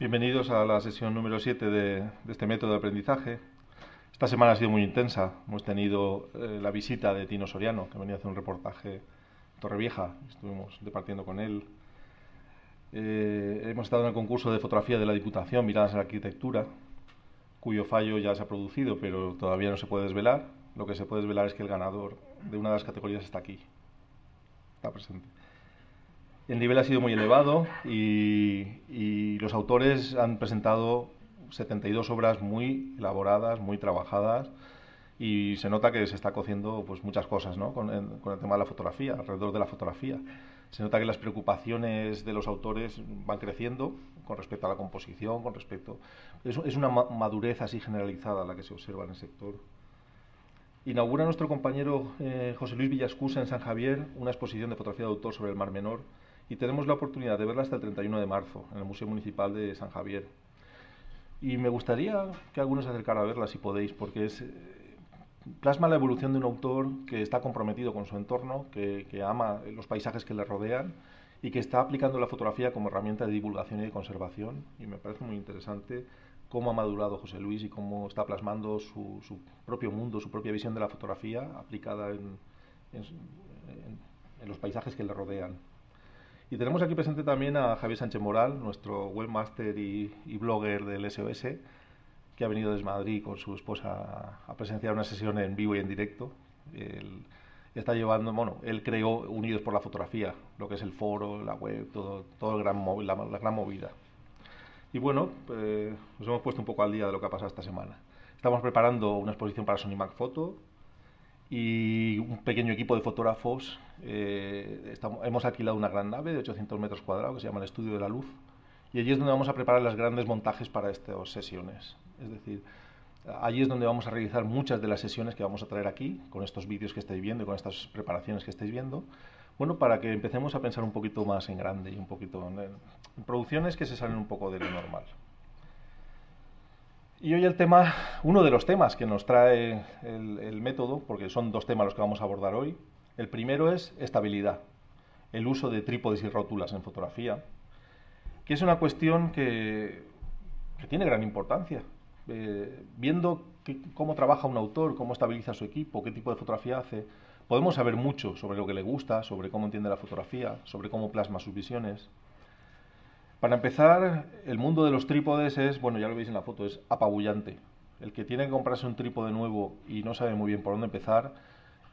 Bienvenidos a la sesión número 7 de este método de aprendizaje. Esta semana ha sido muy intensa. Hemos tenido la visita de Tino Soriano, que venía a hacer un reportaje en Torrevieja. Estuvimos departiendo con él. Hemos estado en el concurso de fotografía de la Diputación, Miradas en la Arquitectura, cuyo fallo ya se ha producido, pero todavía no se puede desvelar. Lo que se puede desvelar es que el ganador de una de las categorías está aquí, está presente. El nivel ha sido muy elevado y los autores han presentado 72 obras muy elaboradas, muy trabajadas, y se nota que se está cociendo pues muchas cosas, ¿no? con el tema de la fotografía, alrededor de la fotografía. Se nota que las preocupaciones de los autores van creciendo con respecto a la composición, con respecto... Es una madurez así generalizada la que se observa en el sector. Inaugura nuestro compañero José Luis Villascusa en San Javier una exposición de fotografía de autor sobre el Mar Menor, y tenemos la oportunidad de verla hasta el 31 de marzo en el Museo Municipal de San Javier. Y me gustaría que algunos se acercara a verla si podéis, porque plasma la evolución de un autor que está comprometido con su entorno, que ama los paisajes que le rodean y que está aplicando la fotografía como herramienta de divulgación y de conservación. Y me parece muy interesante cómo ha madurado José Luis y cómo está plasmando su propio mundo, su propia visión de la fotografía aplicada en los paisajes que le rodean. Y tenemos aquí presente también a Javier Sánchez Moral, nuestro webmaster y blogger del SOS, que ha venido desde Madrid con su esposa a presenciar una sesión en vivo y en directo. Él está llevando, bueno, él creó Unidos por la Fotografía, lo que es el foro, la web, todo la gran movida. Y bueno, nos hemos puesto un poco al día de lo que ha pasado esta semana. Estamos preparando una exposición para Sony Mac Photo y un pequeño equipo de fotógrafos. Hemos alquilado una gran nave de 800 metros cuadrados que se llama el Estudio de la Luz, y allí es donde vamos a preparar los grandes montajes para estas sesiones. Es decir, allí es donde vamos a realizar muchas de las sesiones que vamos a traer aquí, con estos vídeos que estáis viendo y con estas preparaciones que estáis viendo, bueno, para que empecemos a pensar un poquito más en grande y un poquito en producciones que se salen un poco de lo normal. Y hoy uno de los temas que nos trae el método, porque son dos temas los que vamos a abordar hoy. El primero es estabilidad, el uso de trípodes y rótulas en fotografía, que es una cuestión que tiene gran importancia. Viendo cómo trabaja un autor, cómo estabiliza su equipo, qué tipo de fotografía hace, podemos saber mucho sobre lo que le gusta, sobre cómo entiende la fotografía, sobre cómo plasma sus visiones. Para empezar, el mundo de los trípodes es, bueno, ya lo veis en la foto, es apabullante. El que tiene que comprarse un trípode nuevo y no sabe muy bien por dónde empezar,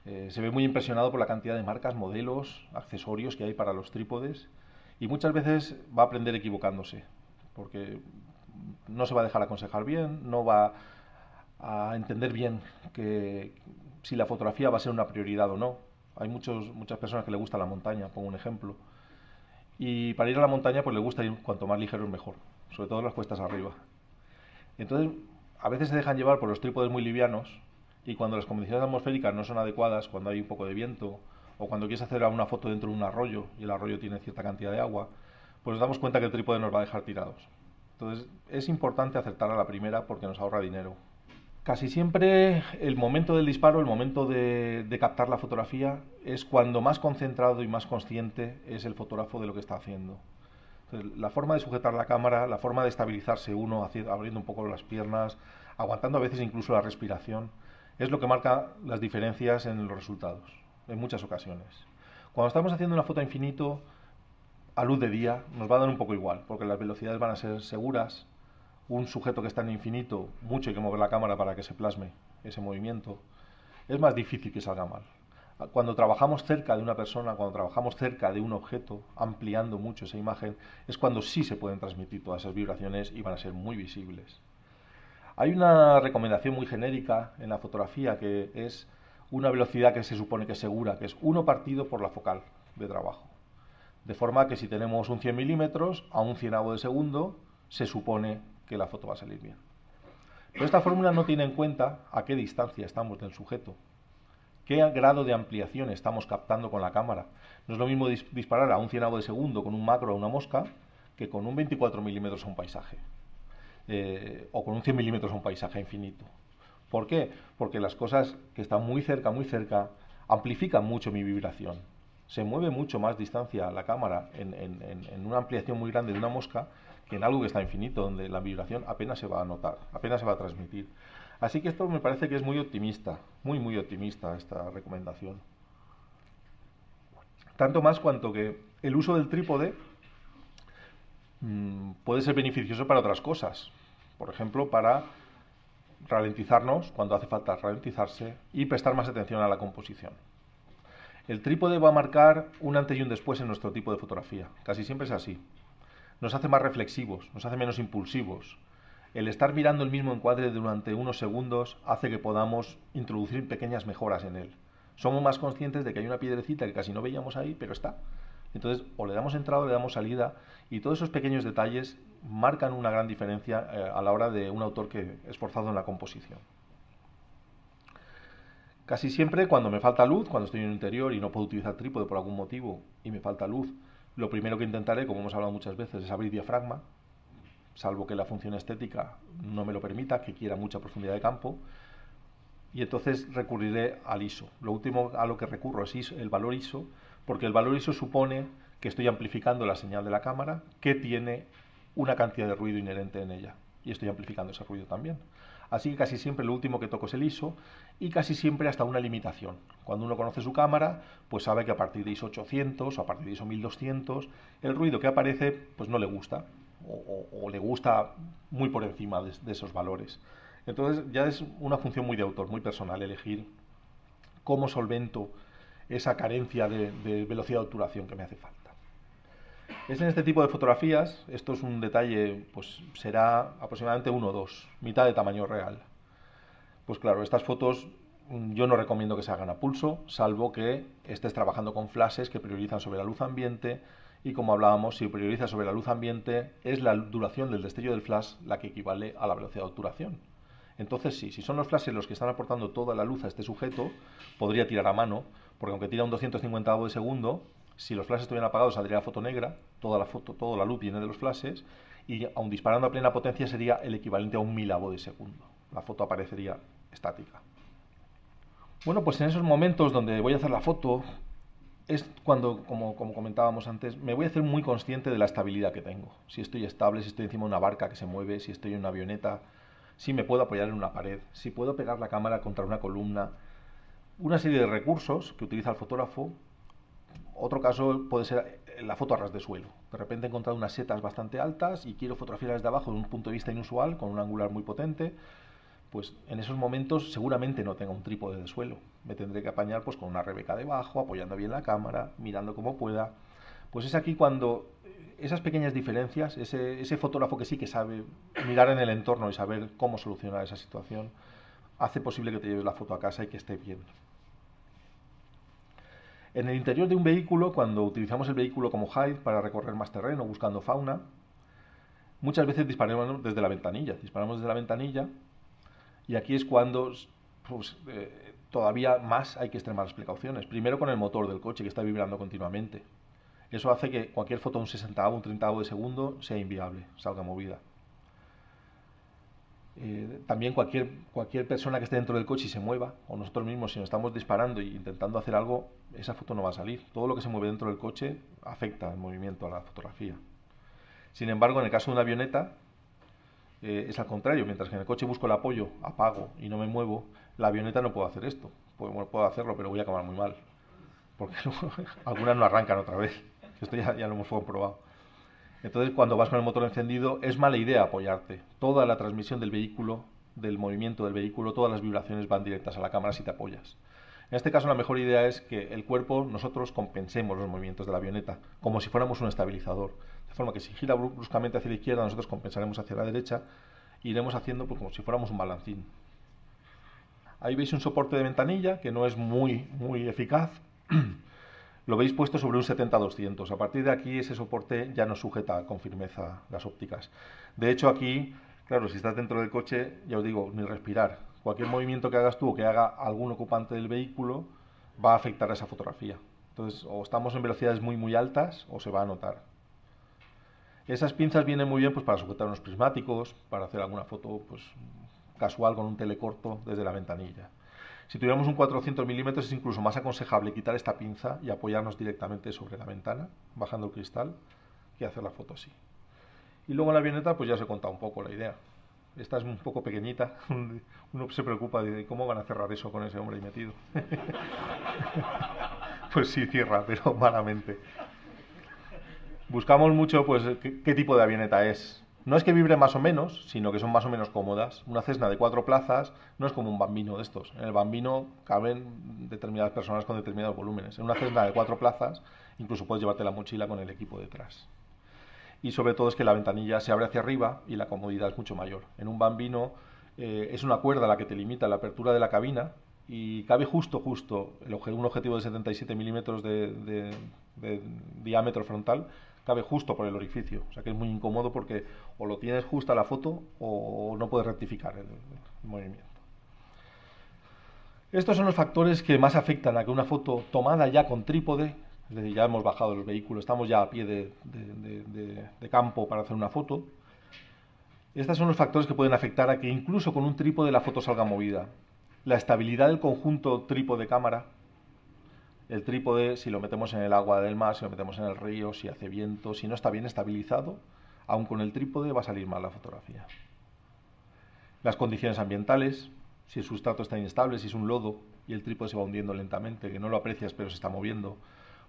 se ve muy impresionado por la cantidad de marcas, modelos, accesorios que hay para los trípodes, y muchas veces va a aprender equivocándose, porque no se va a dejar aconsejar bien, no va a entender bien que si la fotografía va a ser una prioridad o no. Hay muchas personas que le gusta la montaña, pongo un ejemplo, y para ir a la montaña pues le gusta ir cuanto más ligero es mejor, sobre todo en las cuestas arriba. Entonces, a veces se dejan llevar por los trípodes muy livianos, y cuando las condiciones atmosféricas no son adecuadas, cuando hay un poco de viento o cuando quieres hacer una foto dentro de un arroyo y el arroyo tiene cierta cantidad de agua, pues nos damos cuenta que el trípode nos va a dejar tirados. Entonces, es importante acertar a la primera porque nos ahorra dinero. Casi siempre el momento del disparo, el momento de captar la fotografía, es cuando más concentrado y más consciente es el fotógrafo de lo que está haciendo. Entonces, la forma de sujetar la cámara, la forma de estabilizarse uno, abriendo un poco las piernas, aguantando a veces incluso la respiración, es lo que marca las diferencias en los resultados, en muchas ocasiones. Cuando estamos haciendo una foto a infinito, a luz de día, nos va a dar un poco igual, porque las velocidades van a ser seguras. Un sujeto que está en infinito, mucho hay que mover la cámara para que se plasme ese movimiento. Es más difícil que salga mal. Cuando trabajamos cerca de una persona, cuando trabajamos cerca de un objeto, ampliando mucho esa imagen, es cuando sí se pueden transmitir todas esas vibraciones y van a ser muy visibles. Hay una recomendación muy genérica en la fotografía que es una velocidad que se supone que es segura, que es 1 partido por la focal de trabajo. De forma que si tenemos un 100 milímetros a un cienavo de segundo, se supone que la foto va a salir bien. Pero esta fórmula no tiene en cuenta a qué distancia estamos del sujeto, qué grado de ampliación estamos captando con la cámara. No es lo mismo disparar a un cienavo de segundo con un macro a una mosca que con un 24 milímetros a un paisaje. O con un 100 milímetros a un paisaje infinito. ¿Por qué? Porque las cosas que están muy cerca, amplifican mucho mi vibración. Se mueve mucho más distancia la cámara en una ampliación muy grande de una mosca que en algo que está infinito, donde la vibración apenas se va a notar, apenas se va a transmitir. Así que esto me parece que es muy optimista, muy optimista esta recomendación. Tanto más cuanto que el uso del trípode puede ser beneficioso para otras cosas. Por ejemplo, para ralentizarnos cuando hace falta ralentizarse y prestar más atención a la composición. El trípode va a marcar un antes y un después en nuestro tipo de fotografía. Casi siempre es así. Nos hace más reflexivos, nos hace menos impulsivos. El estar mirando el mismo encuadre durante unos segundos hace que podamos introducir pequeñas mejoras en él. Somos más conscientes de que hay una piedrecita que casi no veíamos ahí, pero está. Entonces, o le damos entrada o le damos salida, y todos esos pequeños detalles marcan una gran diferencia a la hora de un autor que es esforzado en la composición. Casi siempre cuando me falta luz, cuando estoy en un interior y no puedo utilizar trípode por algún motivo y me falta luz, lo primero que intentaré, como hemos hablado muchas veces, es abrir diafragma, salvo que la función estética no me lo permita, que quiera mucha profundidad de campo, y entonces recurriré al ISO. Lo último a lo que recurro es el valor ISO, porque el valor ISO supone que estoy amplificando la señal de la cámara, que tiene una cantidad de ruido inherente en ella, y estoy amplificando ese ruido también. Así que casi siempre lo último que toco es el ISO, y casi siempre hasta una limitación. Cuando uno conoce su cámara, pues sabe que a partir de ISO 800 o a partir de ISO 1200, el ruido que aparece pues no le gusta, o le gusta muy por encima de esos valores. Entonces ya es una función muy de autor, muy personal, elegir cómo solvento esa carencia de velocidad de obturación que me hace falta. Es en este tipo de fotografías, esto es un detalle, pues será aproximadamente 1 o 2, mitad de tamaño real. Pues claro, estas fotos yo no recomiendo que se hagan a pulso, salvo que estés trabajando con flashes que priorizan sobre la luz ambiente, y como hablábamos, si prioriza sobre la luz ambiente, es la duración del destello del flash la que equivale a la velocidad de obturación. Entonces sí, si son los flashes los que están aportando toda la luz a este sujeto, podría tirar a mano, porque aunque tira un 250avo de segundo, si los flashes estuvieran apagados saldría la foto negra, toda la luz viene de los flashes, y aun disparando a plena potencia sería el equivalente a un milavo de segundo. La foto aparecería estática. Bueno, pues en esos momentos donde voy a hacer la foto, es cuando, como comentábamos antes, me voy a hacer muy consciente de la estabilidad que tengo. Si estoy estable, si estoy encima de una barca que se mueve, si estoy en una avioneta, si me puedo apoyar en una pared, si puedo pegar la cámara contra una columna. Una serie de recursos que utiliza el fotógrafo. Otro caso puede ser la foto a ras de suelo. De repente he encontrado unas setas bastante altas y quiero fotografiarlas desde abajo de un punto de vista inusual, con un angular muy potente. Pues en esos momentos seguramente no tenga un trípode de suelo. Me tendré que apañar pues con una rebeca debajo, apoyando bien la cámara, mirando como pueda. Pues es aquí cuando esas pequeñas diferencias, ese fotógrafo que sí que sabe mirar en el entorno y saber cómo solucionar esa situación, hace posible que te lleves la foto a casa y que esté bien. En el interior de un vehículo, cuando utilizamos el vehículo como hide para recorrer más terreno buscando fauna, muchas veces disparamos desde la ventanilla, y aquí es cuando pues, todavía más hay que extremar las precauciones. Primero con el motor del coche que está vibrando continuamente. Eso hace que cualquier foto a un 60avo, un 30avo de segundo sea inviable, salga movida. También cualquier persona que esté dentro del coche y se mueva, o nosotros mismos si nos estamos disparando e intentando hacer algo, esa foto no va a salir. Todo lo que se mueve dentro del coche afecta el movimiento a la fotografía. Sin embargo, en el caso de una avioneta, es al contrario. Mientras que en el coche busco el apoyo, apago y no me muevo, la avioneta no puedo hacer esto. Puedo hacerlo, pero voy a acabar muy mal, porque algunas no arrancan otra vez. Esto ya lo hemos comprobado. Entonces, cuando vas con el motor encendido, es mala idea apoyarte. Toda la transmisión del vehículo, del movimiento del vehículo, todas las vibraciones van directas a la cámara si te apoyas. En este caso, la mejor idea es que el cuerpo, nosotros compensemos los movimientos de la avioneta, como si fuéramos un estabilizador. De forma que si gira bruscamente hacia la izquierda, nosotros compensaremos hacia la derecha e iremos haciendo pues, como si fuéramos un balancín. Ahí veis un soporte de ventanilla que no es muy eficaz. Lo veis puesto sobre un 70-200. A partir de aquí ese soporte ya no sujeta con firmeza las ópticas. De hecho aquí, claro, si estás dentro del coche, ya os digo, ni respirar. Cualquier movimiento que hagas tú o que haga algún ocupante del vehículo va a afectar a esa fotografía. Entonces, o estamos en velocidades muy altas o se va a notar. Esas pinzas vienen muy bien pues, para sujetar unos prismáticos, para hacer alguna foto pues, casual con un telecorto desde la ventanilla. Si tuviéramos un 400 milímetros es incluso más aconsejable quitar esta pinza y apoyarnos directamente sobre la ventana, bajando el cristal, que hacer la foto así. Y luego en la avioneta pues ya os he contado un poco la idea. Esta es un poco pequeñita, uno se preocupa de cómo van a cerrar eso con ese hombre ahí metido. Pues sí, cierra, pero malamente. Buscamos mucho pues qué tipo de avioneta es. No es que vibre más o menos, sino que son más o menos cómodas. Una Cessna de 4 plazas no es como un Bambino de estos. En el Bambino caben determinadas personas con determinados volúmenes. En una Cessna de 4 plazas incluso puedes llevarte la mochila con el equipo detrás. Y sobre todo es que la ventanilla se abre hacia arriba y la comodidad es mucho mayor. En un Bambino es una cuerda la que te limita la apertura de la cabina y cabe justo un objetivo de 77 milímetros de diámetro frontal cabe justo por el orificio, o sea que es muy incómodo porque o lo tienes justo a la foto o no puedes rectificar el movimiento. Estos son los factores que más afectan a que una foto tomada ya con trípode, es decir, ya hemos bajado del vehículo, estamos ya a pie de campo para hacer una foto. Estos son los factores que pueden afectar a que incluso con un trípode la foto salga movida. La estabilidad del conjunto trípode-cámara. El trípode, si lo metemos en el agua del mar, si lo metemos en el río, si hace viento, si no está bien estabilizado, aun con el trípode va a salir mal la fotografía. Las condiciones ambientales, si el sustrato está inestable, si es un lodo y el trípode se va hundiendo lentamente, que no lo aprecias pero se está moviendo,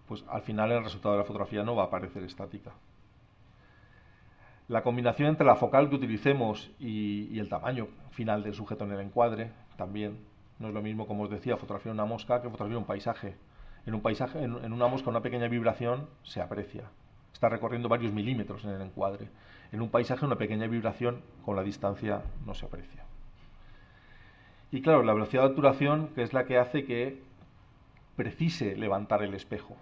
pues al final el resultado de la fotografía no va a aparecer estática. La combinación entre la focal que utilicemos y el tamaño final del sujeto en el encuadre también. No es lo mismo, como os decía, fotografiar una mosca que fotografiar un paisaje. En un paisaje, en una mosca, una pequeña vibración se aprecia. Está recorriendo varios milímetros en el encuadre. En un paisaje, una pequeña vibración con la distancia no se aprecia. Y claro, la velocidad de obturación, que es la que hace que precise levantar el espejo.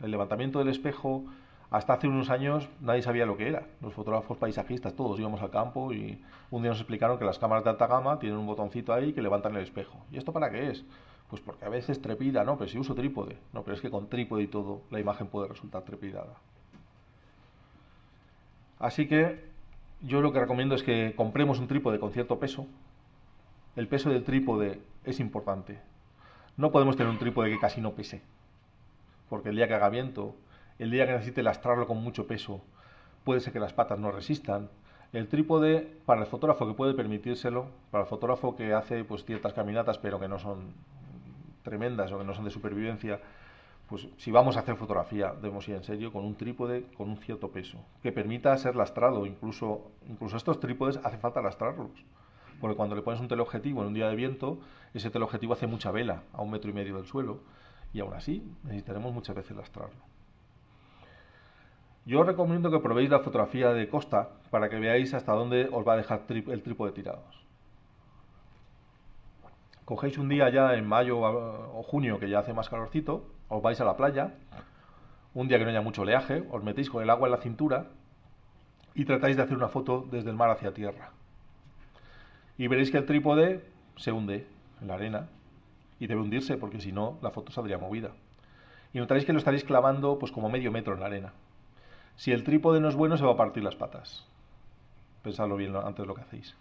El levantamiento del espejo, hasta hace unos años nadie sabía lo que era. Los fotógrafos paisajistas, todos íbamos al campo y un día nos explicaron que las cámaras de alta gama tienen un botoncito ahí que levantan el espejo. ¿Y esto para qué es? Pues porque a veces trepida, no, pero si uso trípode. No, pero es que con trípode y todo la imagen puede resultar trepidada. Así que yo lo que recomiendo es que compremos un trípode con cierto peso. El peso del trípode es importante. No podemos tener un trípode que casi no pese, porque el día que haga viento, el día que necesite lastrarlo con mucho peso, puede ser que las patas no resistan. El trípode, para el fotógrafo que puede permitírselo, para el fotógrafo que hace pues, ciertas caminatas pero que no son tremendas o que no son de supervivencia, pues si vamos a hacer fotografía debemos ir en serio con un trípode con un cierto peso, que permita ser lastrado. Incluso estos trípodes hace falta lastrarlos, porque cuando le pones un teleobjetivo en un día de viento, ese teleobjetivo hace mucha vela a 1,5 metros del suelo y aún así necesitaremos muchas veces lastrarlo. Yo os recomiendo que probéis la fotografía de costa para que veáis hasta dónde os va a dejar el trípode tirados. Cogéis un día ya en mayo o junio que ya hace más calorcito, os vais a la playa, un día que no haya mucho oleaje, os metéis con el agua en la cintura y tratáis de hacer una foto desde el mar hacia tierra. Y veréis que el trípode se hunde en la arena y debe hundirse porque si no la foto saldría movida. Y notaréis que lo estaréis clavando pues como medio metro en la arena. Si el trípode no es bueno se va a partir las patas. Pensadlo bien antes de lo que hacéis.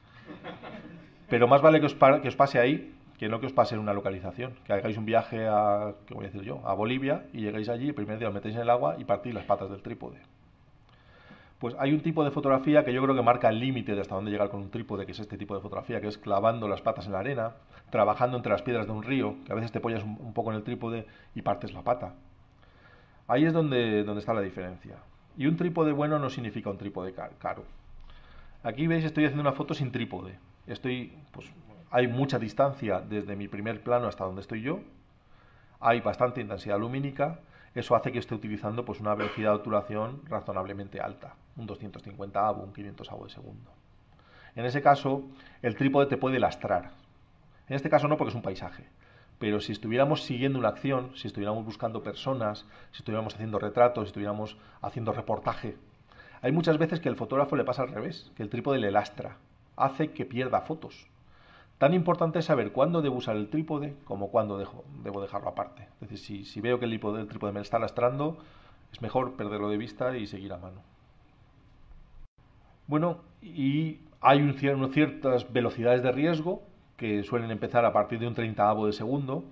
Pero más vale que os pase ahí que no que os pase en una localización. Que hagáis un viaje a, ¿qué voy a decir yo? A Bolivia y llegáis allí, el primer día os metéis en el agua y partís las patas del trípode. Pues hay un tipo de fotografía que yo creo que marca el límite de hasta dónde llegar con un trípode, que es este tipo de fotografía, que es clavando las patas en la arena, trabajando entre las piedras de un río, que a veces te apoyas un poco en el trípode y partes la pata. Ahí es donde está la diferencia. Y un trípode bueno no significa un trípode caro. Aquí veis, estoy haciendo una foto sin trípode. Hay mucha distancia desde mi primer plano hasta donde estoy yo. hay bastante intensidad lumínica, eso hace que esté utilizando pues una velocidad de obturación razonablemente alta, un 250 avo, un 500 avo de segundo. En ese caso, el trípode te puede lastrar. En este caso no, porque es un paisaje. Pero si estuviéramos siguiendo una acción, si estuviéramos buscando personas, si estuviéramos haciendo retratos, si estuviéramos haciendo reportaje, hay muchas veces que el fotógrafo le pasa al revés, que el trípode le lastra, hace que pierda fotos. Tan importante es saber cuándo debo usar el trípode como cuándo debo dejarlo aparte. Es decir, si veo que el trípode me está lastrando, es mejor perderlo de vista y seguir a mano. Bueno, y hay ciertas velocidades de riesgo que suelen empezar a partir de un 30avo de segundo,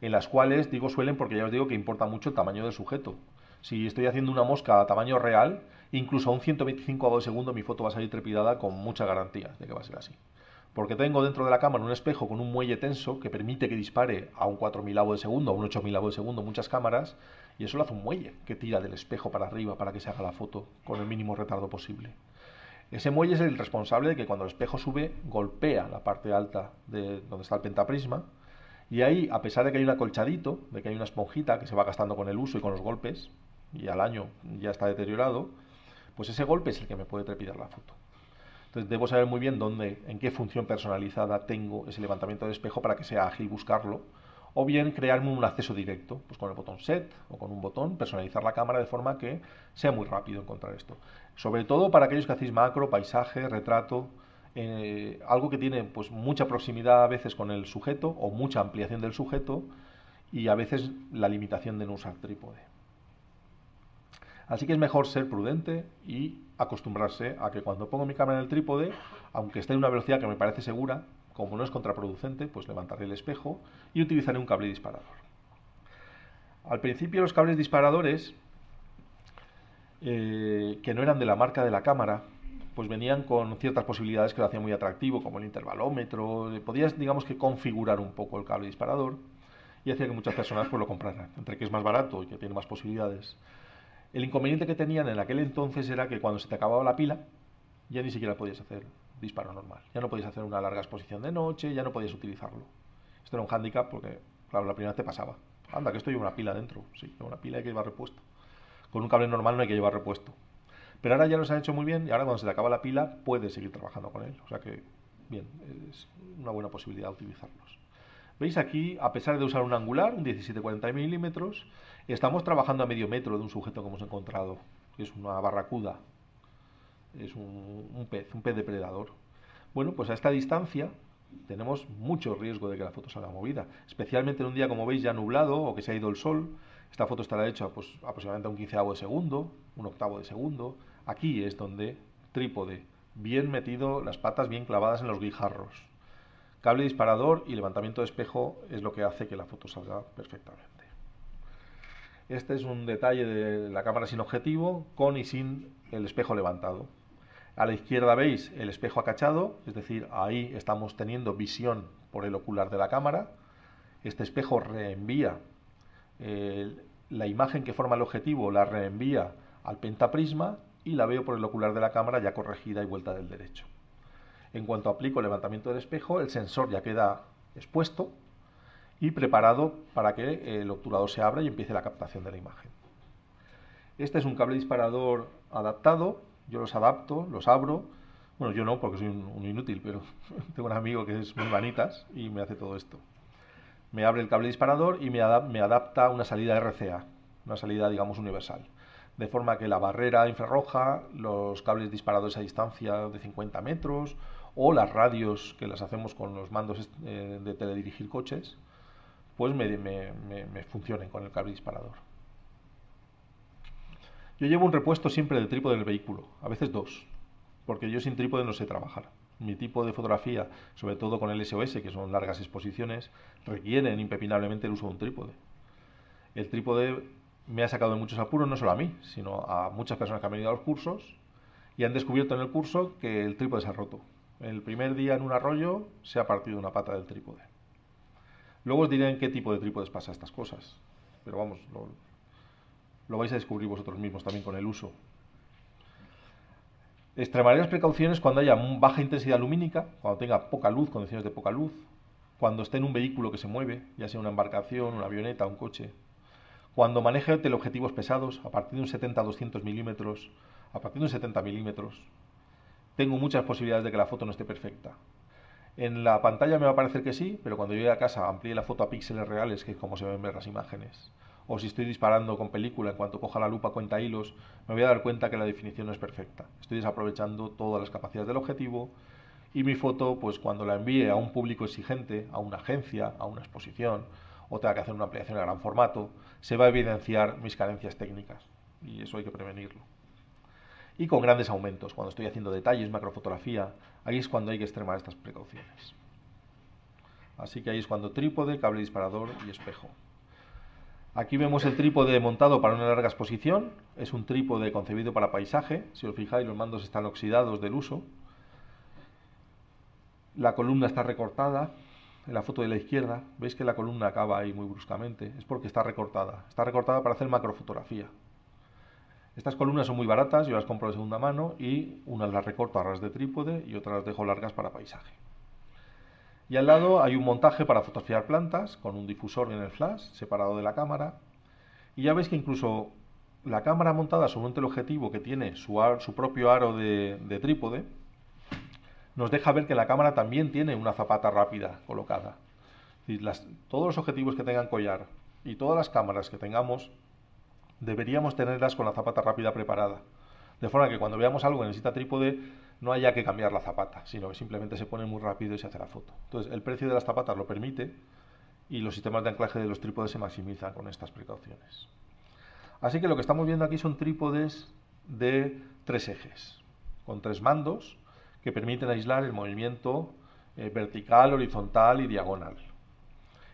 en las cuales, digo suelen porque ya os digo que importa mucho el tamaño del sujeto. Si estoy haciendo una mosca a tamaño real, incluso a un 125avo de segundo mi foto va a salir trepidada con mucha garantía de que va a ser así. Porque tengo dentro de la cámara un espejo con un muelle tenso que permite que dispare a un 4000avo de segundo, a un 8000avo de segundo, muchas cámaras, y eso lo hace un muelle que tira del espejo para arriba para que se haga la foto con el mínimo retardo posible. Ese muelle es el responsable de que cuando el espejo sube, golpea la parte alta de donde está el pentaprisma, y ahí, a pesar de que hay un acolchadito, de que hay una esponjita que se va gastando con el uso y con los golpes, y al año ya está deteriorado, pues ese golpe es el que me puede trepidar la foto. Entonces debo saber muy bien en qué función personalizada tengo ese levantamiento de espejo para que sea ágil buscarlo, o bien crearme un acceso directo, pues con el botón Set o con un botón, personalizar la cámara de forma que sea muy rápido encontrar esto. Sobre todo para aquellos que hacéis macro, paisaje, retrato, algo que tiene pues mucha proximidad a veces con el sujeto o mucha ampliación del sujeto y a veces la limitación de no usar trípode. Así que es mejor ser prudente y acostumbrarse a que cuando pongo mi cámara en el trípode, aunque esté en una velocidad que me parece segura, como no es contraproducente, pues levantaré el espejo y utilizaré un cable disparador. Al principio los cables disparadores, que no eran de la marca de la cámara, pues venían con ciertas posibilidades que lo hacían muy atractivo, como el intervalómetro, podías, digamos que, configurar un poco el cable disparador y hacía que muchas personas pues lo compraran, entre que es más barato y que tiene más posibilidades. El inconveniente que tenían en aquel entonces era que cuando se te acababa la pila, ya ni siquiera podías hacer disparo normal. Ya no podías hacer una larga exposición de noche, ya no podías utilizarlo. Esto era un hándicap porque, claro, la primera vez te pasaba. Anda, que esto lleva una pila dentro. Sí, lleva una pila, hay que llevar repuesto. Con un cable normal no hay que llevar repuesto. Pero ahora ya los han hecho muy bien y ahora cuando se te acaba la pila puedes seguir trabajando con él. O sea que, bien, es una buena posibilidad de utilizarlos. ¿Veis aquí, a pesar de usar un angular, un 17-40 milímetros, estamos trabajando a medio metro de un sujeto que hemos encontrado, que es una barracuda, es un pez depredador? Bueno, pues a esta distancia tenemos mucho riesgo de que la foto salga movida, especialmente en un día, como veis, ya nublado o que se ha ido el sol. Esta foto estará hecha pues, aproximadamente a un 15avo de segundo, un octavo de segundo. Aquí es donde trípode, bien metido, las patas bien clavadas en los guijarros. Cable disparador y levantamiento de espejo es lo que hace que la foto salga perfectamente. Este es un detalle de la cámara sin objetivo, con y sin el espejo levantado. A la izquierda veis el espejo acachado, es decir, ahí estamos teniendo visión por el ocular de la cámara. Este espejo reenvía la imagen que forma el objetivo, la reenvía al pentaprisma y la veo por el ocular de la cámara ya corregida y vuelta del derecho. En cuanto aplico el levantamiento del espejo, el sensor ya queda expuesto y preparado para que el obturador se abra y empiece la captación de la imagen. Este es un cable disparador adaptado, yo los adapto, los abro. Bueno, yo no, porque soy un inútil, pero tengo un amigo que es muy manitas y me hace todo esto. Me abre el cable disparador y me adapta una salida RCA, una salida, digamos, universal. De forma que la barrera infrarroja, los cables disparadores a distancia de 50 metros o las radios que las hacemos con los mandos de teledirigir coches, pues me funcionen con el cable disparador. Yo llevo un repuesto siempre del trípode del vehículo, a veces dos, porque yo sin trípode no sé trabajar. Mi tipo de fotografía, sobre todo con el SOS, que son largas exposiciones, requieren impepinablemente el uso de un trípode. El trípode me ha sacado de muchos apuros, no solo a mí, sino a muchas personas que han venido a los cursos y han descubierto en el curso que el trípode se ha roto. El primer día en un arroyo se ha partido una pata del trípode. Luego os diré en qué tipo de trípodes pasa estas cosas, pero vamos, lo vais a descubrir vosotros mismos también con el uso. Extremaré las precauciones cuando haya baja intensidad lumínica, cuando tenga poca luz, condiciones de poca luz, cuando esté en un vehículo que se mueve, ya sea una embarcación, una avioneta, un coche, cuando maneje teleobjetivos pesados, a partir de un 70-200 milímetros, a partir de un 70 milímetros, tengo muchas posibilidades de que la foto no esté perfecta. En la pantalla me va a parecer que sí, pero cuando llegue a casa amplíe la foto a píxeles reales, que es como se ven ver las imágenes. O si estoy disparando con película, en cuanto coja la lupa cuenta hilos, me voy a dar cuenta que la definición no es perfecta. Estoy desaprovechando todas las capacidades del objetivo y mi foto, pues cuando la envíe a un público exigente, a una agencia, a una exposición, o tenga que hacer una ampliación a gran formato, se va a evidenciar mis carencias técnicas. Y eso hay que prevenirlo. Y con grandes aumentos, cuando estoy haciendo detalles, macrofotografía, ahí es cuando hay que extremar estas precauciones. Así que ahí es cuando trípode, cable disparador y espejo. Aquí vemos el trípode montado para una larga exposición. Es un trípode concebido para paisaje. Si os fijáis, los mandos están oxidados del uso. La columna está recortada. En la foto de la izquierda, veis que la columna acaba ahí muy bruscamente. Es porque está recortada. Está recortada para hacer macrofotografía. Estas columnas son muy baratas, yo las compro de segunda mano y unas las recorto a ras de trípode y otras las dejo largas para paisaje. Y al lado hay un montaje para fotografiar plantas con un difusor en el flash separado de la cámara. Y ya veis que incluso la cámara montada sobre un teleobjetivo que tiene su propio aro de trípode nos deja ver que la cámara también tiene una zapata rápida colocada. Es decir, todos los objetivos que tengan collar y todas las cámaras que tengamos deberíamos tenerlas con la zapata rápida preparada. De forma que cuando veamos algo que necesita trípode, no haya que cambiar la zapata, sino que simplemente se pone muy rápido y se hace la foto. Entonces, el precio de las zapatas lo permite y los sistemas de anclaje de los trípodes se maximizan con estas precauciones. Así que lo que estamos viendo aquí son trípodes de 3 ejes, con 3 mandos que permiten aislar el movimiento vertical, horizontal y diagonal.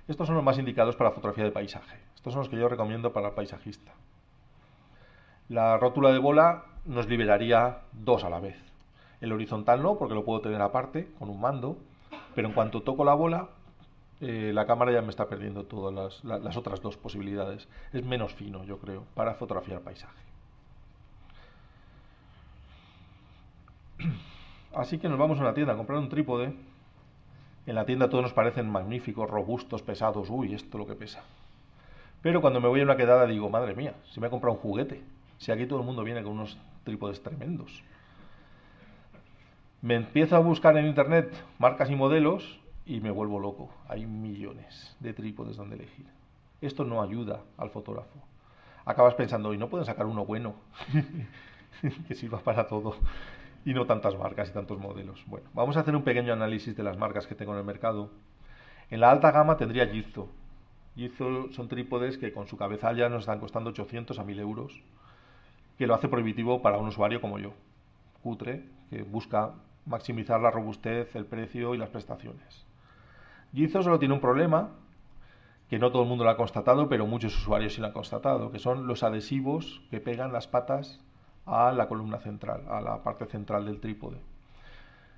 Estos son los más indicados para fotografía de paisaje. Estos son los que yo recomiendo para el paisajista. La rótula de bola nos liberaría 2 a la vez. El horizontal no, porque lo puedo tener aparte, con un mando, pero en cuanto toco la bola, la cámara ya me está perdiendo todas las otras 2 posibilidades. Es menos fino, yo creo, para fotografiar paisaje. Así que nos vamos a una tienda a comprar un trípode. En la tienda todos nos parecen magníficos, robustos, pesados. Uy, esto lo que pesa. Pero cuando me voy a una quedada digo, madre mía, si me he comprado un juguete. Si aquí todo el mundo viene con unos trípodes tremendos. Me empiezo a buscar en internet marcas y modelos y me vuelvo loco. Hay millones de trípodes donde elegir. Esto no ayuda al fotógrafo. Acabas pensando, ¿y no pueden sacar uno bueno? Que sirva para todo. Y no tantas marcas y tantos modelos. Bueno, vamos a hacer un pequeño análisis de las marcas que tengo en el mercado. En la alta gama tendría Yizo. Yizo son trípodes que con su cabezal ya nos están costando 800 a 1000 euros, que lo hace prohibitivo para un usuario como yo, cutre, que busca maximizar la robustez, el precio y las prestaciones. Yizo solo tiene un problema, que no todo el mundo lo ha constatado, pero muchos usuarios sí lo han constatado, que son los adhesivos que pegan las patas a la columna central, a la parte central del trípode.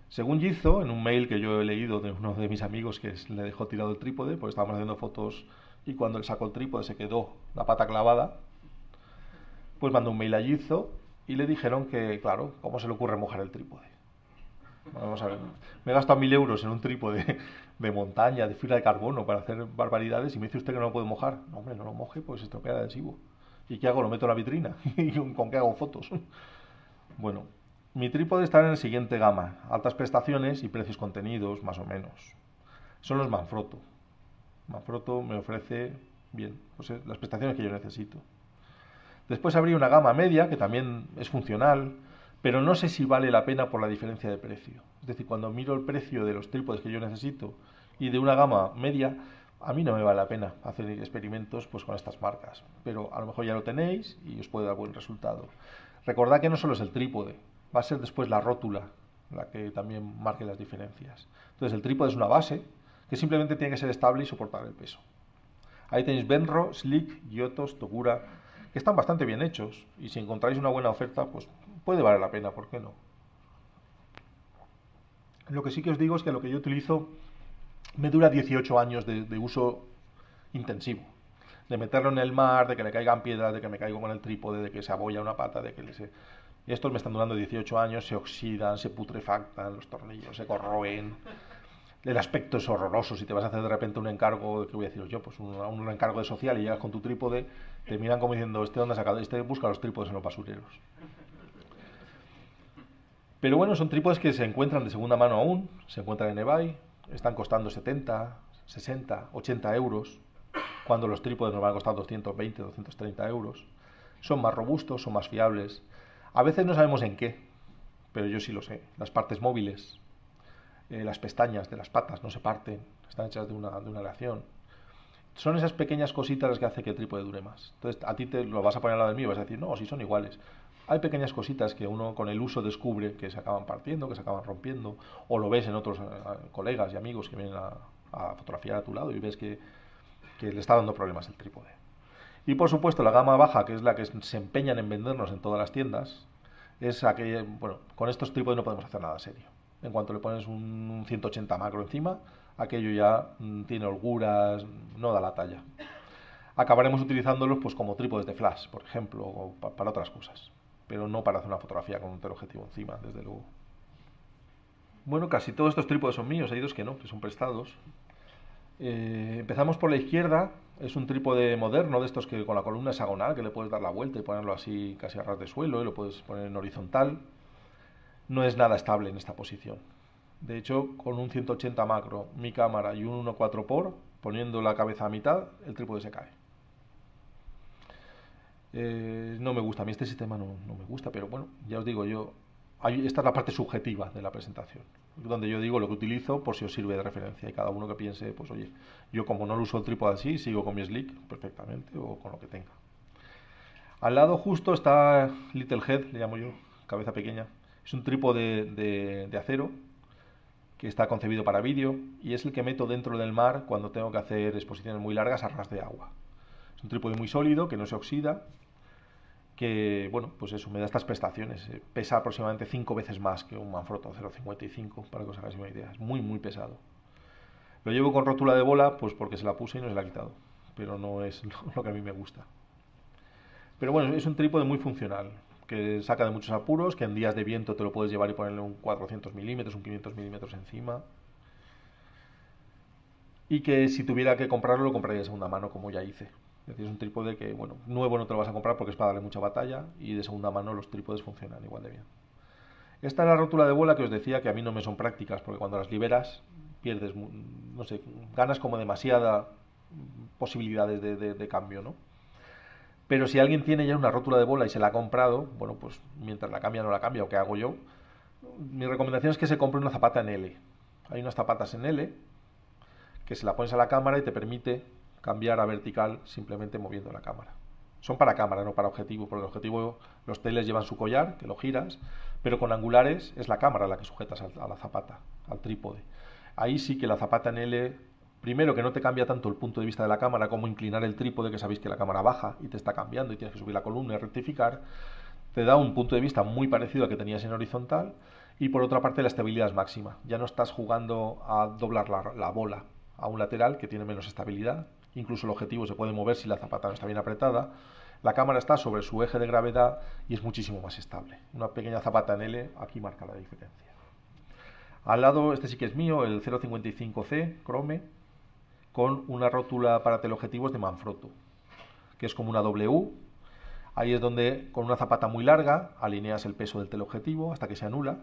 Según Yizo, en un mail que yo he leído de uno de mis amigos que le dejó tirado el trípode, pues estábamos haciendo fotos y cuando él sacó el trípode se quedó la pata clavada, pues mandó un mail a Yizo y le dijeron que, claro, ¿cómo se le ocurre mojar el trípode? Vamos a ver, me he gastado 1000 euros en un trípode de montaña, de fibra de carbono para hacer barbaridades y me dice usted que no lo puede mojar. No, hombre, no lo moje, pues se estropea el adhesivo. ¿Y qué hago? Lo meto en la vitrina. ¿Y con qué hago fotos? Bueno, mi trípode está en la siguiente gama: altas prestaciones y precios contenidos, más o menos. Son los Manfrotto. Manfrotto me ofrece, bien, pues las prestaciones que yo necesito. Después habría una gama media, que también es funcional, pero no sé si vale la pena por la diferencia de precio. Es decir, cuando miro el precio de los trípodes que yo necesito y de una gama media, a mí no me vale la pena hacer experimentos pues con estas marcas. Pero a lo mejor ya lo tenéis y os puede dar buen resultado. Recordad que no solo es el trípode, va a ser después la rótula la que también marque las diferencias. Entonces el trípode es una base que simplemente tiene que ser estable y soportar el peso. Ahí tenéis Benro, Slick, Giottos, Togura, que están bastante bien hechos y si encontráis una buena oferta, pues puede valer la pena, ¿por qué no? Lo que sí que os digo es que lo que yo utilizo me dura 18 años de uso intensivo. De meterlo en el mar, de que le caigan piedras, de que me caigo con el trípode, de que se abolla una pata, de que Y estos me están durando 18 años, se oxidan, se putrefactan, los tornillos se corroen. El aspecto es horroroso. Si te vas a hacer de repente un encargo, ¿qué voy a deciros yo? Pues un encargo de social y llegas con tu trípode, te miran como diciendo, ¿este dónde ha sacado? Este busca los trípodes en los basureros. Pero bueno, son trípodes que se encuentran de segunda mano aún, se encuentran en eBay, están costando 70, 60, 80 euros, cuando los trípodes nos van a costar 220, 230 euros. Son más robustos, son más fiables. A veces no sabemos en qué, pero yo sí lo sé. Las partes móviles, las pestañas de las patas no se parten, están hechas de una aleación. Son esas pequeñas cositas las que hacen que el trípode dure más. Entonces, a ti te lo vas a poner al lado del mío y vas a decir, no, si son iguales. Hay pequeñas cositas que uno con el uso descubre que se acaban partiendo, que se acaban rompiendo, o lo ves en otros colegas y amigos que vienen a fotografiar a tu lado y ves que le está dando problemas el trípode. Y por supuesto, la gama baja, que es la que se empeñan en vendernos en todas las tiendas, es aquella, bueno, con estos trípodes no podemos hacer nada serio. En cuanto le pones un 180 macro encima, aquello ya tiene holguras, no da la talla. Acabaremos utilizándolos pues como trípodes de flash, por ejemplo, o para otras cosas, pero no para hacer una fotografía con un teleobjetivo encima, desde luego. Bueno, casi todos estos trípodes son míos, hay dos que no, que son prestados. Empezamos por la izquierda, es un trípode moderno de estos que con la columna hexagonal, que le puedes dar la vuelta y ponerlo así casi a ras de suelo y lo puedes poner en horizontal. No es nada estable en esta posición. De hecho, con un 180 macro, mi cámara y un 1.4 por, poniendo la cabeza a mitad, el trípode se cae. No me gusta, a mí este sistema no me gusta, pero bueno, ya os digo yo, esta es la parte subjetiva de la presentación, donde yo digo lo que utilizo por si os sirve de referencia y cada uno que piense, pues oye, yo como no lo uso el trípode así, sigo con mi Slick perfectamente o con lo que tenga. Al lado justo está Little Head, le llamo yo, cabeza pequeña. Es un trípode de acero que está concebido para vídeo y es el que meto dentro del mar cuando tengo que hacer exposiciones muy largas a ras de agua. Es un trípode muy sólido, que no se oxida, que, bueno, pues eso, me da estas prestaciones. Pesa aproximadamente 5 veces más que un Manfrotto 0.55, para que os hagáis una idea. Es muy, muy pesado. Lo llevo con rótula de bola, pues porque se la puse y no se la ha quitado. Pero no es lo que a mí me gusta. Pero bueno, es un trípode muy funcional, que saca de muchos apuros, que en días de viento te lo puedes llevar y ponerle un 400 milímetros, un 500 milímetros encima. Y que si tuviera que comprarlo, lo compraría de segunda mano, como ya hice. Es decir, es un trípode que, bueno, nuevo no te lo vas a comprar porque es para darle mucha batalla y de segunda mano los trípodes funcionan igual de bien. Esta es la rótula de bola que os decía que a mí no me son prácticas porque cuando las liberas pierdes, no sé, ganas como demasiada posibilidades de cambio, ¿no? Pero si alguien tiene ya una rótula de bola y se la ha comprado, bueno, pues mientras la cambia no la cambia o qué hago yo, mi recomendación es que se compre una zapata en L. Hay unas zapatas en L que se la pones a la cámara y te permite cambiar a vertical simplemente moviendo la cámara. Son para cámara, no para objetivo, porque el objetivo, los teles llevan su collar, que lo giras, pero con angulares es la cámara la que sujetas a la zapata, al trípode. Ahí sí que la zapata en L, primero que no te cambia tanto el punto de vista de la cámara como inclinar el trípode, que sabéis que la cámara baja y te está cambiando y tienes que subir la columna y rectificar, te da un punto de vista muy parecido al que tenías en horizontal y por otra parte la estabilidad es máxima. Ya no estás jugando a doblar la bola a un lateral que tiene menos estabilidad, incluso el objetivo se puede mover si la zapata no está bien apretada, la cámara está sobre su eje de gravedad y es muchísimo más estable. Una pequeña zapata en L aquí marca la diferencia. Al lado, este sí que es mío, el 0.55C Chrome, con una rótula para teleobjetivos de Manfrotto, que es como una W. Ahí es donde con una zapata muy larga alineas el peso del teleobjetivo hasta que se anula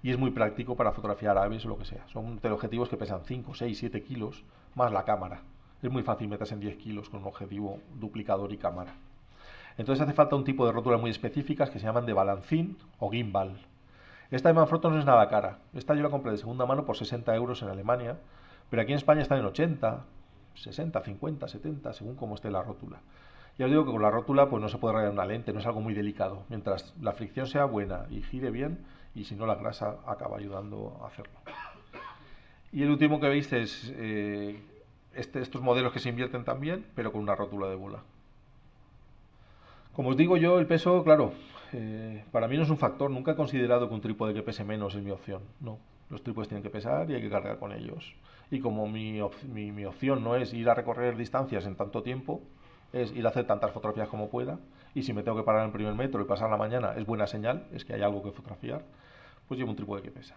y es muy práctico para fotografiar aves o lo que sea. Son teleobjetivos que pesan 5, 6, 7 kilos más la cámara. Es muy fácil meterse en 10 kilos con un objetivo duplicador y cámara. Entonces hace falta un tipo de rótulas muy específicas que se llaman de balancín o gimbal. Esta de Manfrotto no es nada cara. Esta yo la compré de segunda mano por 60 euros en Alemania, pero aquí en España están en 80, 60, 50, 70, según cómo esté la rótula. Ya os digo que con la rótula pues no se puede rayar una lente, no es algo muy delicado. Mientras la fricción sea buena y gire bien, y si no la grasa acaba ayudando a hacerlo. Y el último que veis es estos modelos que se invierten también, pero con una rótula de bola. Como os digo yo, el peso, claro, para mí no es un factor. Nunca he considerado que un trípode que pese menos es mi opción. No, los trípodes tienen que pesar y hay que cargar con ellos. Y como mi opción no es ir a recorrer distancias en tanto tiempo, es ir a hacer tantas fotografías como pueda. Y si me tengo que parar en el primer metro y pasar la mañana, es buena señal, es que hay algo que fotografiar, pues llevo un trípode que pesa.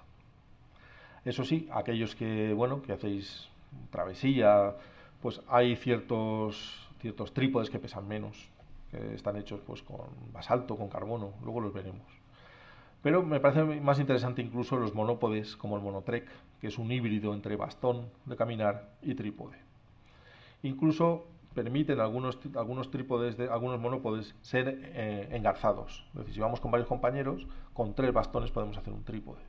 Eso sí, aquellos que, bueno, que hacéis travesía, pues hay ciertos trípodes que pesan menos, que están hechos pues con basalto, con carbono, luego los veremos. Pero me parece más interesante incluso los monópodes como el Monotrek, que es un híbrido entre bastón de caminar y trípode. Incluso permiten algunos trípodes, algunos monópodes ser engarzados. Es decir, si vamos con varios compañeros, con 3 bastones podemos hacer un trípode.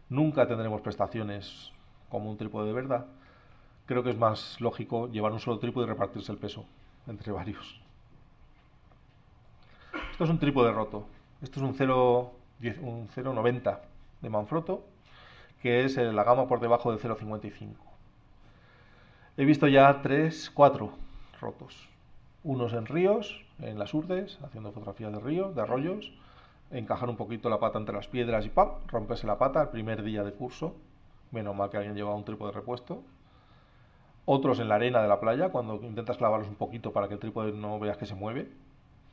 Nunca tendremos prestaciones como un trípode de verdad. Creo que es más lógico llevar un solo trípode y repartirse el peso entre varios. Esto es un trípode roto. Esto es un 0,90 de Manfrotto, que es la gama por debajo de 0,55. He visto ya 3, 4 rotos. Unos en ríos, en las Urdes, haciendo fotografías de ríos, de arroyos, encajar un poquito la pata entre las piedras y ¡pam!, romperse la pata el primer día de curso. Menos mal que alguien llevaba un trípode repuesto. Otros en la arena de la playa, cuando intentas clavarlos un poquito para que el trípode no veas que se mueve,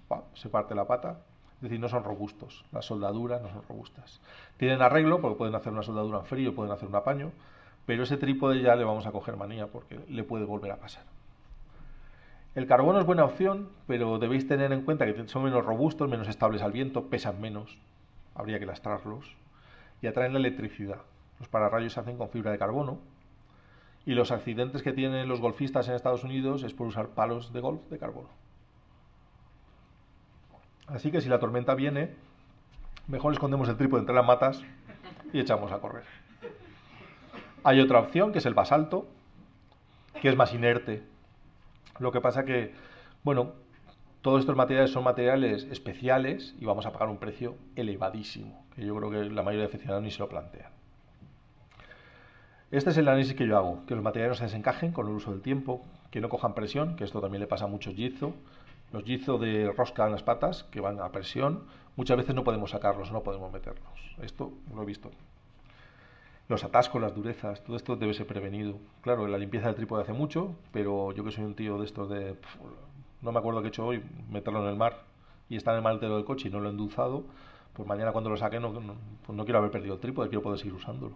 ¡pam!, se parte la pata. Es decir, no son robustos, las soldaduras no son robustas. Tienen arreglo porque pueden hacer una soldadura en frío, pueden hacer un apaño, pero ese trípode ya le vamos a coger manía porque le puede volver a pasar. El carbono es buena opción, pero debéis tener en cuenta que son menos robustos, menos estables al viento, pesan menos, habría que lastrarlos, y atraen la electricidad. Los pararrayos se hacen con fibra de carbono, y los accidentes que tienen los golfistas en Estados Unidos es por usar palos de golf de carbono. Así que si la tormenta viene, mejor escondemos el trípode entre las matas y echamos a correr. Hay otra opción, que es el basalto, que es más inerte. Lo que pasa que, bueno, todos estos materiales son materiales especiales y vamos a pagar un precio elevadísimo, que yo creo que la mayoría de aficionados ni se lo plantean. Este es el análisis que yo hago, que los materiales no se desencajen con el uso del tiempo, que no cojan presión, que esto también le pasa a muchos Yizo. Los Yizo de rosca en las patas, que van a presión, muchas veces no podemos sacarlos, no podemos meterlos. Esto lo he visto. Los atascos, las durezas, todo esto debe ser prevenido. Claro, la limpieza del trípode hace mucho, pero yo que soy un tío de estos de... no me acuerdo qué he hecho hoy, meterlo en el mar y está en el maletero del coche y no lo he endulzado, pues mañana cuando lo saque pues no quiero haber perdido el trípode, quiero poder seguir usándolo.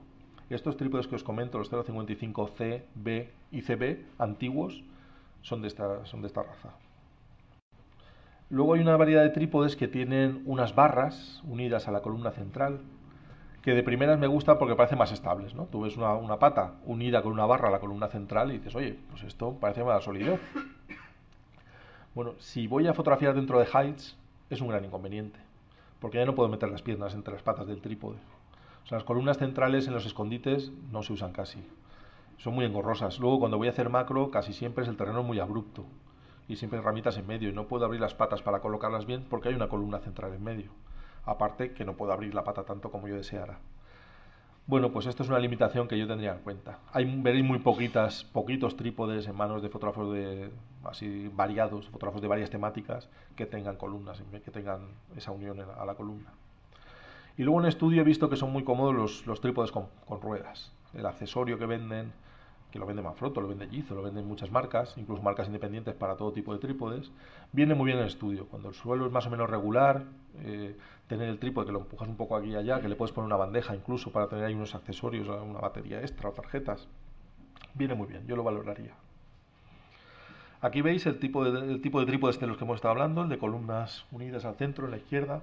Estos trípodes que os comento, los 0,55C, B y CB, antiguos, son de esta raza. Luego hay una variedad de trípodes que tienen unas barras unidas a la columna central, que de primeras me gusta porque parecen más estables, ¿no? Tú ves una pata unida con una barra a la columna central y dices, oye, pues esto parece más solidez. Bueno, si voy a fotografiar dentro de heights, es un gran inconveniente, porque ya no puedo meter las piernas entre las patas del trípode. O sea, las columnas centrales en los escondites no se usan casi. Son muy engorrosas. Luego, cuando voy a hacer macro, casi siempre es el terreno muy abrupto y siempre hay ramitas en medio y no puedo abrir las patas para colocarlas bien porque hay una columna central en medio. Aparte que no puedo abrir la pata tanto como yo deseara. Bueno, pues esto es una limitación que yo tendría en cuenta. Veréis muy poquitos trípodes en manos de fotógrafos así variados, fotógrafos de varias temáticas que tengan columnas, que tengan esa unión a la columna. Y luego en estudio he visto que son muy cómodos los trípodes con ruedas. El accesorio que venden, que lo vende Manfrotto, lo vende Yizo, lo venden muchas marcas, incluso marcas independientes para todo tipo de trípodes, viene muy bien en el estudio. Cuando el suelo es más o menos regular, tener el trípode que lo empujas un poco aquí y allá, que le puedes poner una bandeja incluso para tener ahí unos accesorios, una batería extra o tarjetas, viene muy bien, yo lo valoraría. Aquí veis el tipo de trípodes de los que hemos estado hablando, el de columnas unidas al centro, en la izquierda,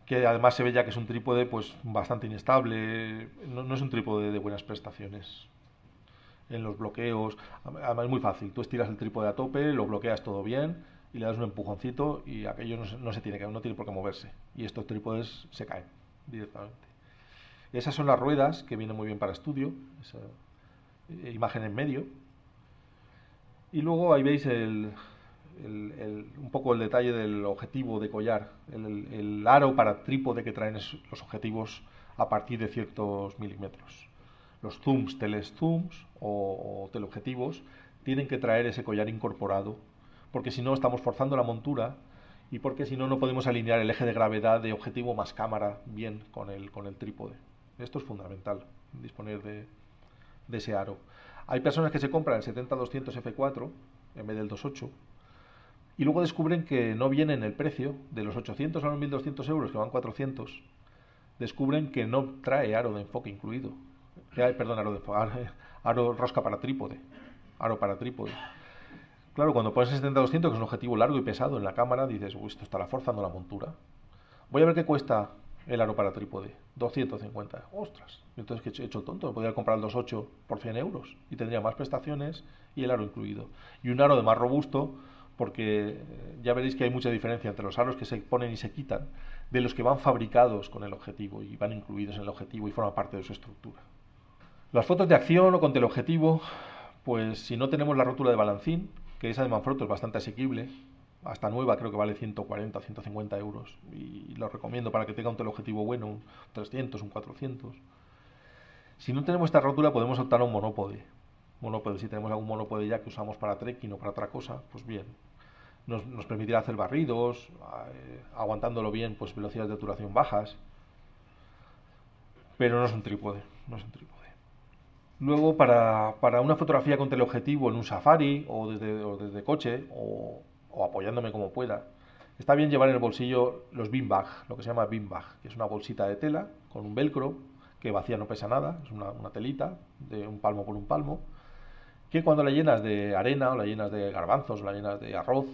que además se ve ya que es un trípode pues bastante inestable, no es un trípode de buenas prestaciones. En los bloqueos, además es muy fácil, tú estiras el trípode a tope, lo bloqueas todo bien y le das un empujoncito y aquello no tiene por qué moverse y estos trípodes se caen directamente. Esas son las ruedas que vienen muy bien para estudio, esa imagen en medio, y luego ahí veis un poco el detalle del objetivo de collar, el aro para trípode que traen los objetivos a partir de ciertos milímetros. Los zooms, telezooms o teleobjetivos tienen que traer ese collar incorporado, porque si no estamos forzando la montura y porque si no no podemos alinear el eje de gravedad de objetivo más cámara bien con el trípode. Esto es fundamental, disponer de ese aro. Hay personas que se compran el 70-200 f4 en vez del 2.8 y luego descubren que no viene en el precio de los 800 a los 1.200 euros, que van 400. descubren que no trae aro de enfoque incluido. Perdón, aro de enfoque, aro rosca para trípode. Aro para trípode. Claro, cuando pones el 70-200, que es un objetivo largo y pesado en la cámara, dices, uy, esto estará forzando la montura. Voy a ver qué cuesta el aro para trípode. 250. Ostras, entonces que he hecho el tonto. Me podría comprar el 2.8 por 100 euros y tendría más prestaciones y el aro incluido. Y un aro de más robusto, porque ya veréis que hay mucha diferencia entre los aros que se ponen y se quitan de los que van fabricados con el objetivo y van incluidos en el objetivo y forman parte de su estructura. Las fotos de acción o con teleobjetivo, pues si no tenemos la rótula de balancín, que esa de Manfrotto es bastante asequible, hasta nueva creo que vale 140 o 150 euros y lo recomiendo para que tenga un teleobjetivo bueno, un 300, un 400. Si no tenemos esta rótula podemos optar a un monópode. Monópode, si tenemos algún monópode ya que usamos para trekking o para otra cosa, pues bien. Nos permitirá hacer barridos, aguantándolo bien, pues velocidades de obturación bajas, pero no es un trípode, no es un trípode. Luego, para una fotografía con teleobjetivo en un safari o desde coche o apoyándome como pueda, está bien llevar en el bolsillo los bean bag, lo que se llama bean bag, que es una bolsita de tela con un velcro que vacía no pesa nada, es una telita de un palmo por un palmo, que cuando la llenas de arena o la llenas de garbanzos o la llenas de arroz,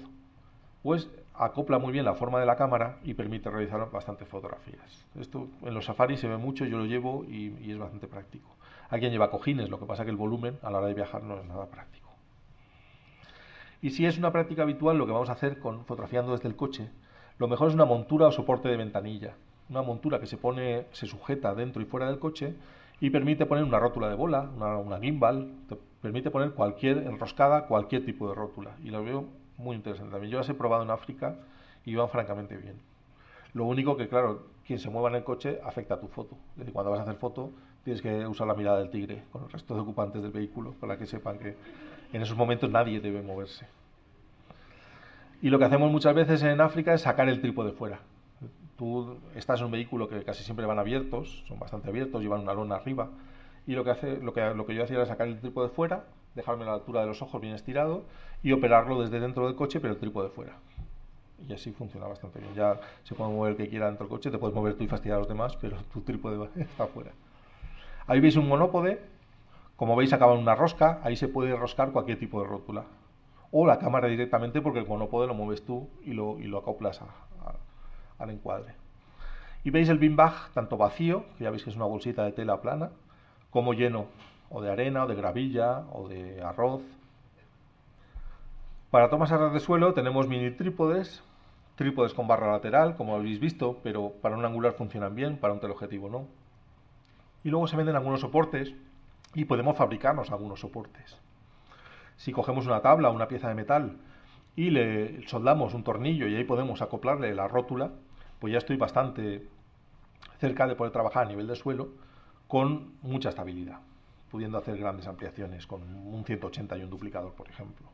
pues acopla muy bien la forma de la cámara y permite realizar bastantes fotografías. Esto en los safaris se ve mucho, yo lo llevo y es bastante práctico. Hay quien lleva cojines, lo que pasa que el volumen a la hora de viajar no es nada práctico. Y si es una práctica habitual, lo que vamos a hacer con fotografiando desde el coche, lo mejor es una montura o soporte de ventanilla. Una montura que se sujeta dentro y fuera del coche y permite poner una rótula de bola, una gimbal, te permite poner enroscada cualquier tipo de rótula. Y lo veo muy interesante también. Yo las he probado en África y van francamente bien. Lo único que, claro, quien se mueva en el coche afecta a tu foto. Es decir, cuando vas a hacer foto tienes que usar la mirada del tigre con el resto de ocupantes del vehículo para que sepan que en esos momentos nadie debe moverse. Y lo que hacemos muchas veces en África es sacar el trípode fuera. Tú estás en un vehículo que casi siempre van abiertos, son bastante abiertos, llevan una lona arriba. Y lo que yo hacía era sacar el trípode fuera, dejarme a la altura de los ojos bien estirado y operarlo desde dentro del coche, pero el trípode fuera. Y así funciona bastante bien. Ya se puede mover el que quiera dentro del coche, te puedes mover tú y fastidiar a los demás, pero tu trípode está fuera. Ahí veis un monópode, como veis acaba en una rosca, ahí se puede roscar cualquier tipo de rótula. O la cámara directamente porque el monópode lo mueves tú y lo acoplas al encuadre. Y veis el bean bag tanto vacío, que ya veis que es una bolsita de tela plana, como lleno o de arena, o de gravilla, o de arroz. Para tomas a ras de suelo tenemos mini trípodes, trípodes con barra lateral, como habéis visto, pero para un angular funcionan bien, para un teleobjetivo no. Y luego se venden algunos soportes y podemos fabricarnos algunos soportes. Si cogemos una tabla o una pieza de metal y le soldamos un tornillo y ahí podemos acoplarle la rótula, pues ya estoy bastante cerca de poder trabajar a nivel de suelo con mucha estabilidad, pudiendo hacer grandes ampliaciones con un 180 y un duplicador, por ejemplo.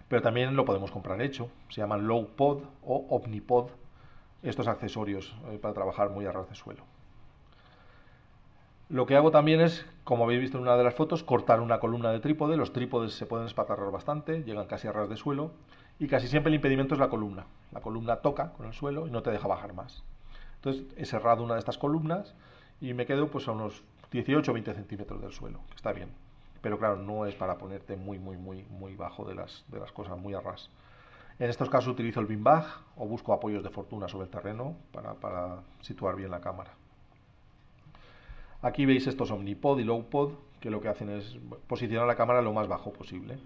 Pero también lo podemos comprar hecho, se llaman low pod o omnipod, estos accesorios para trabajar muy a ras de suelo. Lo que hago también es, como habéis visto en una de las fotos, cortar una columna de trípode. Los trípodes se pueden espatarrar bastante, llegan casi a ras de suelo y casi siempre el impedimento es la columna. La columna toca con el suelo y no te deja bajar más. Entonces he cerrado una de estas columnas y me quedo pues a unos 18 o 20 centímetros del suelo, que está bien. Pero claro, no es para ponerte muy bajo de las cosas, muy a ras. En estos casos utilizo el bean bag o busco apoyos de fortuna sobre el terreno para situar bien la cámara. Aquí veis estos omnipod y low pod, que lo que hacen es posicionar la cámara lo más bajo posible.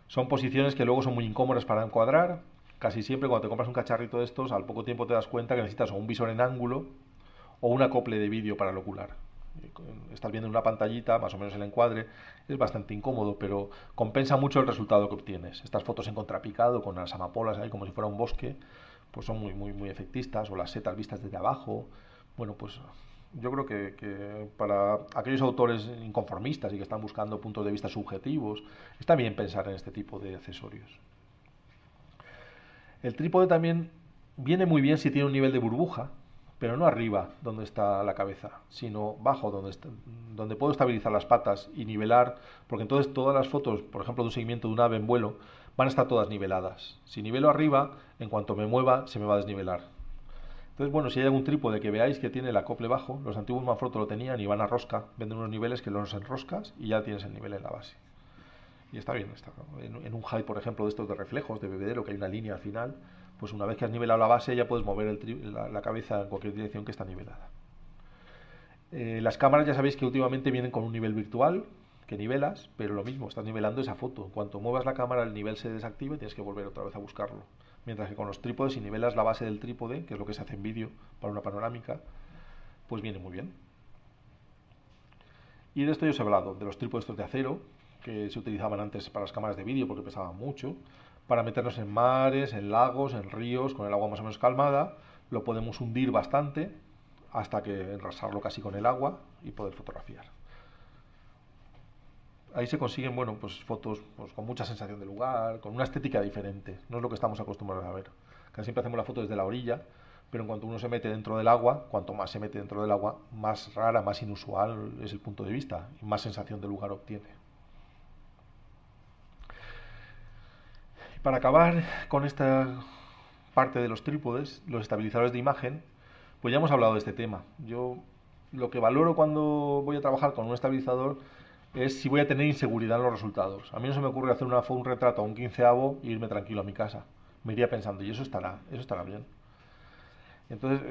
Son posiciones que luego son muy incómodas para encuadrar. Casi siempre cuando te compras un cacharrito de estos, al poco tiempo te das cuenta que necesitas o un visor en ángulo o un acople de vídeo para el ocular. Estás viendo una pantallita, más o menos el encuadre, es bastante incómodo, pero compensa mucho el resultado que obtienes. Estas fotos en contrapicado, con las amapolas ahí como si fuera un bosque, pues son muy efectistas, o las setas vistas desde abajo. Bueno, pues yo creo que para aquellos autores inconformistas y que están buscando puntos de vista subjetivos, está bien pensar en este tipo de accesorios. El trípode también viene muy bien si tiene un nivel de burbuja, pero no arriba, donde está la cabeza, sino bajo, donde puedo estabilizar las patas y nivelar, porque entonces todas las fotos, por ejemplo, de un seguimiento de un ave en vuelo, van a estar todas niveladas. Si nivelo arriba, en cuanto me mueva, se me va a desnivelar. Entonces, bueno, si hay algún trípode que veáis que tiene el acople bajo, los antiguos Manfrotto lo tenían y van a rosca, venden unos niveles que los enroscas y ya tienes el nivel en la base. Y está bien, está. En un high, por ejemplo, de estos de reflejos, de bebedero, que hay una línea al final, pues una vez que has nivelado la base ya puedes mover la cabeza en cualquier dirección que está nivelada. Las cámaras ya sabéis que últimamente vienen con un nivel virtual que nivelas, pero lo mismo, estás nivelando esa foto. En cuanto muevas la cámara, el nivel se desactiva y tienes que volver otra vez a buscarlo. Mientras que con los trípodes, si nivelas la base del trípode, que es lo que se hace en vídeo para una panorámica, pues viene muy bien. Y de esto ya os he hablado, de los trípodes estos de acero, que se utilizaban antes para las cámaras de vídeo porque pesaban mucho, para meternos en mares, en lagos, en ríos, con el agua más o menos calmada, lo podemos hundir bastante hasta que enrasarlo casi con el agua y poder fotografiar. Ahí se consiguen, bueno, pues fotos pues, con mucha sensación de lugar, con una estética diferente, no es lo que estamos acostumbrados a ver. Casi siempre hacemos la foto desde la orilla, pero en cuanto uno se mete dentro del agua, cuanto más se mete dentro del agua, más rara, más inusual es el punto de vista y más sensación de lugar obtiene. Y para acabar con esta parte de los trípodes, los estabilizadores de imagen, pues ya hemos hablado de este tema. Yo lo que valoro cuando voy a trabajar con un estabilizador es si voy a tener inseguridad en los resultados. A mí no se me ocurre hacer un retrato a un quinceavo e irme tranquilo a mi casa. Me iría pensando, y eso estará bien. Entonces,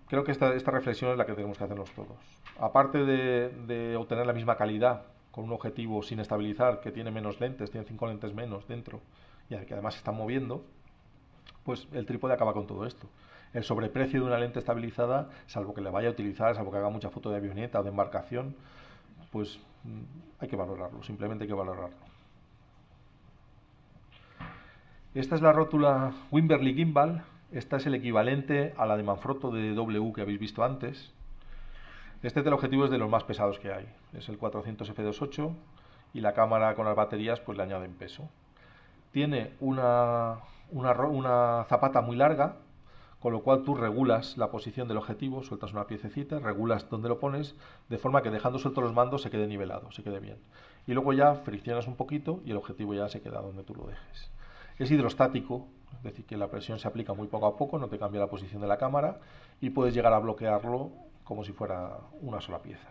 creo que esta reflexión es la que tenemos que hacernos todos. Aparte de obtener la misma calidad con un objetivo sin estabilizar, que tiene menos lentes, tiene 5 lentes menos dentro, y que además se están moviendo, pues el trípode acaba con todo esto. El sobreprecio de una lente estabilizada, salvo que le vaya a utilizar, salvo que haga mucha foto de avioneta o de embarcación, pues hay que valorarlo, simplemente hay que valorarlo. Esta es la rótula Wimberley Gimbal. Esta es el equivalente a la de Manfrotto de W que habéis visto antes. Este teleobjetivo es de los más pesados que hay. Es el 400 f2.8 y la cámara con las baterías pues le añaden peso. Tiene una zapata muy larga, con lo cual tú regulas la posición del objetivo, sueltas una piececita, regulas dónde lo pones, de forma que dejando sueltos los mandos se quede nivelado, se quede bien. Y luego ya friccionas un poquito y el objetivo ya se queda donde tú lo dejes. Es hidrostático, es decir, que la presión se aplica muy poco a poco, no te cambia la posición de la cámara y puedes llegar a bloquearlo como si fuera una sola pieza.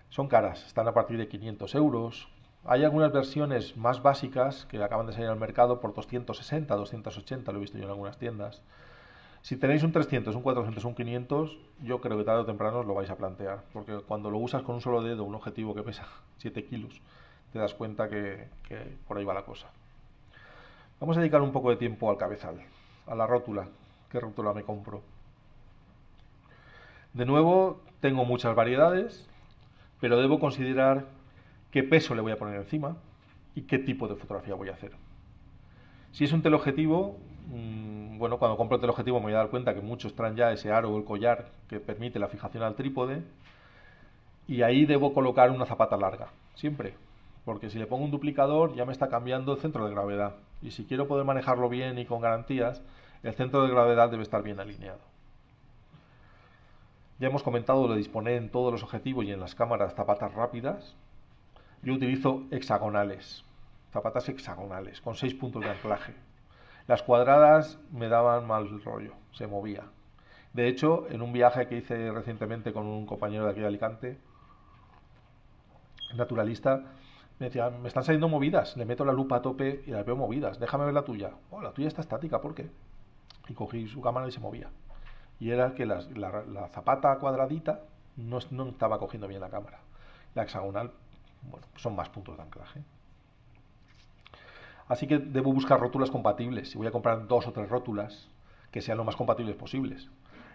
Son caras, están a partir de 500 euros. Hay algunas versiones más básicas que acaban de salir al mercado por 260, 280, lo he visto yo en algunas tiendas. Si tenéis un 300, un 400, un 500, yo creo que tarde o temprano os lo vais a plantear, porque cuando lo usas con un solo dedo, un objetivo que pesa 7 kilos, te das cuenta que por ahí va la cosa. Vamos a dedicar un poco de tiempo al cabezal, a la rótula. ¿Qué rótula me compro? De nuevo, tengo muchas variedades, pero debo considerar qué peso le voy a poner encima y qué tipo de fotografía voy a hacer. Si es un teleobjetivo, bueno, cuando compro el teleobjetivo me voy a dar cuenta que muchos traen ya ese aro o el collar que permite la fijación al trípode y ahí debo colocar una zapata larga, siempre, porque si le pongo un duplicador ya me está cambiando el centro de gravedad y si quiero poder manejarlo bien y con garantías, el centro de gravedad debe estar bien alineado. Ya hemos comentado lo de disponer en todos los objetivos y en las cámaras zapatas rápidas. Yo utilizo hexagonales, zapatas hexagonales, con 6 puntos de anclaje. Las cuadradas me daban mal rollo, se movía. De hecho, en un viaje que hice recientemente con un compañero de aquí de Alicante, naturalista, me decía, me están saliendo movidas, le meto la lupa a tope y las veo movidas, déjame ver la tuya. Oh, la tuya está estática, ¿por qué? Y cogí su cámara y se movía. Y era que la zapata cuadradita no estaba cogiendo bien la cámara. La hexagonal, bueno, son más puntos de anclaje. Así que debo buscar rótulas compatibles. Si voy a comprar 2 o 3 rótulas que sean lo más compatibles posibles.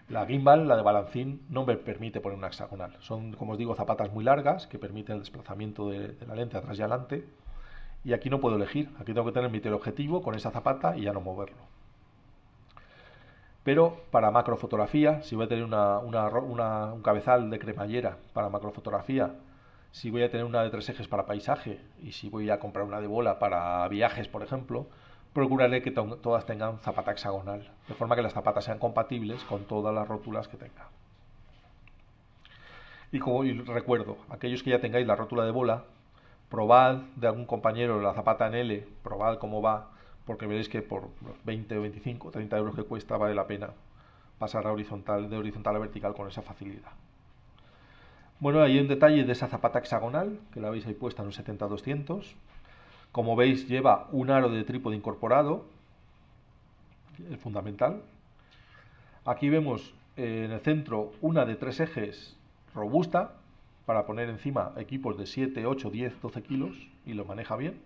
La gimbal, la de balancín, no me permite poner una hexagonal. Son, como os digo, zapatas muy largas que permiten el desplazamiento de la lente atrás y adelante. Y aquí no puedo elegir. Aquí tengo que tener mi teleobjetivo con esa zapata y ya no moverlo. Pero para macrofotografía, si voy a tener un cabezal de cremallera para macrofotografía, si voy a tener una de 3 ejes para paisaje y si voy a comprar una de bola para viajes, por ejemplo, procuraré que todas tengan zapata hexagonal, de forma que las zapatas sean compatibles con todas las rótulas que tenga. Y recuerdo, aquellos que ya tengáis la rótula de bola, probad de algún compañero la zapata en L, probad cómo va, porque veréis que por los 20 o 25 o 30 euros que cuesta vale la pena pasar de horizontal a vertical con esa facilidad. Bueno, hay un detalle de esa zapata hexagonal, que la veis ahí puesta en un 70-200. Como veis, lleva un aro de trípode incorporado, el fundamental. Aquí vemos en el centro una de 3 ejes robusta, para poner encima equipos de 7, 8, 10, 12 kilos, y lo maneja bien.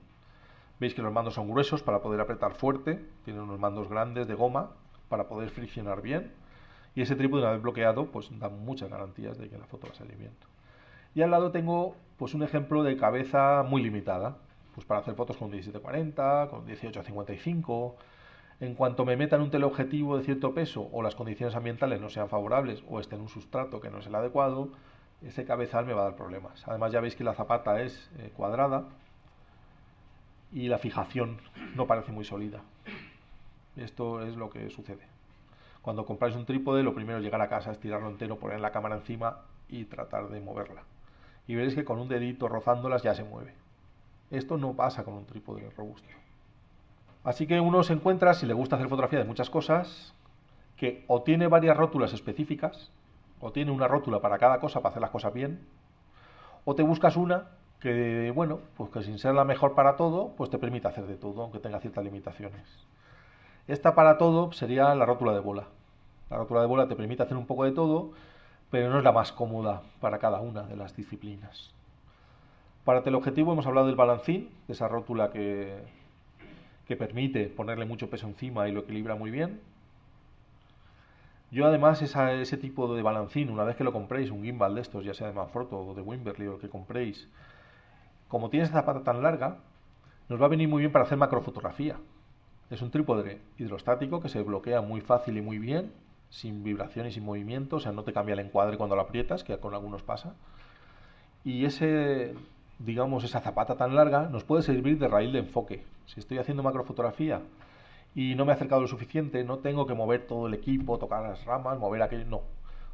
Veis que los mandos son gruesos para poder apretar fuerte, tienen unos mandos grandes de goma para poder friccionar bien, y ese trípode, una vez bloqueado, pues da muchas garantías de que la foto va a salir bien. Y al lado tengo pues un ejemplo de cabeza muy limitada, pues para hacer fotos con 17-40, con 18-55. En cuanto me metan un teleobjetivo de cierto peso o las condiciones ambientales no sean favorables o esté en un sustrato que no es el adecuado, ese cabezal me va a dar problemas. Además ya veis que la zapata es cuadrada y la fijación no parece muy sólida. Esto es lo que sucede. Cuando compráis un trípode, lo primero es llegar a casa, estirarlo entero, poner la cámara encima y tratar de moverla. Y veréis que con un dedito rozándolas ya se mueve. Esto no pasa con un trípode robusto. Así que uno se encuentra, si le gusta hacer fotografía de muchas cosas, que o tiene varias rótulas específicas, o tiene una rótula para cada cosa para hacer las cosas bien, o te buscas una que, bueno, pues que sin ser la mejor para todo, pues te permite hacer de todo, aunque tenga ciertas limitaciones. Esta para todo sería la rótula de bola. La rótula de bola te permite hacer un poco de todo, pero no es la más cómoda para cada una de las disciplinas. Para teleobjetivo hemos hablado del balancín, de esa rótula que permite ponerle mucho peso encima y lo equilibra muy bien. Yo además ese tipo de balancín, una vez que lo compréis, un gimbal de estos, ya sea de Manfrotto o de Wimberley o el que compréis, como tiene esa zapata tan larga, nos va a venir muy bien para hacer macrofotografía. Es un trípode hidrostático que se bloquea muy fácil y muy bien, sin vibración y sin movimiento, o sea, no te cambia el encuadre cuando lo aprietas, que con algunos pasa. Y esa zapata tan larga nos puede servir de raíl de enfoque. Si estoy haciendo macrofotografía y no me he acercado lo suficiente, no tengo que mover todo el equipo, tocar las ramas, mover aquello, no.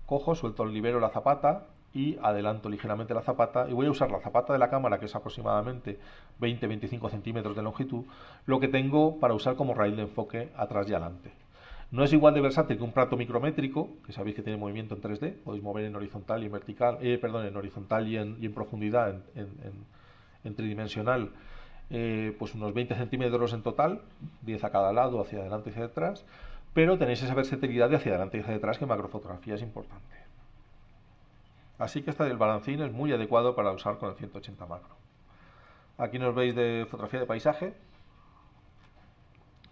Cojo, suelto, libero la zapata y adelanto ligeramente la zapata y voy a usar la zapata de la cámara, que es aproximadamente 20-25 centímetros de longitud, lo que tengo para usar como raíl de enfoque atrás y adelante. No es igual de versátil que un plato micrométrico, que sabéis que tiene movimiento en 3D, podéis mover en horizontal y en vertical, en horizontal y en profundidad, en tridimensional, pues unos 20 centímetros en total, 10 a cada lado, hacia adelante y hacia detrás, pero tenéis esa versatilidad de hacia adelante y hacia detrás, que en macrofotografía es importante. Así que este del balancín es muy adecuado para usar con el 180 macro. Aquí nos veis de fotografía de paisaje,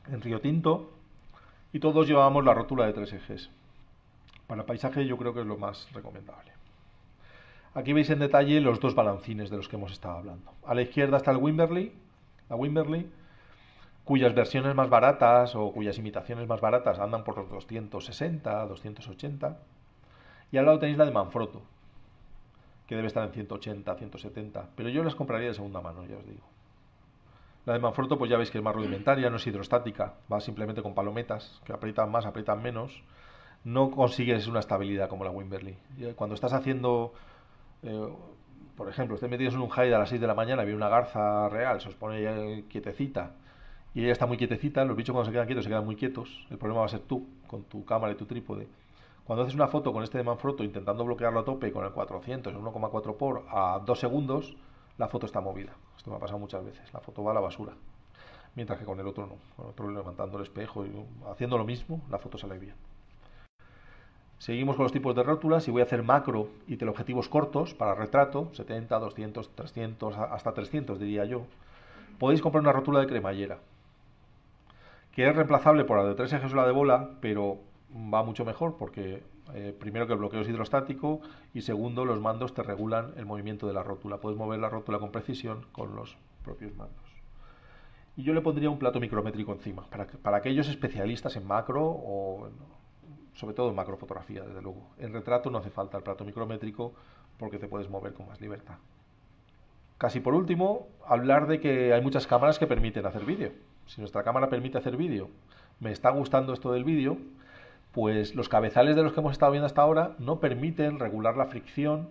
en Río Tinto, y todos llevamos la rótula de 3 ejes. Para paisaje yo creo que es lo más recomendable. Aquí veis en detalle los dos balancines de los que hemos estado hablando. A la izquierda está la Wimberley, cuyas versiones más baratas o cuyas imitaciones más baratas andan por los 260, 280. Y al lado tenéis la de Manfrotto, que debe estar en 180, 170. Pero yo las compraría de segunda mano, ya os digo. La de Manfrotto, pues ya veis que es más rudimentaria, no es hidrostática, va simplemente con palometas, que aprietan más, aprietan menos. No consigues una estabilidad como la Wimberley. Cuando estás haciendo, por ejemplo, estés metidos en un hide a las 6 de la mañana, viene una garza real, se os pone quietecita, y ella está muy quietecita, los bichos cuando se quedan quietos se quedan muy quietos, el problema va a ser tú, con tu cámara y tu trípode. Cuando haces una foto con este de Manfrotto intentando bloquearlo a tope con el 400 en 1,4 por a 2 segundos, la foto está movida. Esto me ha pasado muchas veces, la foto va a la basura. Mientras que con el otro no, con el otro levantando el espejo y haciendo lo mismo, la foto sale bien. Seguimos con los tipos de rótulas y voy a hacer macro y teleobjetivos cortos para retrato, 70, 200, 300, hasta 300 diría yo. Podéis comprar una rótula de cremallera, que es reemplazable por la de 3 ejes o la de bola, pero va mucho mejor porque primero que el bloqueo es hidrostático y segundo los mandos te regulan el movimiento de la rótula. Puedes mover la rótula con precisión con los propios mandos. Y yo le pondría un plato micrométrico encima, para aquellos especialistas en macro o sobre todo en macrofotografía, desde luego. En retrato no hace falta el plato micrométrico porque te puedes mover con más libertad. Casi por último, hablar de que hay muchas cámaras que permiten hacer vídeo. Si nuestra cámara permite hacer vídeo, me está gustando esto del vídeo, pues los cabezales de los que hemos estado viendo hasta ahora no permiten regular la fricción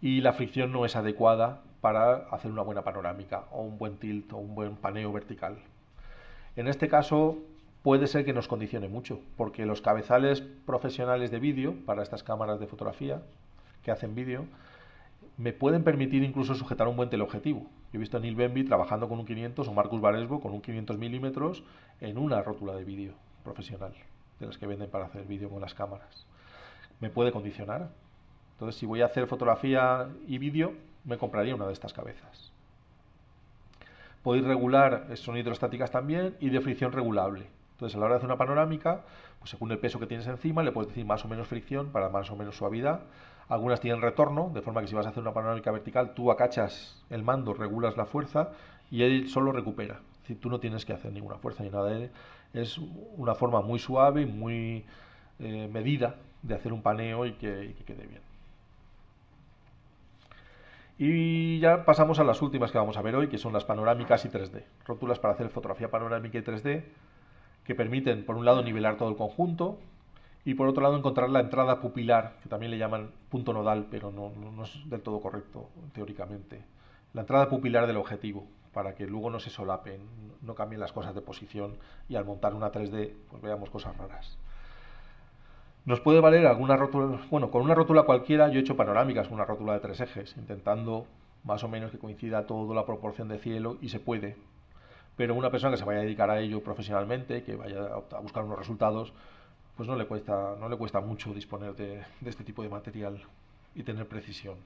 y la fricción no es adecuada para hacer una buena panorámica o un buen tilt o un buen paneo vertical. En este caso, puede ser que nos condicione mucho, porque los cabezales profesionales de vídeo para estas cámaras de fotografía que hacen vídeo me pueden permitir incluso sujetar un buen teleobjetivo. Yo he visto a Neil Benby trabajando con un 500 o Marcus Varesbo con un 500 milímetros en una rótula de vídeo profesional, de las que venden para hacer vídeo con las cámaras. Me puede condicionar. Entonces, si voy a hacer fotografía y vídeo, me compraría una de estas cabezas. Podéis regular, son hidrostáticas también, y de fricción regulable. Entonces, a la hora de hacer una panorámica, pues según el peso que tienes encima, le puedes decir más o menos fricción para más o menos suavidad. Algunas tienen retorno, de forma que si vas a hacer una panorámica vertical, tú acachas el mando, regulas la fuerza y él solo recupera. Es decir, tú no tienes que hacer ninguna fuerza ni nada. Es una forma muy suave y muy medida de hacer un paneo y que quede bien. Y ya pasamos a las últimas que vamos a ver hoy, que son las panorámicas y 3D. Rótulas para hacer fotografía panorámica y 3D, que permiten, por un lado, nivelar todo el conjunto, y por otro lado encontrar la entrada pupilar, que también le llaman punto nodal, pero no es del todo correcto teóricamente. La entrada pupilar del objetivo, para que luego no se solapen, no cambien las cosas de posición y al montar una 3D pues veamos cosas raras. Nos puede valer alguna rótula, bueno, con una rótula cualquiera yo he hecho panorámicas con una rótula de 3 ejes, intentando más o menos que coincida toda la proporción de cielo y se puede. Pero una persona que se vaya a dedicar a ello profesionalmente, que vaya a buscar unos resultados, pues no le cuesta mucho disponer de este tipo de material y tener precisión.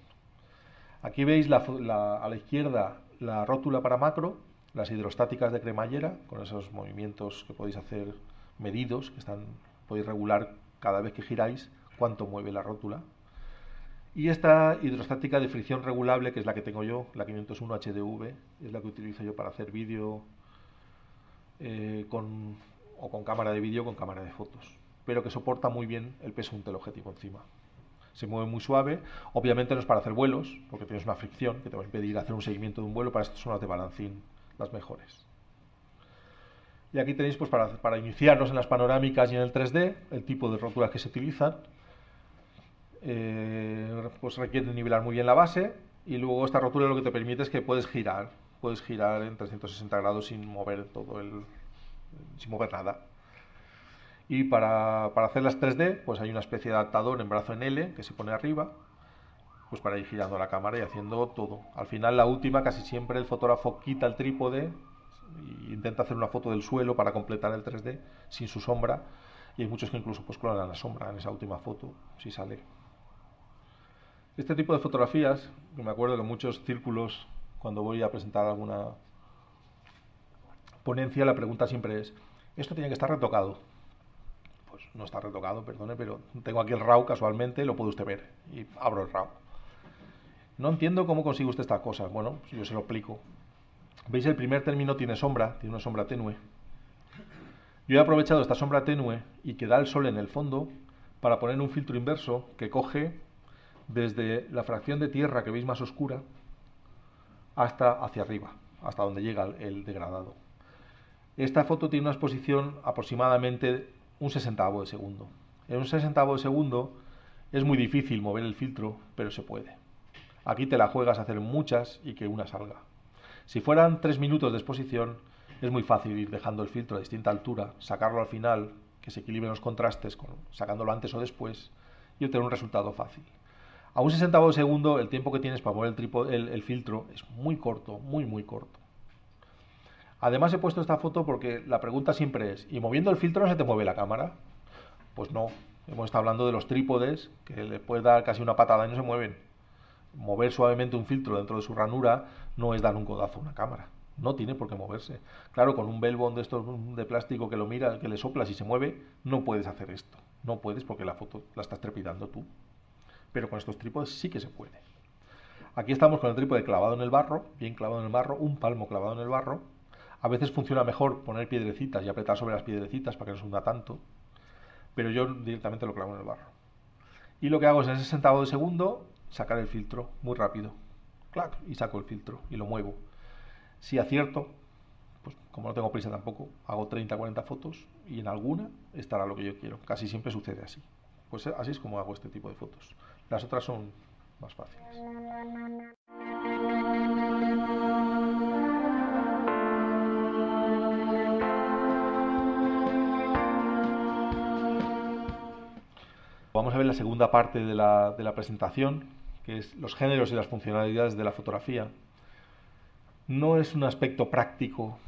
Aquí veis a la izquierda la rótula para macro, las hidrostáticas de cremallera, con esos movimientos que podéis hacer medidos, podéis regular cada vez que giráis cuánto mueve la rótula. Y esta hidrostática de fricción regulable, que es la que tengo yo, la 501 HDV, es la que utilizo yo para hacer vídeo con cámara de vídeo o con cámara de fotos, pero que soporta muy bien el peso de un teleobjetivo encima. Se mueve muy suave, obviamente no es para hacer vuelos, porque tienes una fricción que te va a impedir hacer un seguimiento de un vuelo. Para esto son las de balancín las mejores. Y aquí tenéis, pues para iniciarnos en las panorámicas y en el 3D, el tipo de rótulas que se utilizan. Pues requiere nivelar muy bien la base, y luego esta rótula lo que te permite es que puedes girar en 360 grados sin mover nada. Y para hacer las 3D, pues hay una especie de adaptador en brazo en L que se pone arriba, pues para ir girando la cámara y haciendo todo. Al final, la última, casi siempre el fotógrafo quita el trípode e intenta hacer una foto del suelo para completar el 3D sin su sombra, y hay muchos que incluso pues clonan la sombra en esa última foto, si sale. Este tipo de fotografías, que me acuerdo que en muchos círculos, cuando voy a presentar alguna ponencia, la pregunta siempre es: ¿esto tiene que estar retocado? Pues no está retocado, perdone, pero tengo aquí el RAW casualmente, lo puede usted ver. Y abro el RAW. No entiendo cómo consigue usted estas cosas. Bueno, pues yo se lo explico. ¿Veis? El primer término tiene sombra, tiene una sombra tenue. Yo he aprovechado esta sombra tenue y que da el sol en el fondo para poner un filtro inverso que coge desde la fracción de tierra que veis más oscura hasta hacia arriba, hasta donde llega el degradado. Esta foto tiene una exposición aproximadamente un sesentavo de segundo. En un sesentavo de segundo es muy difícil mover el filtro, pero se puede. Aquí te la juegas a hacer muchas y que una salga. Si fueran 3 minutos de exposición, es muy fácil ir dejando el filtro a distinta altura, sacarlo al final, que se equilibren los contrastes, sacándolo antes o después, y obtener un resultado fácil. A un sesentavo de segundo, el tiempo que tienes para mover el filtro es muy corto, muy corto. Además he puesto esta foto porque la pregunta siempre es: ¿y moviendo el filtro no se te mueve la cámara? Pues no, hemos estado hablando de los trípodes, que le puedes dar casi una patada y no se mueven. Mover suavemente un filtro dentro de su ranura no es dar un codazo a una cámara, no tiene por qué moverse. Claro, con un Belbond de estos de plástico que lo mira, que le soplas y se mueve, no puedes hacer esto. No puedes porque la foto la estás trepidando tú. Pero con estos trípodes sí que se puede. Aquí estamos con el trípode clavado en el barro, bien clavado en el barro, un palmo clavado en el barro. A veces funciona mejor poner piedrecitas y apretar sobre las piedrecitas para que no se hunda tanto, pero yo directamente lo clavo en el barro. Y lo que hago es, en ese centavo de segundo, sacar el filtro muy rápido. ¡Clac! Y saco el filtro y lo muevo. Si acierto, pues como no tengo prisa tampoco, hago 30-40 fotos y en alguna estará lo que yo quiero. Casi siempre sucede así. Pues así es como hago este tipo de fotos. Las otras son más fáciles. Vamos a ver la segunda parte de la presentación, que es los géneros y las funcionalidades de la fotografía. No es un aspecto práctico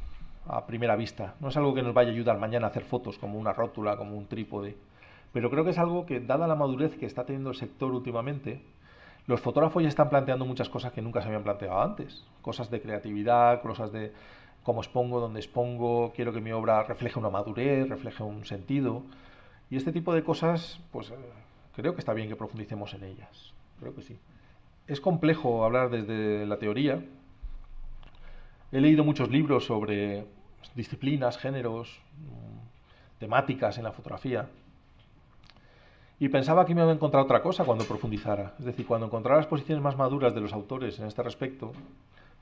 a primera vista, no es algo que nos vaya a ayudar mañana a hacer fotos como una rótula, como un trípode, pero creo que es algo que, dada la madurez que está teniendo el sector últimamente, los fotógrafos ya están planteando muchas cosas que nunca se habían planteado antes, cosas de creatividad, cosas de cómo expongo, dónde expongo, quiero que mi obra refleje una madurez, refleje un sentido, y este tipo de cosas, pues creo que está bien que profundicemos en ellas, creo que sí. Es complejo hablar desde la teoría. He leído muchos libros sobre disciplinas, géneros, temáticas en la fotografía. Y pensaba que me iba a encontrar otra cosa cuando profundizara. Es decir, cuando encontrara las posiciones más maduras de los autores en este respecto,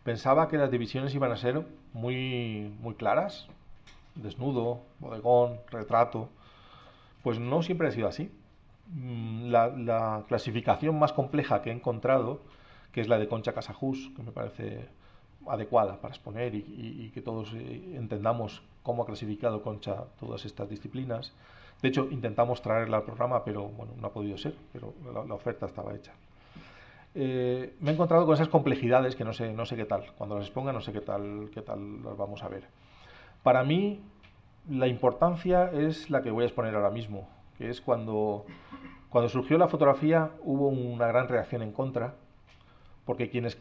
pensaba que las divisiones iban a ser muy, muy claras. Desnudo, bodegón, retrato. Pues no siempre ha sido así. La clasificación más compleja que he encontrado, que es la de Concha Casajús, que me parece adecuada para exponer y que todos entendamos cómo ha clasificado Concha todas estas disciplinas. De hecho, intentamos traerla al programa, pero bueno, no ha podido ser, pero la oferta estaba hecha. Me he encontrado con esas complejidades que no sé qué tal. Cuando las exponga no sé qué tal las vamos a ver. Para mí, la importancia es la que voy a exponer ahora mismo, que es cuando surgió la fotografía hubo una gran reacción en contra, porque quienes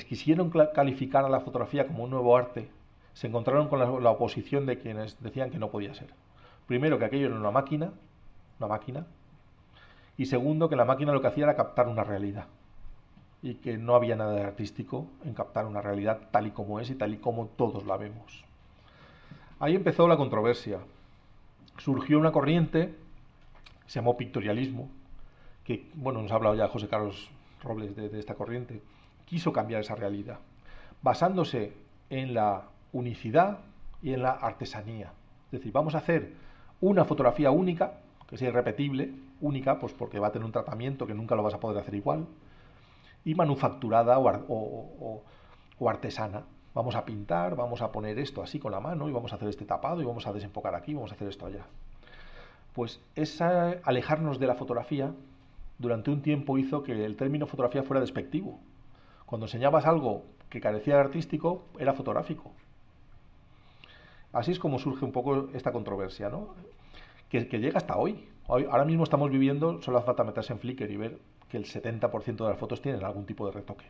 quisieron calificar a la fotografía como un nuevo arte se encontraron con la oposición de quienes decían que no podía ser. Primero, que aquello era una máquina, y segundo, que la máquina lo que hacía era captar una realidad, y que no había nada de artístico en captar una realidad tal y como es y tal y como todos la vemos. Ahí empezó la controversia. Surgió una corriente, se llamó pictorialismo, que, bueno, nos ha hablado ya José Carlos Robles de esta corriente. Quiso cambiar esa realidad, basándose en la unicidad y en la artesanía. Es decir, vamos a hacer una fotografía única, que sea irrepetible, única, pues porque va a tener un tratamiento que nunca lo vas a poder hacer igual, y manufacturada o artesana. Vamos a pintar, vamos a poner esto así con la mano y vamos a hacer este tapado y vamos a desenfocar aquí, vamos a hacer esto allá. Pues alejarnos de la fotografía durante un tiempo hizo que el término fotografía fuera despectivo. Cuando enseñabas algo que carecía de artístico, era fotográfico. Así es como surge un poco esta controversia, ¿no? Que llega hasta hoy. Ahora mismo estamos viviendo, solo hace falta meterse en Flickr y ver que el 70% de las fotos tienen algún tipo de retoque.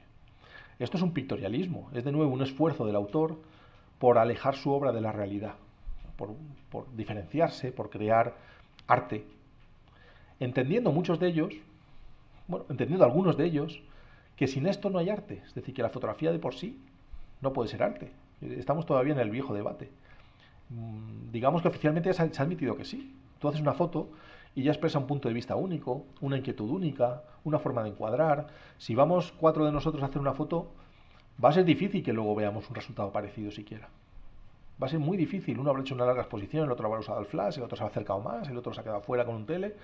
Esto es un pictorialismo, es de nuevo un esfuerzo del autor por alejar su obra de la realidad, por diferenciarse, por crear arte. Entendiendo algunos de ellos, que sin esto no hay arte, es decir, que la fotografía de por sí no puede ser arte. Estamos todavía en el viejo debate. Digamos que oficialmente se ha admitido que sí. Tú haces una foto y ya expresa un punto de vista único, una inquietud única, una forma de encuadrar. Si vamos 4 de nosotros a hacer una foto, va a ser difícil que luego veamos un resultado parecido siquiera. Va a ser muy difícil. Uno habrá hecho una larga exposición, el otro habrá usado el flash, el otro se ha acercado más, el otro se ha quedado fuera con un tele.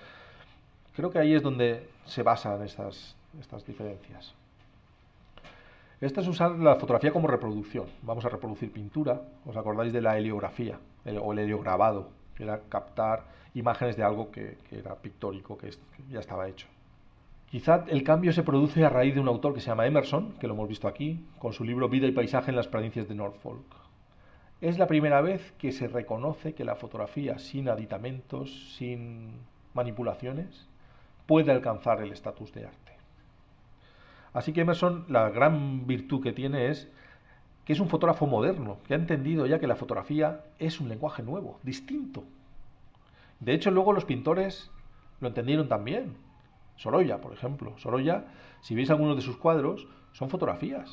Creo que ahí es donde se basan estas diferencias. Esta es usar la fotografía como reproducción. Vamos a reproducir pintura. ¿Os acordáis de la heliografía o el heliograbado? Que era captar imágenes de algo que era pictórico, que ya estaba hecho. Quizá el cambio se produce a raíz de un autor que se llama Emerson, que lo hemos visto aquí, con su libro Vida y paisaje en las provincias de Norfolk. Es la primera vez que se reconoce que la fotografía sin aditamentos, sin manipulaciones, puede alcanzar el estatus de arte. Así que Emerson, la gran virtud que tiene es que es un fotógrafo moderno, que ha entendido ya que la fotografía es un lenguaje nuevo, distinto. De hecho, luego los pintores lo entendieron también. Sorolla, por ejemplo. Sorolla, si veis algunos de sus cuadros, son fotografías.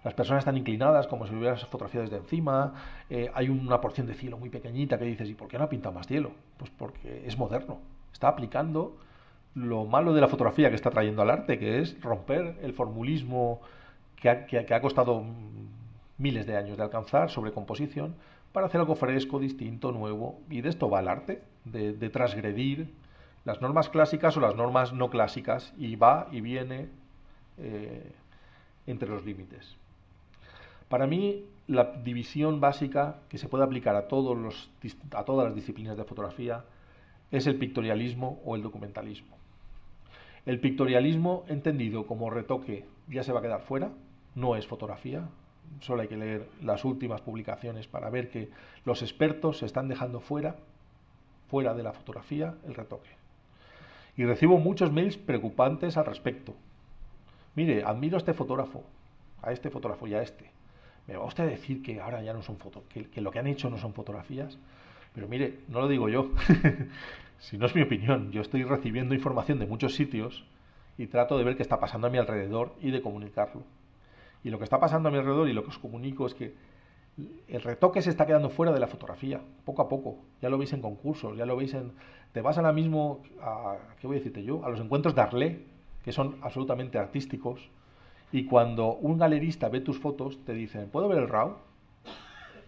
Las personas están inclinadas como si hubieran fotografías desde encima. Hay una porción de cielo muy pequeñita que dices, ¿y por qué no ha pintado más cielo? Pues porque es moderno. Está aplicando lo malo de la fotografía que está trayendo al arte, que es romper el formulismo que ha costado miles de años de alcanzar sobre composición, para hacer algo fresco, distinto, nuevo. Y de esto va el arte, de transgredir las normas clásicas o las normas no clásicas, y va y viene entre los límites. Para mí, la división básica que se puede aplicar a todas las disciplinas de fotografía es el pictorialismo o el documentalismo. El pictorialismo entendido como retoque ya se va a quedar fuera, no es fotografía, solo hay que leer las últimas publicaciones para ver que los expertos se están dejando fuera de la fotografía el retoque. Y recibo muchos mails preocupantes al respecto. Mire, admiro a este fotógrafo y a este. ¿Me va usted a decir que ahora ya no son fotos, que lo que han hecho no son fotografías? Pero mire, no lo digo yo, si no es mi opinión, yo estoy recibiendo información de muchos sitios y trato de ver qué está pasando a mi alrededor y de comunicarlo. Y lo que está pasando a mi alrededor y lo que os comunico es que el retoque se está quedando fuera de la fotografía, poco a poco. Ya lo veis en concursos, ya lo veis en... Te vas ahora mismo ¿qué voy a decirte yo? A los encuentros de Arlé, que son absolutamente artísticos, y cuando un galerista ve tus fotos, te dicen, ¿puedo ver el RAW?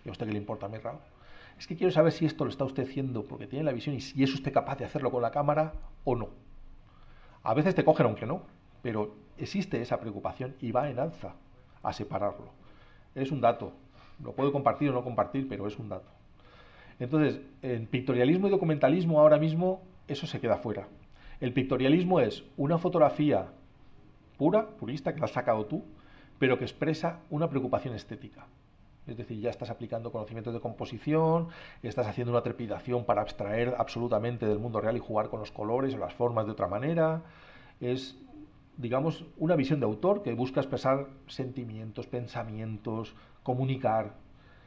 ¿Y a usted qué le importa mi RAW? Es que quiero saber si esto lo está usted haciendo porque tiene la visión y si es usted capaz de hacerlo con la cámara o no. A veces te cogen aunque no, pero existe esa preocupación y va en alza a separarlo. Es un dato. Lo puedo compartir o no compartir, pero es un dato. Entonces, en pictorialismo y documentalismo ahora mismo eso se queda fuera. El pictorialismo es una fotografía purista, que la has sacado tú, pero que expresa una preocupación estética. Es decir, ya estás aplicando conocimientos de composición, estás haciendo una trepidación para abstraer absolutamente del mundo real y jugar con los colores o las formas de otra manera. Es, digamos, una visión de autor que busca expresar sentimientos, pensamientos, comunicar.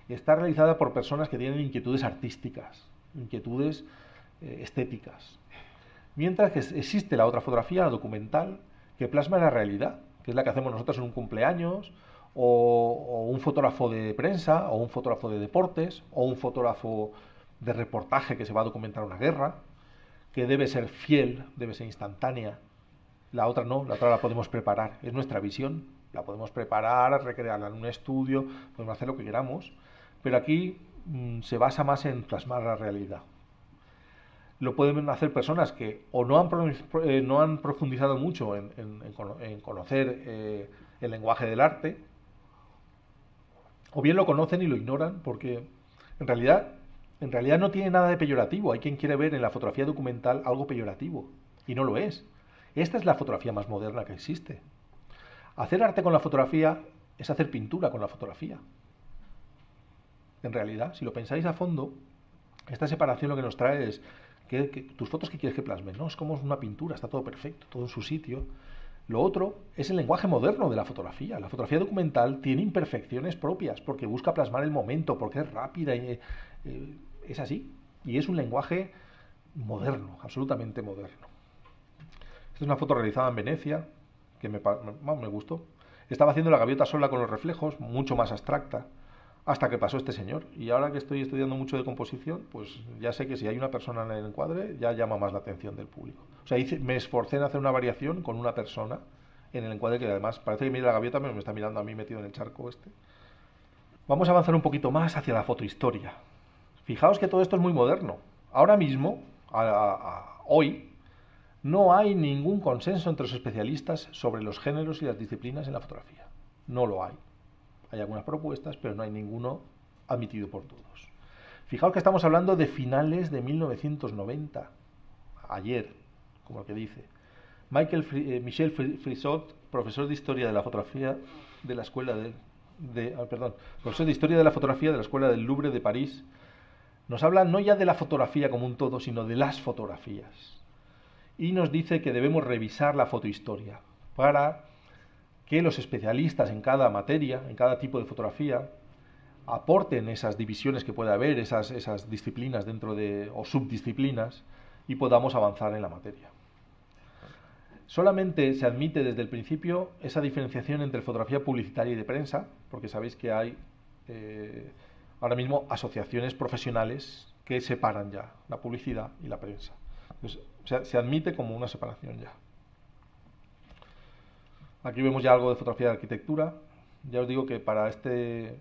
Está realizada por personas que tienen inquietudes artísticas, inquietudes estéticas. Mientras que existe la otra fotografía, la documental, que plasma la realidad, que es la que hacemos nosotros en un cumpleaños, o un fotógrafo de prensa, o un fotógrafo de deportes, o un fotógrafo de reportaje que se va a documentar una guerra, que debe ser fiel, debe ser instantánea. La otra no, la otra la podemos preparar, es nuestra visión, la podemos preparar, recrearla en un estudio, podemos hacer lo que queramos, pero aquí se basa más en plasmar la realidad. Lo pueden hacer personas que o no han profundizado mucho en conocer el lenguaje del arte, o bien lo conocen y lo ignoran porque en realidad no tiene nada de peyorativo. Hay quien quiere ver en la fotografía documental algo peyorativo y no lo es. Esta es la fotografía más moderna que existe. Hacer arte con la fotografía es hacer pintura con la fotografía. En realidad, si lo pensáis a fondo, esta separación lo que nos trae es que tus fotos que quieres que plasmen, ¿no? Es como una pintura, está todo perfecto, todo en su sitio. Lo otro es el lenguaje moderno de la fotografía. La fotografía documental tiene imperfecciones propias porque busca plasmar el momento, porque es rápida, es así. Y es un lenguaje moderno, absolutamente moderno. Esta es una foto realizada en Venecia, que me gustó. Estaba haciendo la gaviota sola con los reflejos, mucho más abstracta, hasta que pasó este señor. Y ahora que estoy estudiando mucho de composición, pues ya sé que si hay una persona en el encuadre, ya llama más la atención del público. O sea, me esforcé en hacer una variación con una persona en el encuadre que además parece que mira la gaviota, pero me está mirando a mí metido en el charco este. Vamos a avanzar un poquito más hacia la fotohistoria. Fijaos que todo esto es muy moderno. Ahora mismo, hoy, no hay ningún consenso entre los especialistas sobre los géneros y las disciplinas en la fotografía. No lo hay. Hay algunas propuestas, pero no hay ninguno admitido por todos. Fijaos que estamos hablando de finales de 1990, ayer, como el que dice. Michel Frisot, profesor de Historia de la Fotografía de la Escuela profesor de Historia de la Fotografía de la Escuela del Louvre de París, nos habla no ya de la fotografía como un todo, sino de las fotografías. Y nos dice que debemos revisar la fotohistoria para que los especialistas en cada materia, en cada tipo de fotografía, aporten esas divisiones que puede haber, esas disciplinas o subdisciplinas, y podamos avanzar en la materia. Solamente se admite desde el principio esa diferenciación entre fotografía publicitaria y de prensa, porque sabéis que hay ahora mismo asociaciones profesionales que separan ya la publicidad y la prensa. Entonces, se admite como una separación ya. Aquí vemos ya algo de fotografía de arquitectura. Ya os digo que para este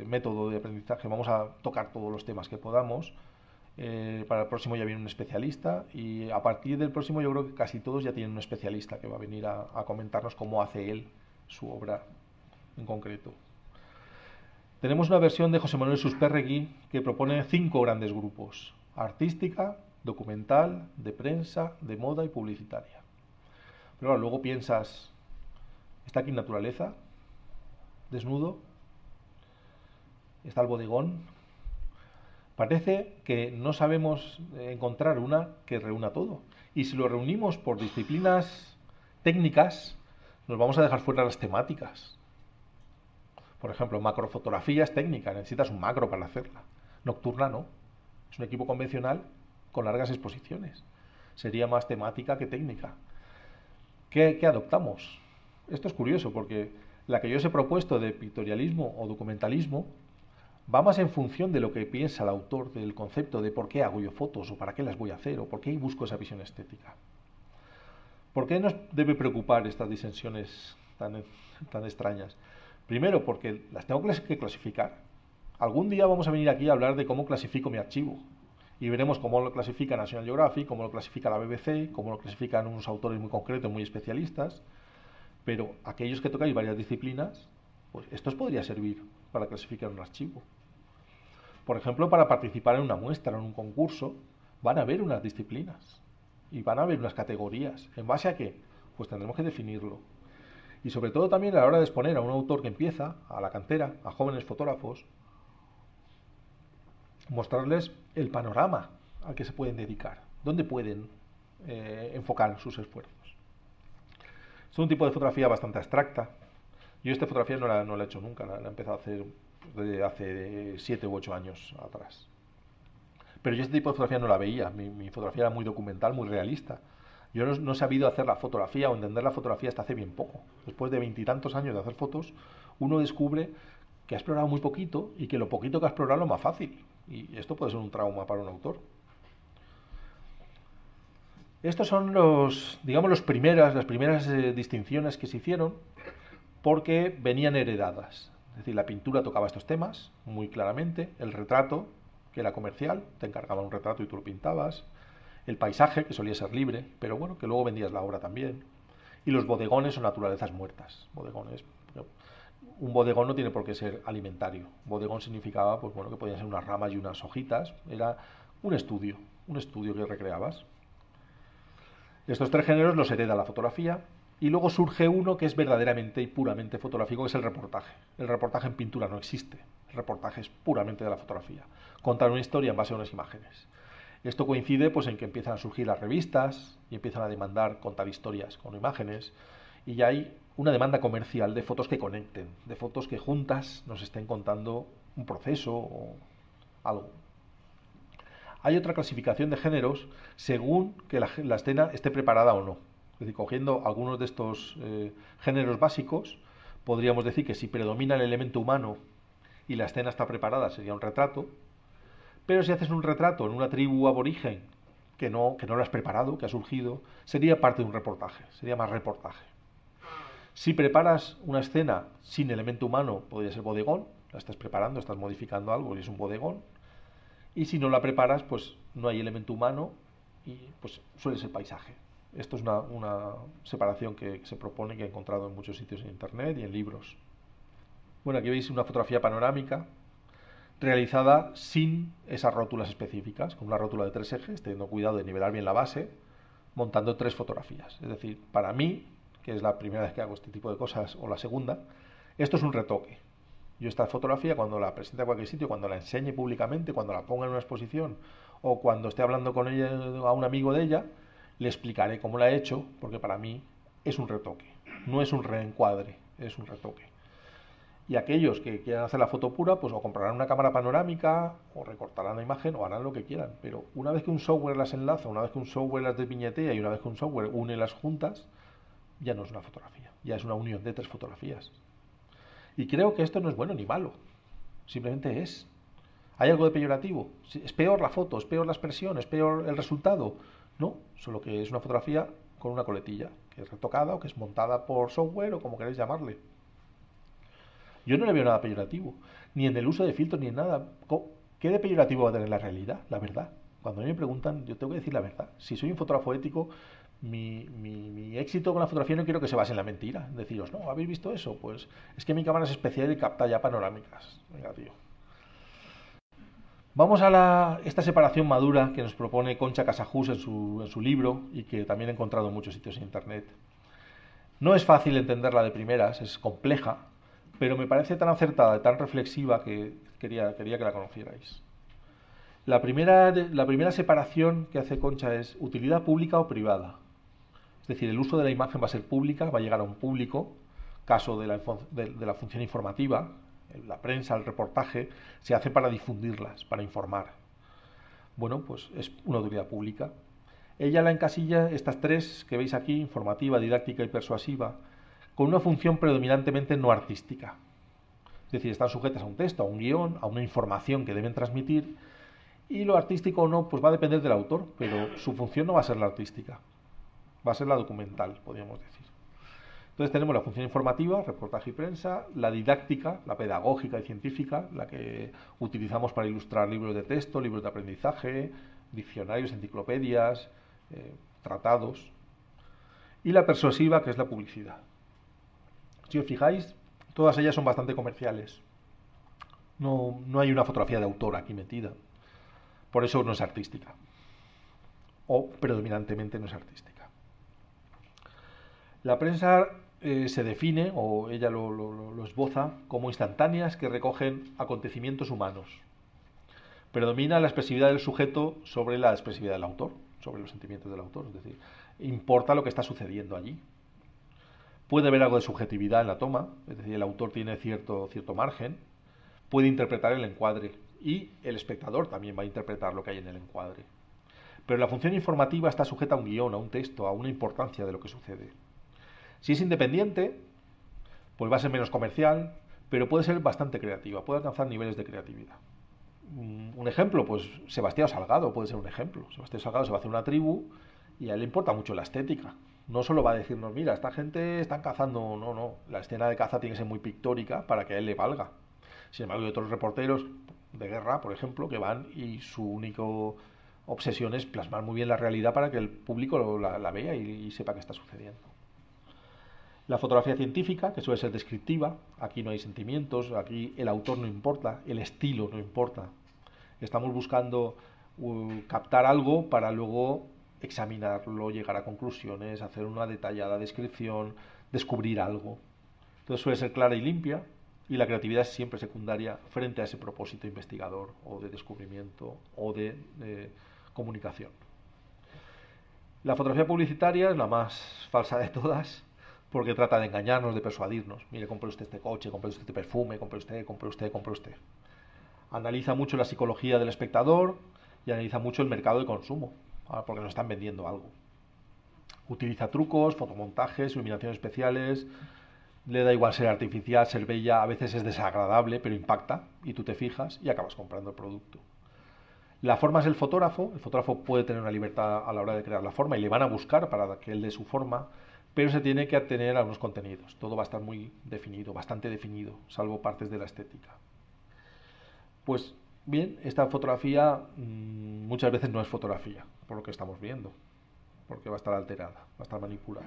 método de aprendizaje vamos a tocar todos los temas que podamos. Para el próximo ya viene un especialista y a partir del próximo yo creo que casi todos ya tienen un especialista que va a venir a comentarnos cómo hace él su obra en concreto. Tenemos una versión de José Manuel Susperregui que propone 5 grandes grupos: artística, documental, de prensa, de moda y publicitaria. Pero luego piensas, ¿está aquí naturaleza? ¿Desnudo? ¿Está el bodegón? Parece que no sabemos encontrar una que reúna todo. Y si lo reunimos por disciplinas técnicas, nos vamos a dejar fuera las temáticas. Por ejemplo, macrofotografía es técnica, necesitas un macro para hacerla. Nocturna no. Es un equipo convencional con largas exposiciones. Sería más temática que técnica. ¿Qué adoptamos? Esto es curioso porque la que yo os he propuesto de pictorialismo o documentalismo va más en función de lo que piensa el autor del concepto de por qué hago yo fotos o para qué las voy a hacer o por qué busco esa visión estética. ¿Por qué nos debe preocupar estas disensiones tan extrañas? Primero, porque las tengo que clasificar. Algún día vamos a venir aquí a hablar de cómo clasifico mi archivo. Y veremos cómo lo clasifica National Geographic, cómo lo clasifica la BBC, cómo lo clasifican unos autores muy concretos, muy especialistas. Pero aquellos que tocáis varias disciplinas, pues esto os podría servir para clasificar un archivo. Por ejemplo, para participar en una muestra, en un concurso, van a haber unas disciplinas y van a haber unas categorías. ¿En base a qué? Pues tendremos que definirlo. Y sobre todo también a la hora de exponer a un autor que empieza, a la cantera, a jóvenes fotógrafos, mostrarles el panorama al que se pueden dedicar, dónde pueden enfocar sus esfuerzos. Es un tipo de fotografía bastante abstracta. Yo esta fotografía no la he hecho nunca, la he empezado a hacer desde hace 7 u 8 años atrás. Pero yo este tipo de fotografía no la veía, mi fotografía era muy documental, muy realista. Yo no he sabido hacer la fotografía o entender la fotografía hasta hace bien poco. Después de 20 y tantos años de hacer fotos, uno descubre que ha explorado muy poquito y que lo poquito que ha explorado es lo más fácil. Y esto puede ser un trauma para un autor. Estos son digamos, las primeras distinciones que se hicieron porque venían heredadas. Es decir, la pintura tocaba estos temas muy claramente, el retrato, que era comercial, te encargaban un retrato y tú lo pintabas, el paisaje, que solía ser libre, pero bueno, que luego vendías la obra también, y los bodegones o naturalezas muertas. Bodegones, un bodegón no tiene por qué ser alimentario. Bodegón significaba, pues bueno, que podían ser unas ramas y unas hojitas, era un estudio que recreabas. Estos tres géneros los hereda la fotografía y luego surge uno que es verdaderamente y puramente fotográfico, que es el reportaje. El reportaje en pintura no existe, el reportaje es puramente de la fotografía. Contar una historia en base a unas imágenes. Esto coincide pues en que empiezan a surgir las revistas y empiezan a demandar contar historias con imágenes y ya hay una demanda comercial de fotos que conecten, de fotos que juntas nos estén contando un proceso o algo. Hay otra clasificación de géneros según que la escena esté preparada o no. Es decir, cogiendo algunos de estos géneros básicos, podríamos decir que si predomina el elemento humano y la escena está preparada, sería un retrato. Pero si haces un retrato en una tribu aborigen que no lo has preparado, que ha surgido, sería parte de un reportaje, sería más reportaje. Si preparas una escena sin elemento humano, podría ser bodegón, la estás preparando, estás modificando algo y es un bodegón. Y si no la preparas, pues no hay elemento humano y pues suele ser paisaje. Esto es una separación que se propone, que he encontrado en muchos sitios en internet y en libros. Bueno, aquí veis una fotografía panorámica realizada sin esas rótulas específicas, con una rótula de 3 ejes, teniendo cuidado de nivelar bien la base, montando 3 fotografías. Es decir, para mí, que es la primera vez que hago este tipo de cosas, o la segunda, esto es un retoque. Yo esta fotografía, cuando la presente a cualquier sitio, cuando la enseñe públicamente, cuando la ponga en una exposición o cuando esté hablando con ella, a un amigo de ella, le explicaré cómo la he hecho, porque para mí es un retoque, no es un reencuadre, es un retoque. Y aquellos que quieran hacer la foto pura, pues o comprarán una cámara panorámica, o recortarán la imagen, o harán lo que quieran. Pero una vez que un software las enlaza, una vez que un software las desviñetea y una vez que un software une las juntas, ya no es una fotografía, ya es una unión de 3 fotografías. Y creo que esto no es bueno ni malo, simplemente es. ¿Hay algo de peyorativo? ¿Es peor la foto? ¿Es peor la expresión? ¿Es peor el resultado? No, solo que es una fotografía con una coletilla, que es retocada o que es montada por software o como queráis llamarle. Yo no le veo nada peyorativo, ni en el uso de filtros ni en nada. ¿Qué de peyorativo va a tener la realidad? La verdad. Cuando a mí me preguntan, yo tengo que decir la verdad. Si soy un fotógrafo ético, mi éxito con la fotografía no quiero que se base en la mentira. Deciros, no, ¿habéis visto eso? Pues es que mi cámara es especial y capta ya panorámicas. Venga, tío. Vamos a esta separación madura que nos propone Concha Casajús en su libro y que también he encontrado en muchos sitios en internet. No es fácil entenderla de primeras, es compleja, pero me parece tan acertada y tan reflexiva que quería que la conocierais. La primera separación que hace Concha es utilidad pública o privada. Es decir, el uso de la imagen va a ser pública, va a llegar a un público, caso de la función informativa, la prensa, el reportaje, se hace para difundirlas, para informar. Bueno, pues es una utilidad pública. Ella la encasilla, estas tres que veis aquí, informativa, didáctica y persuasiva, con una función predominantemente no artística. Es decir, están sujetas a un texto, a un guión, a una información que deben transmitir, y lo artístico o no, pues va a depender del autor, pero su función no va a ser la artística, va a ser la documental, podríamos decir. Entonces tenemos la función informativa, reportaje y prensa, la didáctica, la pedagógica y científica, la que utilizamos para ilustrar libros de texto, libros de aprendizaje, diccionarios, enciclopedias, tratados, y la persuasiva, que es la publicidad. Si os fijáis, todas ellas son bastante comerciales. No hay una fotografía de autor aquí metida. Por eso no es artística. O predominantemente no es artística. La prensa se define, o ella lo esboza, como instantáneas que recogen acontecimientos humanos. Predomina la expresividad del sujeto sobre la expresividad del autor, sobre los sentimientos del autor. Es decir, importa lo que está sucediendo allí. Puede haber algo de subjetividad en la toma, es decir, el autor tiene cierto margen, puede interpretar el encuadre y el espectador también va a interpretar lo que hay en el encuadre. Pero la función informativa está sujeta a un guión, a un texto, a una importancia de lo que sucede. Si es independiente, pues va a ser menos comercial, pero puede ser bastante creativa, puede alcanzar niveles de creatividad. Un ejemplo, pues Sebastián Salgado puede ser un ejemplo. Sebastián Salgado se va a hacer una tribu y a él le importa mucho la estética. No solo va a decirnos, mira, esta gente está cazando, no. La escena de caza tiene que ser muy pictórica para que a él le valga. Sin embargo, hay otros reporteros de guerra, por ejemplo, que van y su única obsesión es plasmar muy bien la realidad para que el público la vea y sepa qué está sucediendo. La fotografía científica, que suele ser descriptiva, aquí no hay sentimientos, aquí el autor no importa, el estilo no importa. Estamos buscando captar algo para luego examinarlo, llegar a conclusiones, hacer una detallada descripción, descubrir algo. Entonces suele ser clara y limpia, y la creatividad es siempre secundaria frente a ese propósito investigador o de descubrimiento o de comunicación. La fotografía publicitaria es la más falsa de todas, porque trata de engañarnos, de persuadirnos. Mire, compre usted este coche, compre usted este perfume, compre usted. Analiza mucho la psicología del espectador y analiza mucho el mercado de consumo, porque nos están vendiendo algo. Utiliza trucos, fotomontajes, iluminaciones especiales, le da igual ser artificial, ser bella, a veces es desagradable, pero impacta, y tú te fijas y acabas comprando el producto. La forma es el fotógrafo puede tener una libertad a la hora de crear la forma y le van a buscar para que él dé su forma, pero se tiene que atener a unos contenidos. Todo va a estar muy definido, bastante definido, salvo partes de la estética. Pues bien, esta fotografía muchas veces no es fotografía, por lo que estamos viendo, porque va a estar alterada, va a estar manipulada.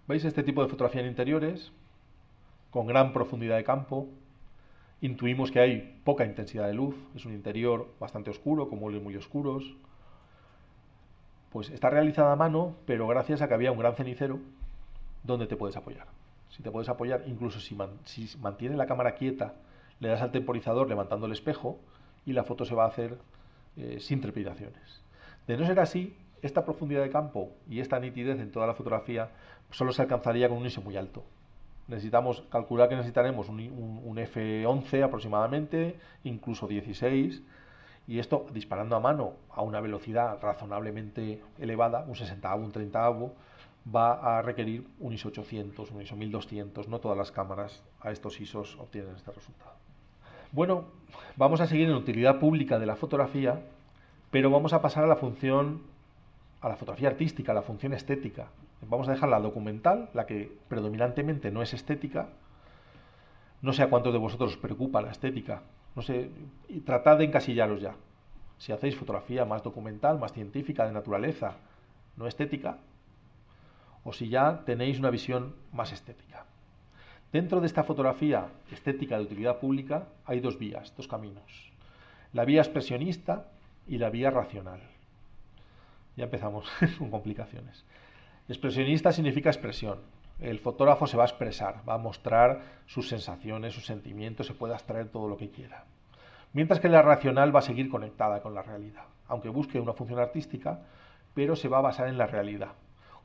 ¿Veis este tipo de fotografía en interiores? Con gran profundidad de campo. Intuimos que hay poca intensidad de luz, es un interior bastante oscuro, con muebles muy oscuros. Pues está realizada a mano, pero gracias a que había un gran cenicero donde te puedes apoyar. Si te puedes apoyar, incluso si mantiene la cámara quieta, le das al temporizador levantando el espejo y la foto se va a hacer sin trepidaciones. De no ser así, esta profundidad de campo y esta nitidez en toda la fotografía solo se alcanzaría con un ISO muy alto. Necesitamos calcular que necesitaremos un F11 aproximadamente, incluso 16, y esto disparando a mano a una velocidad razonablemente elevada, un 60avo, un 30avo, va a requerir un ISO 800, un ISO 1200, no todas las cámaras a estos ISOs obtienen este resultado. Bueno, vamos a seguir en utilidad pública de la fotografía, pero vamos a pasar a la fotografía artística, a la función estética. Vamos a dejar la documental, la que predominantemente no es estética. No sé a cuántos de vosotros os preocupa la estética. No sé, y tratad de encasillaros ya. Si hacéis fotografía más documental, más científica, de naturaleza, no estética, o si ya tenéis una visión más estética. Dentro de esta fotografía estética de utilidad pública hay dos vías, dos caminos. La vía expresionista y la vía racional. Ya empezamos con complicaciones. Expresionista significa expresión. El fotógrafo se va a expresar, va a mostrar sus sensaciones, sus sentimientos, se puede abstraer todo lo que quiera. Mientras que la racional va a seguir conectada con la realidad, aunque busque una función artística, pero se va a basar en la realidad.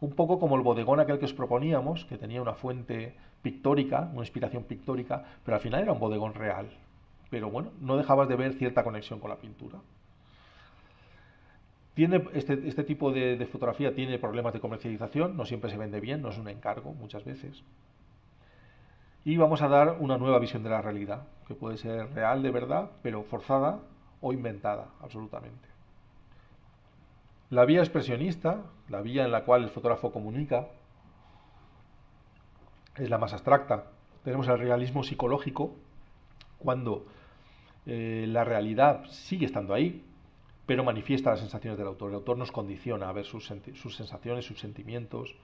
Un poco como el bodegón aquel que os proponíamos, que tenía una fuente pictórica, una inspiración pictórica, pero al final era un bodegón real. Pero bueno, no dejabas de ver cierta conexión con la pintura. Tiene este tipo de fotografía tiene problemas de comercialización, no siempre se vende bien, no es un encargo muchas veces. Y vamos a dar una nueva visión de la realidad, que puede ser real de verdad, pero forzada o inventada, absolutamente. La vía expresionista, la vía en la cual el fotógrafo comunica, es la más abstracta. Tenemos el realismo psicológico, cuando la realidad sigue estando ahí, pero manifiesta las sensaciones del autor. El autor nos condiciona a ver sus sensaciones, sus sentimientos.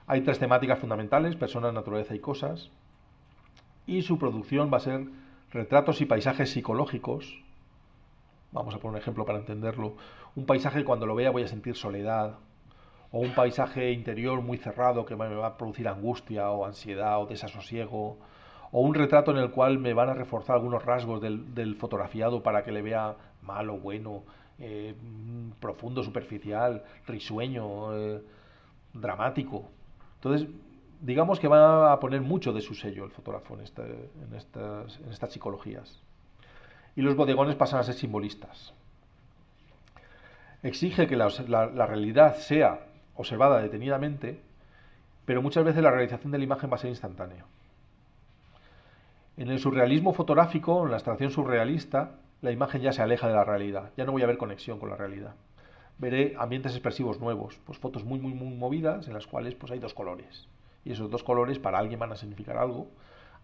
Hay tres temáticas fundamentales: personas, naturaleza y cosas. Y su producción va a ser retratos y paisajes psicológicos. Vamos a poner un ejemplo para entenderlo. Un paisaje, cuando lo vea voy a sentir soledad, o un paisaje interior muy cerrado que me va a producir angustia o ansiedad o desasosiego, o un retrato en el cual me van a reforzar algunos rasgos del fotografiado para que le vea malo, bueno, profundo, superficial, risueño, dramático. Entonces, digamos que va a poner mucho de su sello el fotógrafo en estas psicologías. Y los bodegones pasan a ser simbolistas. Exige que la realidad sea observada detenidamente, pero muchas veces la realización de la imagen va a ser instantánea. En el surrealismo fotográfico, en la abstracción surrealista, la imagen ya se aleja de la realidad, ya no voy a ver conexión con la realidad. Veré ambientes expresivos nuevos, pues fotos muy movidas en las cuales pues hay dos colores. Y esos dos colores para alguien van a significar algo.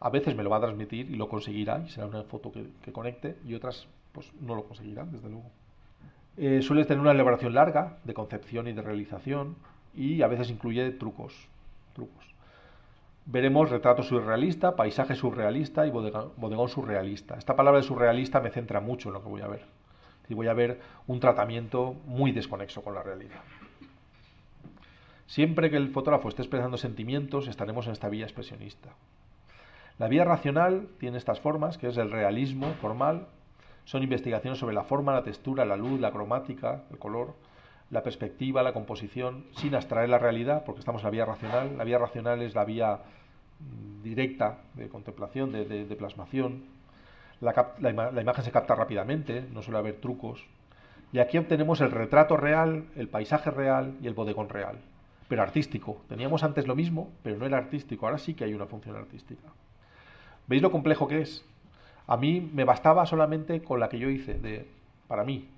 A veces me lo va a transmitir y lo conseguirá, y será una foto que conecte, y otras pues no lo conseguirán, desde luego. Suele tener una elaboración larga de concepción y de realización, y a veces incluye trucos. Veremos retrato surrealista, paisaje surrealista y bodegón surrealista. Esta palabra de surrealista me centra mucho en lo que voy a ver. Y voy a ver un tratamiento muy desconexo con la realidad. Siempre que el fotógrafo esté expresando sentimientos, estaremos en esta vía expresionista. La vía racional tiene estas formas, que es el realismo formal. Son investigaciones sobre la forma, la textura, la luz, la cromática, el color, la perspectiva, la composición, sin abstraer la realidad, porque estamos en la vía racional. La vía racional es la vía directa de contemplación, de plasmación. La imagen se capta rápidamente, no suele haber trucos. Y aquí obtenemos el retrato real, el paisaje real y el bodegón real, pero artístico. Teníamos antes lo mismo, pero no era artístico. Ahora sí que hay una función artística. ¿Veis lo complejo que es? A mí me bastaba solamente con la que yo hice, para mí,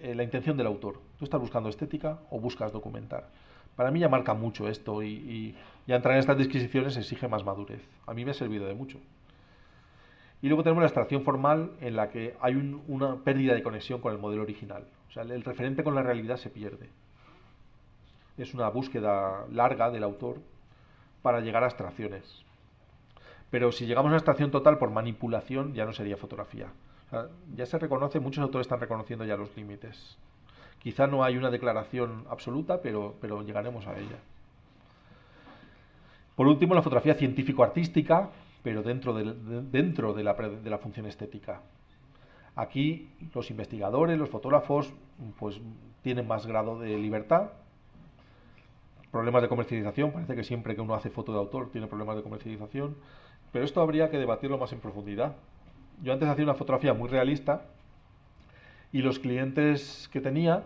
la intención del autor. ¿Tú estás buscando estética o buscas documentar? Para mí ya marca mucho esto, y ya entrar en estas disquisiciones exige más madurez. A mí me ha servido de mucho. Y luego tenemos la abstracción formal, en la que hay una pérdida de conexión con el modelo original. O sea, el referente con la realidad se pierde. Es una búsqueda larga del autor para llegar a abstracciones. Pero si llegamos a una abstracción total por manipulación, ya no sería fotografía. O sea, ya se reconoce, muchos autores están reconociendo ya los límites. Quizá no hay una declaración absoluta, pero llegaremos a ella. Por último, la fotografía científico-artística, pero dentro de la función estética. Aquí los investigadores, los fotógrafos, pues tienen más grado de libertad. Problemas de comercialización, parece que siempre que uno hace foto de autor tiene problemas de comercialización, pero esto habría que debatirlo más en profundidad. Yo antes hacía una fotografía muy realista y los clientes que tenía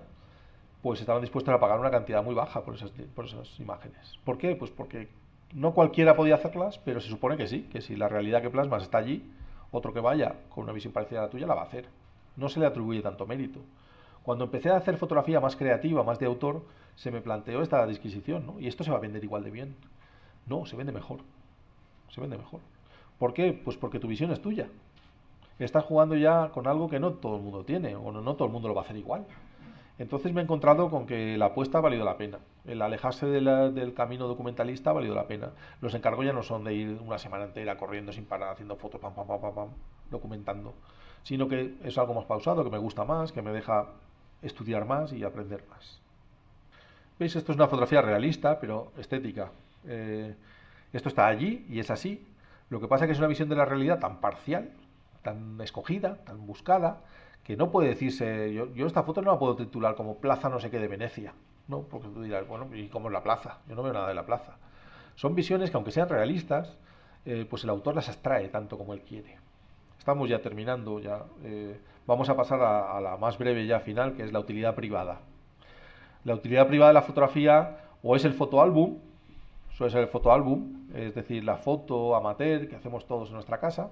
pues estaban dispuestos a pagar una cantidad muy baja por esas imágenes. ¿Por qué? Pues porque no cualquiera podía hacerlas, pero se supone que sí, que si la realidad que plasmas está allí, otro que vaya con una visión parecida a la tuya la va a hacer. No se le atribuye tanto mérito. Cuando empecé a hacer fotografía más creativa, más de autor, se me planteó esta disquisición, ¿no? ¿Y esto se va a vender igual de bien? No, se vende mejor. Se vende mejor. ¿Por qué? Pues porque tu visión es tuya. Estás jugando ya con algo que no todo el mundo tiene, o no todo el mundo lo va a hacer igual. Entonces me he encontrado con que la apuesta ha valido la pena. El alejarse del camino documentalista ha valido la pena. Los encargos ya no son de ir una semana entera corriendo sin parar, haciendo fotos, documentando, sino que es algo más pausado, que me gusta más, que me deja estudiar más y aprender más. ¿Veis? Esto es una fotografía realista, pero estética. Esto está allí y es así. Lo que pasa es que es una visión de la realidad tan parcial, tan escogida, tan buscada, que no puede decirse, yo esta foto no la puedo titular como Plaza no sé qué de Venecia, ¿no? Porque tú dirás, bueno, ¿y cómo es la plaza? Yo no veo nada de la plaza. Son visiones que aunque sean realistas, pues el autor las abstrae tanto como él quiere. Estamos ya terminando, ya vamos a pasar a la más breve ya final, que es la utilidad privada. La utilidad privada de la fotografía o es el fotoálbum, suele ser el fotoálbum, es decir, la foto amateur que hacemos todos en nuestra casa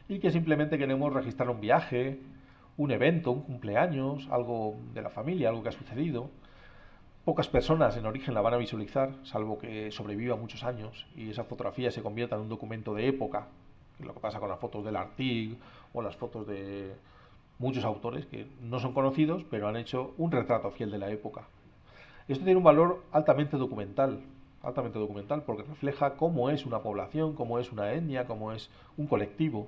y que simplemente queremos registrar un viaje, un evento, un cumpleaños, algo de la familia, algo que ha sucedido. Pocas personas en origen la van a visualizar, salvo que sobreviva muchos años y esa fotografía se convierta en un documento de época, que es lo que pasa con las fotos del Artig o las fotos de muchos autores que no son conocidos, pero han hecho un retrato fiel de la época. Esto tiene un valor altamente documental, porque refleja cómo es una población, cómo es una etnia, cómo es un colectivo,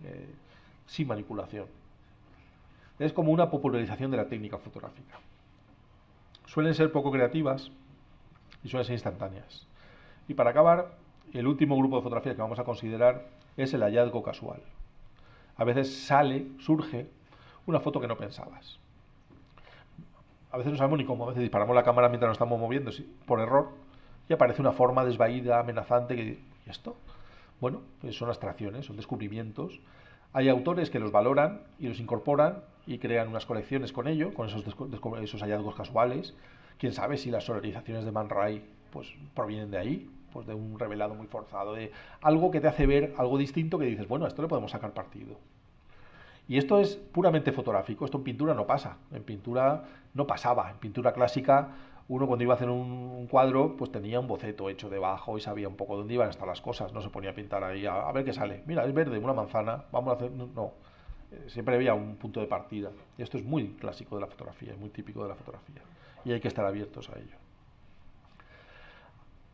eh, sin manipulación. Es como una popularización de la técnica fotográfica. Suelen ser poco creativas y suelen ser instantáneas. Y para acabar, el último grupo de fotografías que vamos a considerar es el hallazgo casual. A veces surge una foto que no pensabas. A veces no sabemos ni cómo, a veces disparamos la cámara mientras nos estamos moviendo por error y aparece una forma desvaída, amenazante, que ¿y esto? Bueno, pues son abstracciones, son descubrimientos. Hay autores que los valoran y los incorporan y crean unas colecciones con ello, con esos hallazgos casuales. Quién sabe si las solarizaciones de Man Ray pues, provienen de ahí, pues de un revelado muy forzado, de algo que te hace ver algo distinto que dices, bueno, a esto le podemos sacar partido. Y esto es puramente fotográfico, esto en pintura no pasa, en pintura no pasaba, en pintura clásica uno cuando iba a hacer un cuadro pues tenía un boceto hecho debajo y sabía un poco dónde iban a estar las cosas, no se ponía a pintar ahí a ver qué sale, mira es verde, una manzana, vamos a hacer, no, siempre había un punto de partida y esto es muy clásico de la fotografía, muy típico de la fotografía y hay que estar abiertos a ello.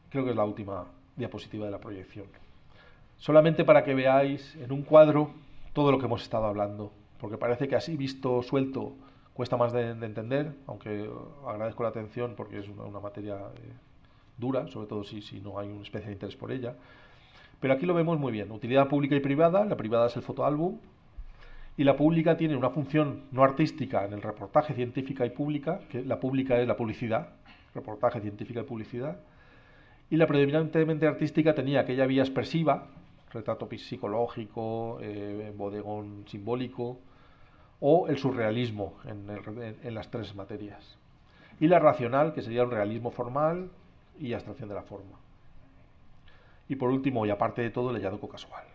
Creo que es la última diapositiva de la proyección. Solamente para que veáis en un cuadro todo lo que hemos estado hablando, porque parece que así visto suelto cuesta más de entender, aunque agradezco la atención porque es una materia dura, sobre todo si no hay una especie de interés por ella. Pero aquí lo vemos muy bien, utilidad pública y privada, la privada es el fotoálbum, y la pública tiene una función no artística en el reportaje científica y pública, que la pública es la publicidad, reportaje científica y publicidad, y la predominantemente artística tenía aquella vía expresiva, retrato psicológico, bodegón simbólico, o el surrealismo en las tres materias. Y la racional, que sería un realismo formal y abstracción de la forma. Y por último, y aparte de todo, el hallazgo casual.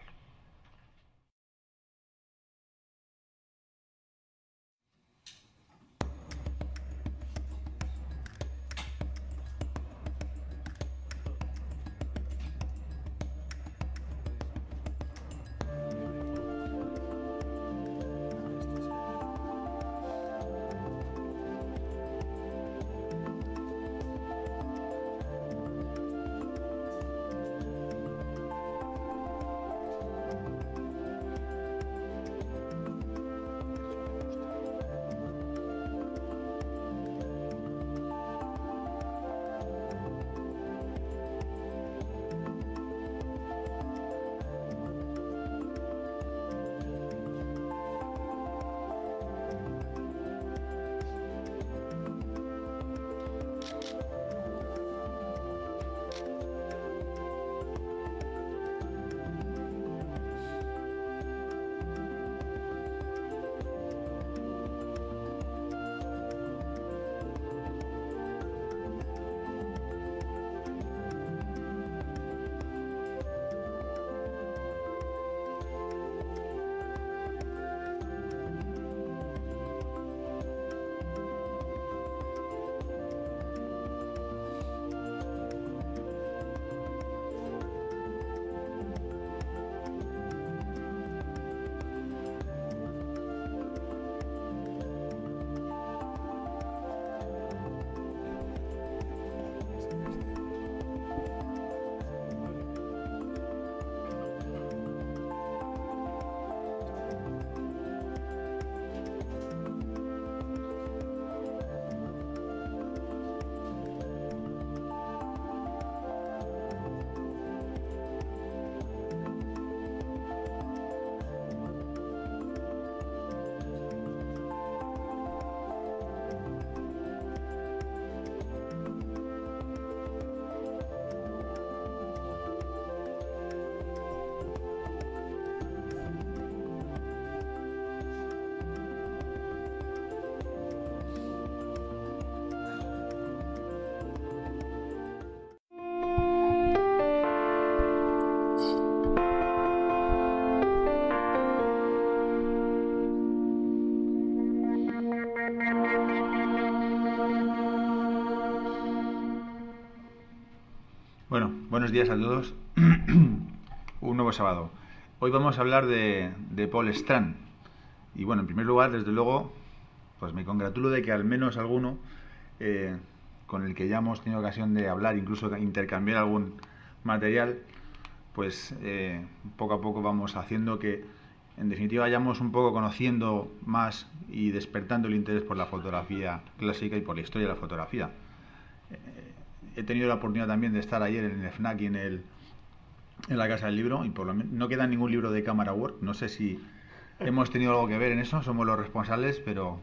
Buenos días a todos. Un nuevo sábado. Hoy vamos a hablar de Paul Strand. Y bueno, en primer lugar, desde luego, pues me congratulo de que al menos alguno con el que ya hemos tenido ocasión de hablar, incluso intercambiar algún material, pues poco a poco vamos haciendo que, en definitiva, vayamos un poco conociendo más y despertando el interés por la fotografía clásica y por la historia de la fotografía. He tenido la oportunidad también de estar ayer en el FNAC y en la Casa del Libro, y por lo menos no queda ningún libro de Camera Work. No sé si hemos tenido algo que ver en eso, somos los responsables, pero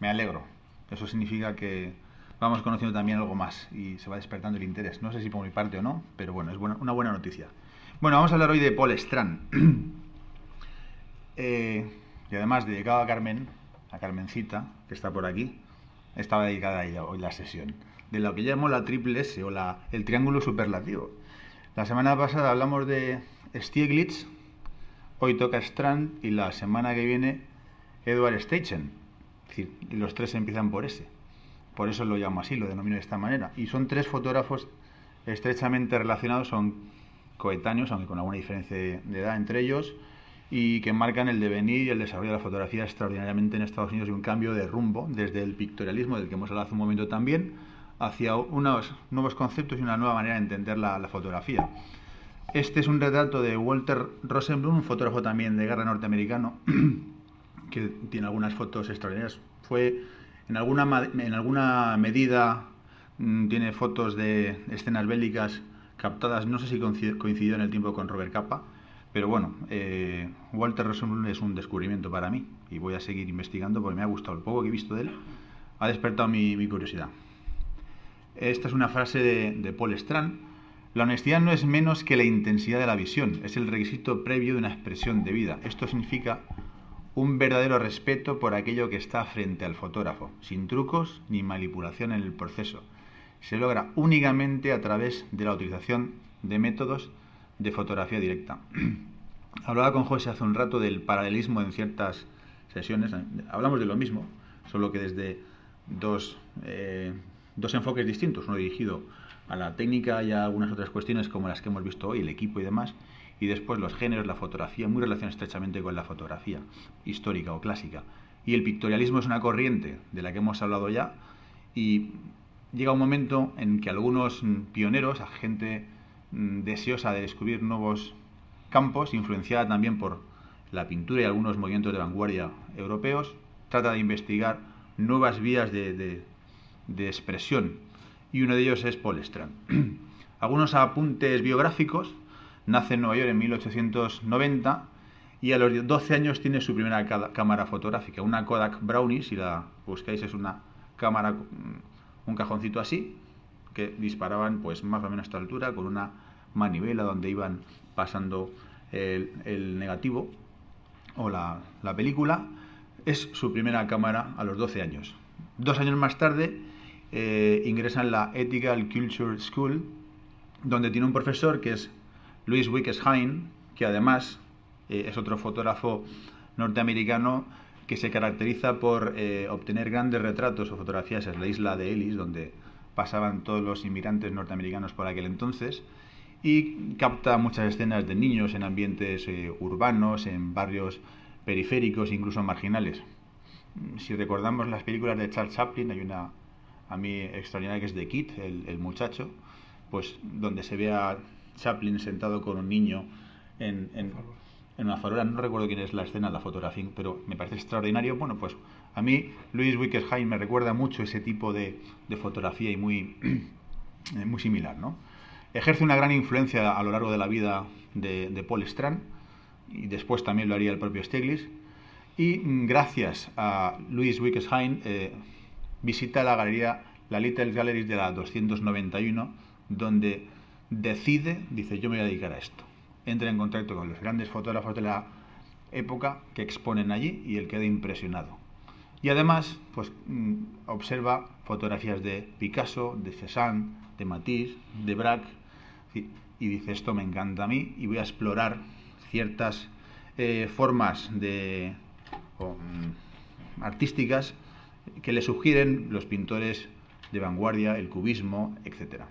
me alegro. Eso significa que vamos conociendo también algo más y se va despertando el interés. No sé si por mi parte o no, pero bueno, es una buena noticia. Bueno, vamos a hablar hoy de Paul Strand. Y además dedicado a Carmen, a Carmencita, que está por aquí, estaba dedicada a ella hoy la sesión, de lo que llamo la triple S o el triángulo superlativo. La semana pasada hablamos de Stieglitz, hoy toca Strand y la semana que viene Edward Steichen. Es decir, los tres empiezan por S. Por eso lo llamo así, lo denomino de esta manera. Y son tres fotógrafos estrechamente relacionados, son coetáneos, aunque con alguna diferencia de edad entre ellos, y que marcan el devenir y el desarrollo de la fotografía extraordinariamente en Estados Unidos, y un cambio de rumbo desde el pictorialismo, del que hemos hablado hace un momento también, hacia unos nuevos conceptos y una nueva manera de entender la fotografía. Este es un retrato de Walter Rosenblum, un fotógrafo también de guerra norteamericano, que tiene algunas fotos extraordinarias. Fue en alguna medida tiene fotos de escenas bélicas captadas, no sé si coincidió en el tiempo con Robert Capa, pero bueno, Walter Rosenblum es un descubrimiento para mí y voy a seguir investigando porque me ha gustado. El poco que he visto de él ha despertado mi curiosidad. Esta es una frase de Paul Strand. La honestidad no es menos que la intensidad de la visión, es el requisito previo de una expresión de vida. Esto significa un verdadero respeto por aquello que está frente al fotógrafo, sin trucos ni manipulación en el proceso. Se logra únicamente a través de la utilización de métodos de fotografía directa. Hablaba con José hace un rato del paralelismo en ciertas sesiones. Hablamos de lo mismo, solo que desde dos enfoques distintos, uno dirigido a la técnica y a algunas otras cuestiones como las que hemos visto hoy, el equipo y demás, y después los géneros, la fotografía, muy relacionados estrechamente con la fotografía histórica o clásica. Y el pictorialismo es una corriente de la que hemos hablado ya, y llega un momento en que algunos pioneros, a gente deseosa de descubrir nuevos campos, influenciada también por la pintura y algunos movimientos de vanguardia europeos, trata de investigar nuevas vías de expresión, y uno de ellos es Paul Strand. Algunos apuntes biográficos: nace en Nueva York en 1890 y a los 12 años tiene su primera cámara fotográfica, una Kodak Brownie. Si la buscáis, es una cámara, un cajoncito así, que disparaban pues más o menos a esta altura, con una manivela donde iban pasando el negativo o la película. Es su primera cámara a los 12 años. 2 años más tarde ingresa en la Ethical Culture School, donde tiene un profesor que es Louis Wickes-Hine, que además es otro fotógrafo norteamericano que se caracteriza por obtener grandes retratos o fotografías en la isla de Ellis, donde pasaban todos los inmigrantes norteamericanos por aquel entonces, y capta muchas escenas de niños en ambientes urbanos, en barrios periféricos, incluso marginales. Si recordamos las películas de Charles Chaplin, hay una a mí extraordinaria que es The Kid, el muchacho, pues donde se ve a Chaplin sentado con un niño en una farola. No recuerdo quién es la escena, la fotografía, pero me parece extraordinario. Bueno, pues a mí Louis Wickes-Hine me recuerda mucho ese tipo de fotografía, y muy similar, ¿no? Ejerce una gran influencia a lo largo de la vida de Paul Strand, y después también lo haría el propio Stieglitz. Y gracias a Louis Wickes-Hine visita la galería, la Little Galleries de la 291, donde dice: yo me voy a dedicar a esto. Entra en contacto con los grandes fotógrafos de la época que exponen allí, y él queda impresionado. Y además pues observa fotografías de Picasso, de Cézanne, de Matisse, de Braque, y dice: esto me encanta a mí, y voy a explorar ciertas formas artísticas que le sugieren los pintores de vanguardia, el cubismo, etc.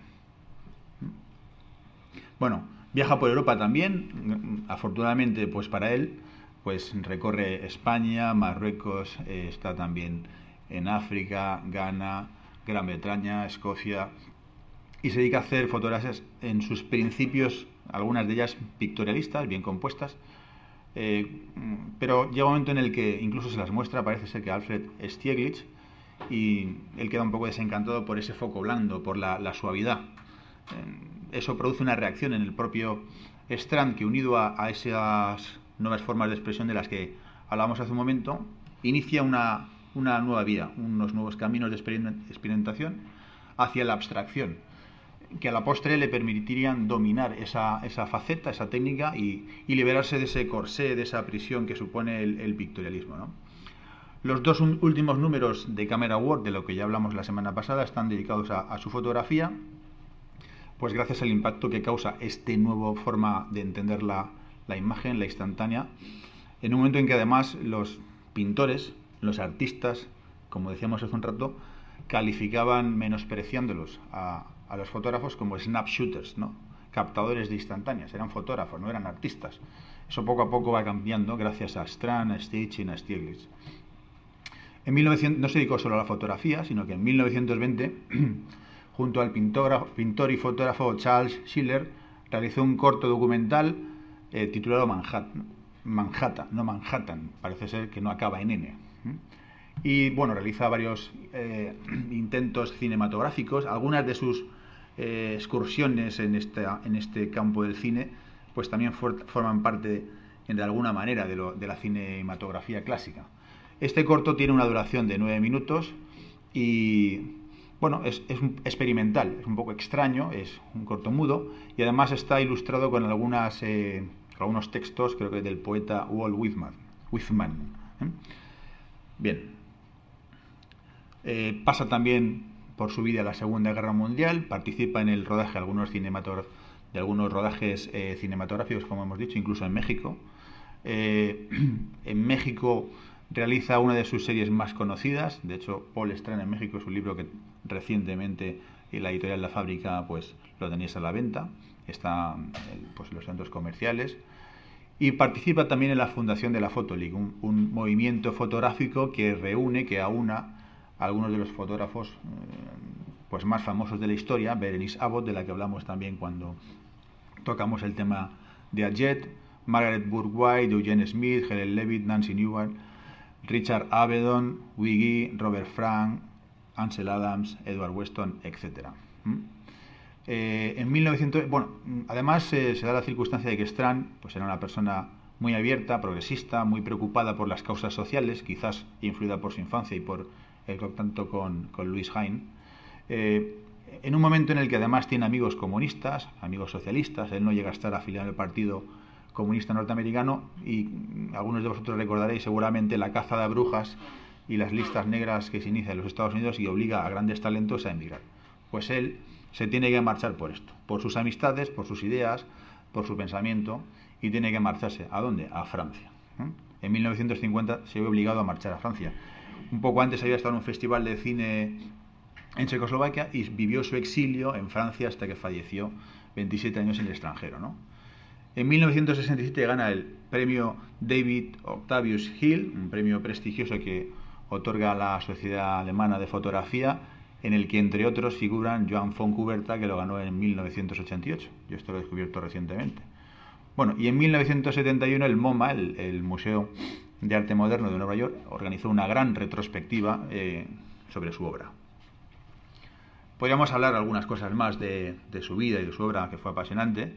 Bueno, viaja por Europa también, afortunadamente pues para él, pues recorre España, Marruecos, está también en África, Ghana, Gran Bretaña, Escocia, y se dedica a hacer fotografías en sus principios, algunas de ellas pictorialistas, bien compuestas, pero llega un momento en el que incluso se las muestra, parece ser que Alfred Stieglitz, y él queda un poco desencantado por ese foco blando, por la suavidad. Eso produce una reacción en el propio Strand que, unido a esas nuevas formas de expresión de las que hablábamos hace un momento, inicia una nueva vía, unos nuevos caminos de experimentación hacia la abstracción, que a la postre le permitirían dominar esa faceta, esa técnica y liberarse de ese corsé, de esa prisión que supone el pictorialismo, ¿no? Los dos últimos números de Camera Work, de lo que ya hablamos la semana pasada, están dedicados a su fotografía, pues gracias al impacto que causa esta nueva forma de entender la imagen, la instantánea, en un momento en que además los pintores, los artistas, como decíamos hace un rato, calificaban, menospreciándolos a los fotógrafos como snapshooters, ¿no? Captadores de instantáneas, eran fotógrafos, no eran artistas. Eso poco a poco va cambiando gracias a Strand, a Stitch y a Stieglitz. En 1900 no se dedicó solo a la fotografía, sino que en 1920, junto al pintor y fotógrafo Charles Schiller, realizó un corto documental titulado Manhattan, parece ser que no acaba en N. Y bueno, realiza varios intentos cinematográficos. Algunas de sus excursiones en este campo del cine pues también forman parte de alguna manera de la cinematografía clásica. Este corto tiene una duración de 9 minutos y bueno, es experimental, es un poco extraño, es un corto mudo y además está ilustrado con algunos textos, creo que del poeta Walt Whitman. Bien. Pasa también por su vida la Segunda Guerra Mundial, participa en el rodaje de algunos rodajes cinematográficos, como hemos dicho, incluso en México. En México realiza una de sus series más conocidas, de hecho Paul Strand en México es un libro que recientemente en la editorial La Fábrica pues lo tenéis a la venta, está pues, en los centros comerciales, y participa también en la fundación de la Photo League, un movimiento fotográfico que aúna a algunos de los fotógrafos pues más famosos de la historia, Berenice Abbott, de la que hablamos también cuando tocamos el tema de Adjet, Margaret Bourke-White, Eugene Smith, Helen Levitt, Nancy Newell, Richard Avedon, Wiggy, Robert Frank, Ansel Adams, Edward Weston, etc. En 1900, bueno, además se da la circunstancia de que Strand pues era una persona muy abierta, progresista, muy preocupada por las causas sociales, quizás influida por su infancia y por el contacto con Louis Hine. En un momento en el que además tiene amigos comunistas, amigos socialistas, él no llega a estar afiliado al Partido Comunista Norteamericano y algunos de vosotros recordaréis seguramente la caza de brujas y las listas negras que se inicia en los Estados Unidos y obliga a grandes talentos a emigrar. Pues él se tiene que marchar por esto, por sus amistades, por sus ideas, por su pensamiento, y tiene que marcharse. ¿A dónde? A Francia. En 1950 se ve obligado a marchar a Francia. Un poco antes había estado en un festival de cine en Checoslovaquia y vivió su exilio en Francia hasta que falleció 27 años en el extranjero, ¿no? En 1967 gana el premio David Octavius Hill, un premio prestigioso que otorga la Sociedad Alemana de Fotografía, en el que entre otros figuran Joan Fontcuberta, que lo ganó en 1988. Yo esto lo he descubierto recientemente. Bueno, y en 1971 el MoMA, el Museo de Arte Moderno de Nueva York, organizó una gran retrospectiva sobre su obra. Podríamos hablar algunas cosas más de su vida y de su obra, que fue apasionante,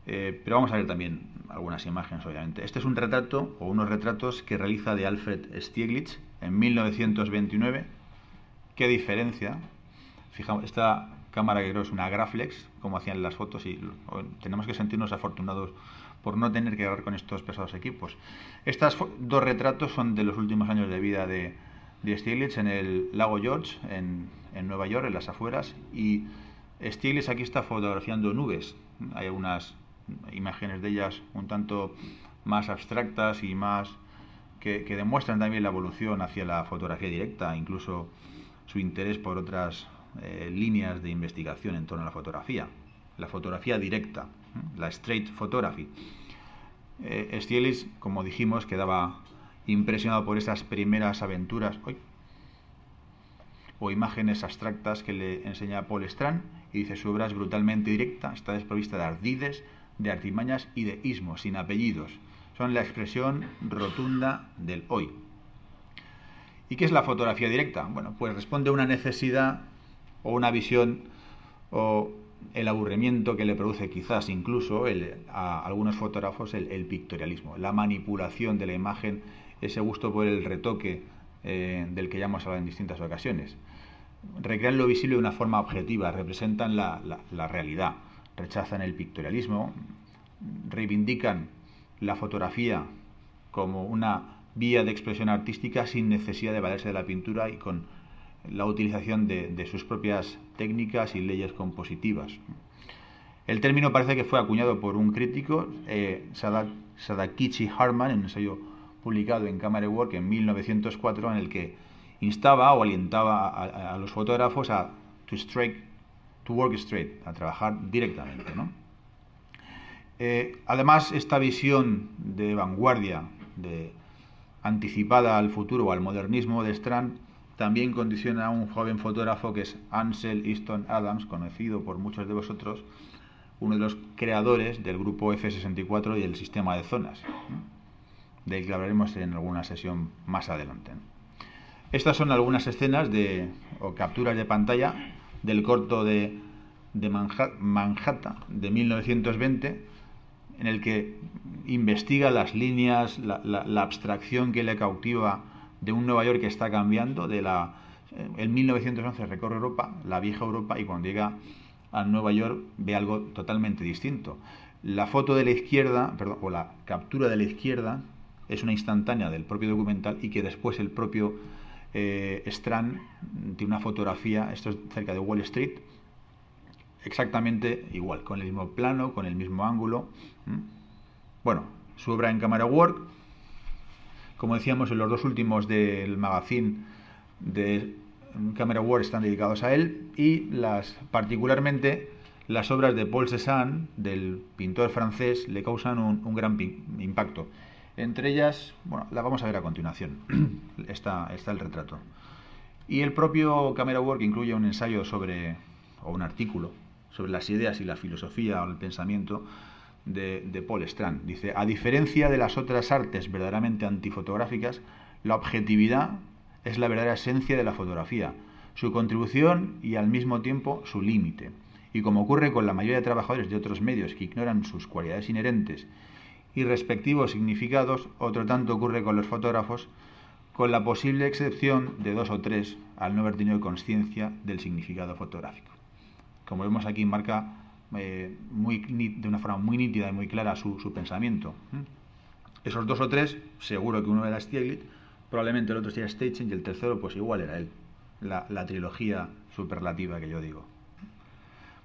pero vamos a ver también algunas imágenes, obviamente. Este es un retrato, o unos retratos, que realiza de Alfred Stieglitz en 1929. ¿Qué diferencia? Fijaos, esta cámara que creo es una Graflex, como hacían las fotos, y tenemos que sentirnos afortunados por no tener que grabar con estos pesados equipos. Estos dos retratos son de los últimos años de vida de Stieglitz en el lago George, en Nueva York, en las afueras, y Stieglitz aquí está fotografiando nubes. Hay algunas imágenes de ellas un tanto más abstractas y más que demuestran también la evolución hacia la fotografía directa, incluso su interés por otras líneas de investigación en torno a la fotografía directa. la Straight Photography. Stieglitz, como dijimos, quedaba impresionado por estas primeras aventuras o imágenes abstractas que le enseña Paul Strand, y dice: su obra es brutalmente directa, está desprovista de ardides, de artimañas y de ismos, sin apellidos. Son la expresión rotunda del hoy. ¿Y qué es la fotografía directa? Bueno, pues responde a una necesidad o una visión o el aburrimiento que le produce quizás incluso a algunos fotógrafos el pictorialismo, la manipulación de la imagen, ese gusto por el retoque del que ya hemos hablado en distintas ocasiones. Recrean lo visible de una forma objetiva, representan la realidad, rechazan el pictorialismo, reivindican la fotografía como una vía de expresión artística sin necesidad de valerse de la pintura y con la utilización de sus propias técnicas y leyes compositivas. El término parece que fue acuñado por un crítico, Sadakichi Harman, en un ensayo publicado en Camera Work en 1904, en el que instaba o alientaba a los fotógrafos a to work straight, a trabajar directamente, ¿no? Además, esta visión de vanguardia, anticipada al futuro o al modernismo de Strand, también condiciona a un joven fotógrafo que es Ansel Easton Adams, conocido por muchos de vosotros, uno de los creadores del grupo F64 y del sistema de zonas, del que hablaremos en alguna sesión más adelante. Estas son algunas escenas o capturas de pantalla del corto de Manhattan de 1920, en el que investiga las líneas, la abstracción que le cautiva de un Nueva York que está cambiando. En 1911 recorre Europa, la vieja Europa, y cuando llega a Nueva York ve algo totalmente distinto. La foto de la izquierda, o la captura de la izquierda, es una instantánea del propio documental, y que después el propio Strand tiene una fotografía, esto es cerca de Wall Street, exactamente igual, con el mismo plano, con el mismo ángulo. Bueno, su obra en Camera Work, como decíamos, en los dos últimos del magazine de Camera Work están dedicados a él, y particularmente las obras de Paul Cézanne, del pintor francés, le causan un gran impacto. Entre ellas, bueno, la vamos a ver a continuación. Está el retrato. Y el propio Camera Work incluye un ensayo o un artículo sobre las ideas y la filosofía o el pensamiento de Paul Strand. Dice: a diferencia de las otras artes verdaderamente antifotográficas, la objetividad es la verdadera esencia de la fotografía, su contribución y al mismo tiempo su límite. Y como ocurre con la mayoría de trabajadores de otros medios que ignoran sus cualidades inherentes y respectivos significados, otro tanto ocurre con los fotógrafos, con la posible excepción de 2 o 3 al no haber tenido conciencia del significado fotográfico. Como vemos aquí, marca de una forma muy nítida y muy clara su pensamiento. Esos 2 o 3, seguro que uno era Stieglitz, probablemente el otro sería Steichen, y el tercero pues igual era él, la trilogía superlativa que yo digo.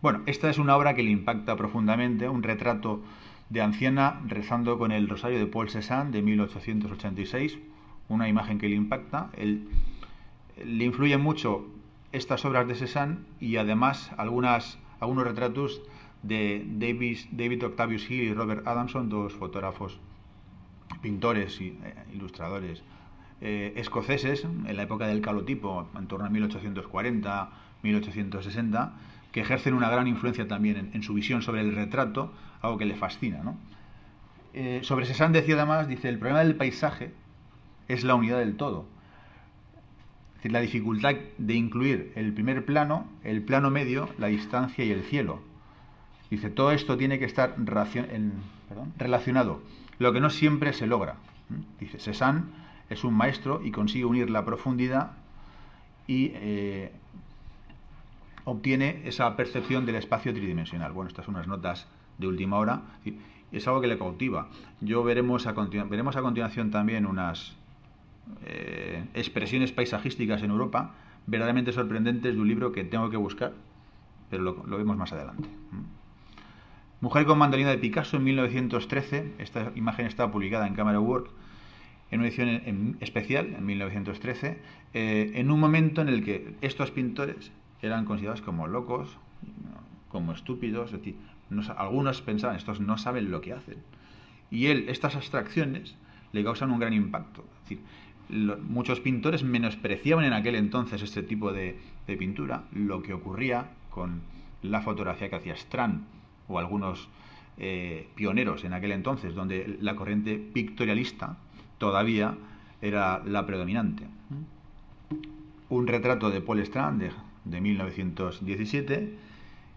Bueno, esta es una obra que le impacta profundamente, un retrato de anciana rezando con el rosario de Paul Cézanne de 1886, una imagen que le impacta. Le influyen mucho estas obras de Cézanne, y además algunos retratos de David Octavius Hill y Robert Adamson, dos fotógrafos, pintores e ilustradores escoceses en la época del calotipo, en torno a 1840-1860, que ejercen una gran influencia también en su visión sobre el retrato, algo que le fascina, ¿no? Sobre Cézanne decía además, dice: el problema del paisaje es la unidad del todo. Es decir, la dificultad de incluir el primer plano, el plano medio, la distancia y el cielo. Dice: todo esto tiene que estar relacionado, lo que no siempre se logra. Dice: Cézanne es un maestro y consigue unir la profundidad y obtiene esa percepción del espacio tridimensional. Bueno, estas son unas notas de última hora. Es algo que le cautiva. Veremos a continuación también unas expresiones paisajísticas en Europa verdaderamente sorprendentes, de un libro que tengo que buscar, pero lo vemos más adelante. Mujer con mandolina de Picasso en 1913. Esta imagen está publicada en Camera Work en una edición especial en 1913, en un momento en el que estos pintores eran considerados como locos, como estúpidos, es decir, algunos pensaban, estos no saben lo que hacen. Y estas abstracciones le causan un gran impacto. Es decir, muchos pintores menospreciaban en aquel entonces este tipo de pintura. Lo que ocurría con la fotografía que hacía Strand o algunos pioneros en aquel entonces, donde la corriente pictorialista todavía era la predominante. Un retrato de Paul Strand de 1917,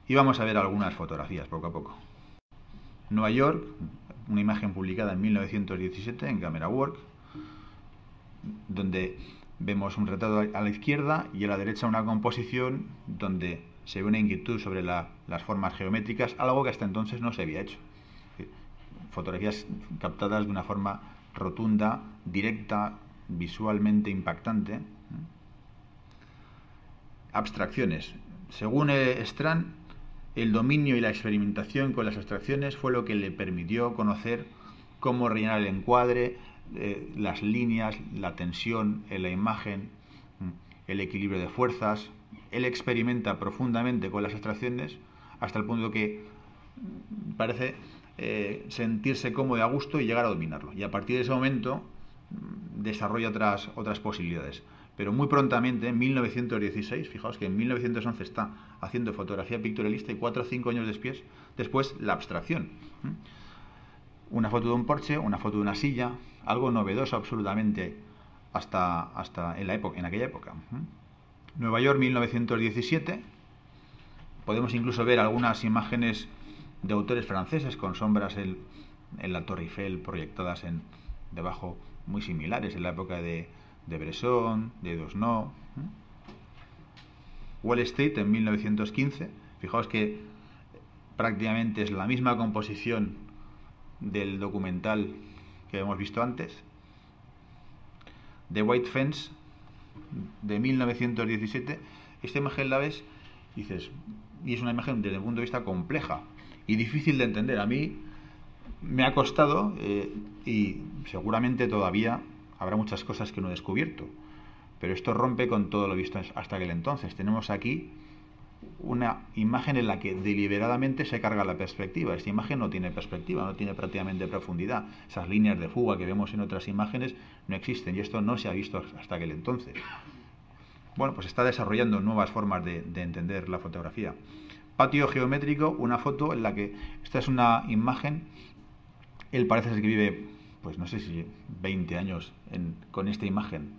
y vamos a ver algunas fotografías poco a poco. Nueva York, una imagen publicada en 1917 en Camera Work, donde vemos un retrato a la izquierda y a la derecha una composición donde se ve una inquietud sobre las formas geométricas, algo que hasta entonces no se había hecho. Fotografías captadas de una forma rotunda, directa, visualmente impactante. Abstracciones. Según Strand, el dominio y la experimentación con las abstracciones fue lo que le permitió conocer cómo rellenar el encuadre, las líneas, la tensión en la imagen, el equilibrio de fuerzas. Él experimenta profundamente con las abstracciones hasta el punto que parece sentirse cómodo y a gusto y llegar a dominarlo. Y a partir de ese momento desarrolla otras posibilidades. Pero muy prontamente, en 1916, fijaos que en 1911 está haciendo fotografía pictorialista y 4 o 5 años después la abstracción. Una foto de un porche, una foto de una silla, algo novedoso absolutamente hasta en aquella época. Nueva York, 1917. Podemos incluso ver algunas imágenes de autores franceses con sombras en la Torre Eiffel proyectadas debajo, muy similares en la época de Bresson, de Dosno. Wall Street en 1915. Fijaos que prácticamente es la misma composición del documental que hemos visto antes. The White Fence de 1917. Esta imagen la ves y dices, y es una imagen desde el punto de vista compleja y difícil de entender. A mí me ha costado y seguramente todavía habrá muchas cosas que no he descubierto, pero esto rompe con todo lo visto hasta aquel entonces. Tenemos aquí una imagen en la que deliberadamente se carga la perspectiva. Esta imagen no tiene perspectiva, no tiene prácticamente profundidad. Esas líneas de fuga que vemos en otras imágenes no existen y esto no se ha visto hasta aquel entonces. Bueno, pues está desarrollando nuevas formas de entender la fotografía. Patio geométrico, una foto en la que esta es una imagen. Él parece ser que vive, pues no sé si 20 años con esta imagen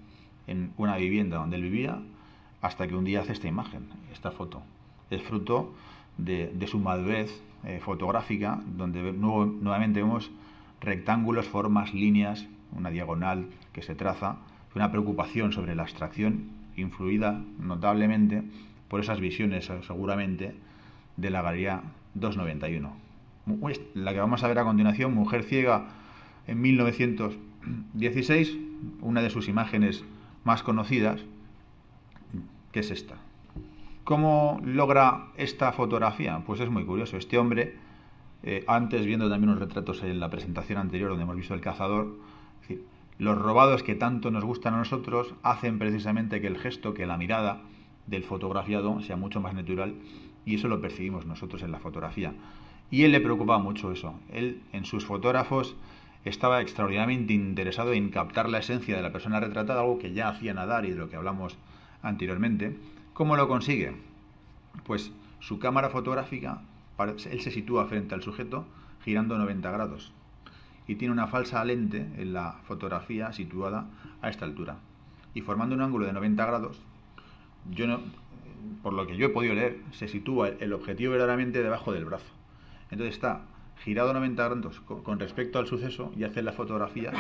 en una vivienda donde él vivía, hasta que un día hace esta imagen, esta foto. Es fruto de su madurez fotográfica, donde nuevamente vemos rectángulos, formas, líneas, una diagonal que se traza, una preocupación sobre la abstracción, influida notablemente por esas visiones, seguramente, de la Galería 291. La que vamos a ver a continuación, Mujer ciega, en 1916, una de sus imágenes más conocidas, que es esta. ¿Cómo logra esta fotografía? Pues es muy curioso. Este hombre, antes viendo también unos retratos en la presentación anterior donde hemos visto el cazador, es decir, los robados que tanto nos gustan a nosotros hacen precisamente que el gesto, que la mirada del fotografiado sea mucho más natural, y eso lo percibimos nosotros en la fotografía. Y él le preocupaba mucho eso. Él, en sus fotógrafos, estaba extraordinariamente interesado en captar la esencia de la persona retratada, algo que ya hacía Nadar y de lo que hablamos anteriormente. ¿Cómo lo consigue? Pues su cámara fotográfica, él se sitúa frente al sujeto girando 90 grados y tiene una falsa lente en la fotografía situada a esta altura y formando un ángulo de 90 grados. Por lo que yo he podido leer, se sitúa el objetivo verdaderamente debajo del brazo. Entonces está girado 90 grados con respecto al suceso y hace la fotografía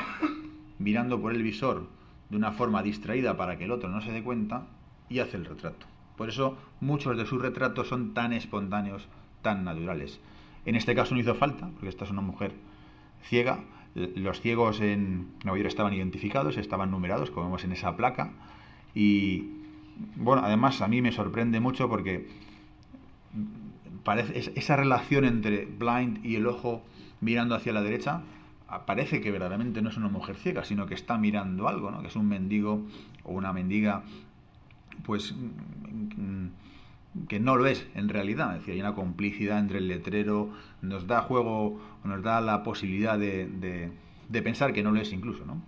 mirando por el visor de una forma distraída para que el otro no se dé cuenta y hace el retrato. Por eso muchos de sus retratos son tan espontáneos, tan naturales. En este caso no hizo falta, porque esta es una mujer ciega. Los ciegos en Nueva York estaban identificados, estaban numerados, como vemos en esa placa. Y bueno, además a mí me sorprende mucho porque esa relación entre blind y el ojo mirando hacia la derecha, parece que verdaderamente no es una mujer ciega, sino que está mirando algo, ¿no? Que es un mendigo o una mendiga, pues que no lo es en realidad. Es decir, hay una complicidad entre el letrero, nos da juego, nos da la posibilidad de pensar que no lo es incluso, ¿no?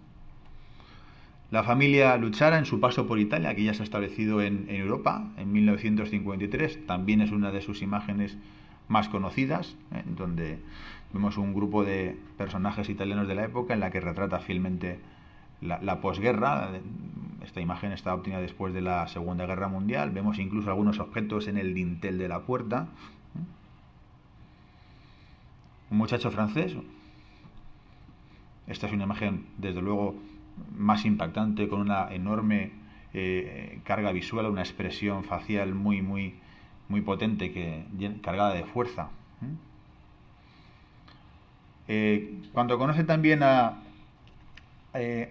La familia Luchara, en su paso por Italia, que ya se ha establecido en Europa en 1953, también es una de sus imágenes más conocidas, donde vemos un grupo de personajes italianos de la época en la que retrata fielmente la posguerra. Esta imagen está obtenida después de la Segunda Guerra Mundial. Vemos incluso algunos objetos en el dintel de la puerta. Un muchacho francés. Esta es una imagen, desde luego, más impactante, con una enorme carga visual, una expresión facial muy potente, cargada de fuerza. Cuando conoce también a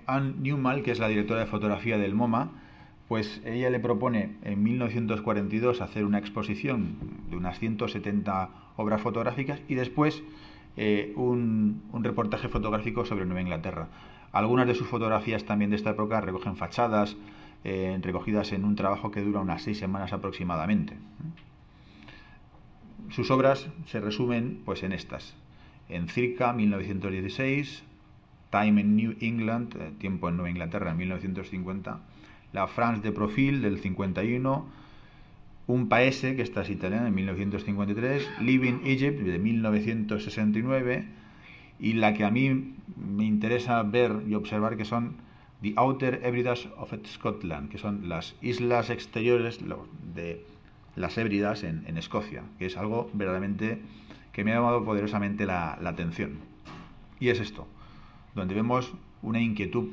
Anne Newman, que es la directora de fotografía del MoMA, pues ella le propone en 1942 hacer una exposición de unas 170 obras fotográficas y después un reportaje fotográfico sobre Nueva Inglaterra. Algunas de sus fotografías también de esta época recogen fachadas, recogidas en un trabajo que dura unas 6 semanas aproximadamente. Sus obras se resumen pues en estas: en Circa, 1916, Time in New England, Tiempo en Nueva Inglaterra, en 1950, La France de Profil, del 51, Un Paese, que esta es italiana, en 1953, Living Egypt, de 1969, y la que a mí me interesa ver y observar, que son The Outer Hebrides of Scotland, que son las islas exteriores de las Hébridas en Escocia, que es algo verdaderamente que me ha llamado poderosamente la atención. Y es esto, donde vemos una inquietud,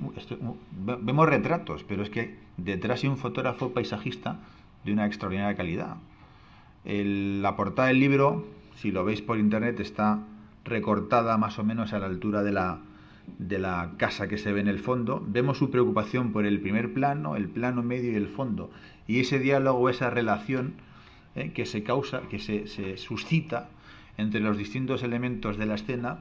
vemos retratos, pero es que detrás hay un fotógrafo paisajista de una extraordinaria calidad. La portada del libro, si lo veis por internet, está recortada más o menos a la altura de la casa que se ve en el fondo. Vemos su preocupación por el primer plano, el plano medio y el fondo, y ese diálogo, esa relación que se causa, que se suscita entre los distintos elementos de la escena,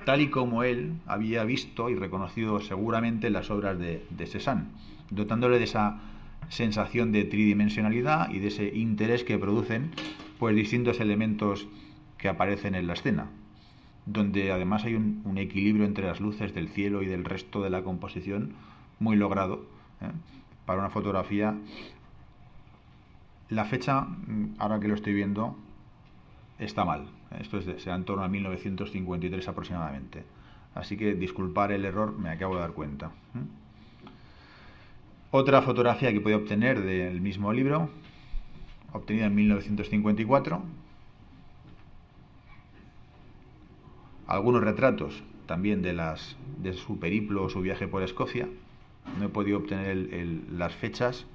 tal y como él había visto y reconocido seguramente las obras de Cézanne, dotándole de esa sensación de tridimensionalidad y de ese interés que producen pues distintos elementos que aparecen en la escena, donde además hay un equilibrio entre las luces del cielo y del resto de la composición muy logrado, para una fotografía. La fecha, ahora que lo estoy viendo, está mal. Esto será en torno a 1953 aproximadamente. Así que disculpar el error, me acabo de dar cuenta. Otra fotografía que pude obtener del mismo libro, obtenida en 1954. Algunos retratos también de su periplo o su viaje por Escocia. No he podido obtener las fechas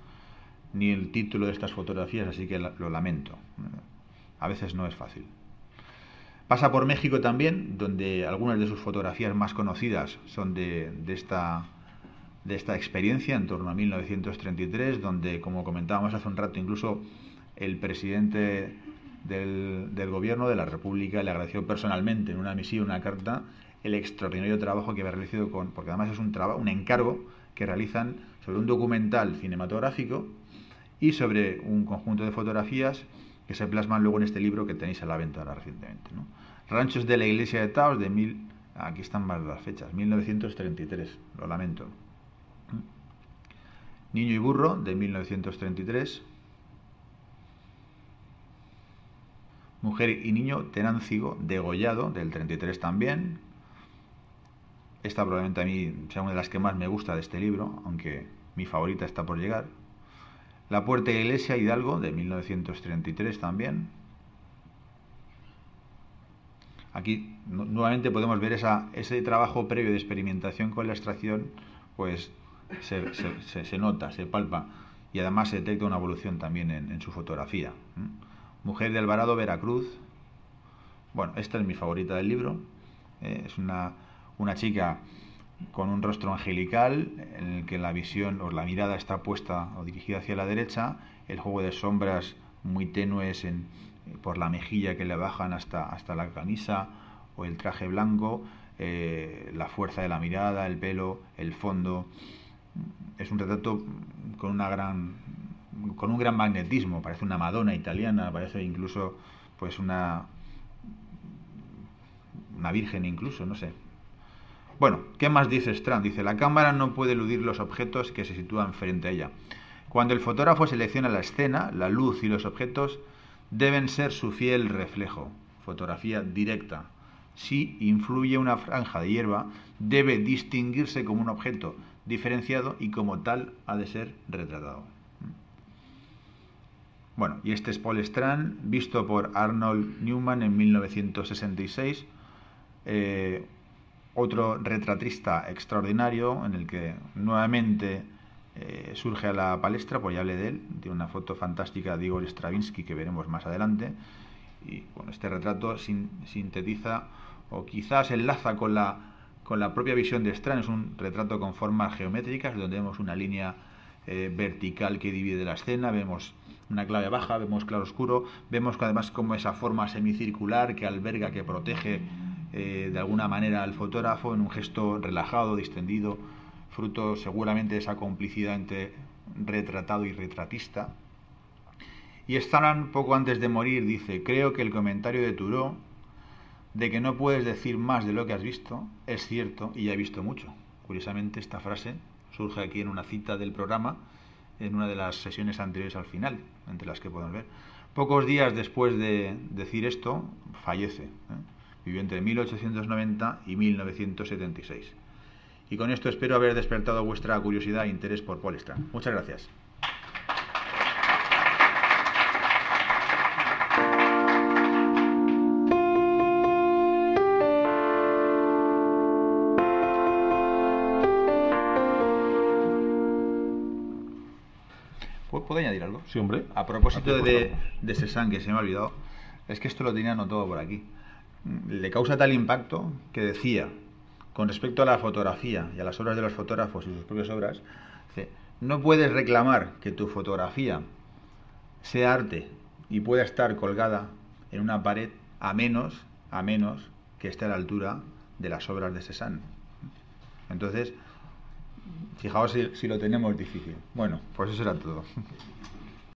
ni el título de estas fotografías, así que lo lamento. A veces no es fácil. Pasa por México también, donde algunas de sus fotografías más conocidas son de esta experiencia en torno a 1933, donde, como comentábamos hace un rato, incluso el presidente del gobierno de la República le agradeció personalmente en una misiva, una carta, el extraordinario trabajo que había realizado porque además es un encargo que realizan sobre un documental cinematográfico y sobre un conjunto de fotografías que se plasman luego en este libro que tenéis a la venta ahora recientemente, ¿no? Ranchos de la iglesia de Taos, aquí están más las fechas, 1933, lo lamento. Niño y burro, de 1933. Mujer y niño, Tenancingo, degollado, del 33 también. Esta probablemente a mí sea una de las que más me gusta de este libro, aunque mi favorita está por llegar. La puerta de la iglesia, Hidalgo, de 1933 también. Aquí nuevamente podemos ver ese trabajo previo de experimentación con la extracción, pues se nota, se palpa, y además se detecta una evolución también en su fotografía. Mujer de Alvarado, Veracruz. Bueno, esta es mi favorita del libro. Es una chica con un rostro angelical, en el que la visión o la mirada está puesta o dirigida hacia la derecha, el juego de sombras muy tenues por la mejilla que le bajan hasta la camisa o el traje blanco, la fuerza de la mirada, el pelo, el fondo. Es un retrato con una gran con un gran magnetismo, parece una Madonna italiana, parece incluso pues una virgen incluso, no sé. Bueno, ¿qué más dice Strand? Dice, la cámara no puede eludir los objetos que se sitúan frente a ella. Cuando el fotógrafo selecciona la escena, la luz y los objetos deben ser su fiel reflejo. Fotografía directa. Si influye una franja de hierba, debe distinguirse como un objeto diferenciado y como tal ha de ser retratado. Bueno, y este es Paul Strand, visto por Arnold Newman en 1966. Otro retratista extraordinario en el que nuevamente surge a la palestra, pues ya hablé de él, de una foto fantástica de Igor Stravinsky que veremos más adelante. Y bueno, este retrato sintetiza o quizás enlaza con la propia visión de Strand. Es un retrato con formas geométricas donde vemos una línea vertical que divide la escena, vemos una clave baja, vemos claro oscuro, vemos que además como esa forma semicircular que alberga, que protege de alguna manera al fotógrafo en un gesto relajado, distendido, fruto seguramente de esa complicidad entre retratado y retratista. Y Strand, poco antes de morir, dice, creo que el comentario de Thoreau de que no puedes decir más de lo que has visto es cierto y ya he visto mucho. Curiosamente, esta frase surge aquí en una cita del programa, en una de las sesiones anteriores al final, entre las que podemos ver. Pocos días después de decir esto, fallece. Vivió entre 1890 y 1976. Y con esto espero haber despertado vuestra curiosidad e interés por Paul Strand. Muchas gracias. ¿Puedo añadir algo? Sí, hombre. A propósito de Cézanne, que se me ha olvidado, es que esto lo tenía anotado por aquí. Le causa tal impacto que decía, con respecto a la fotografía y a las obras de los fotógrafos y sus propias obras, dice, no puedes reclamar que tu fotografía sea arte y pueda estar colgada en una pared a menos que esté a la altura de las obras de Cézanne. Entonces, fijaos si lo tenemos difícil. Bueno, pues eso era todo.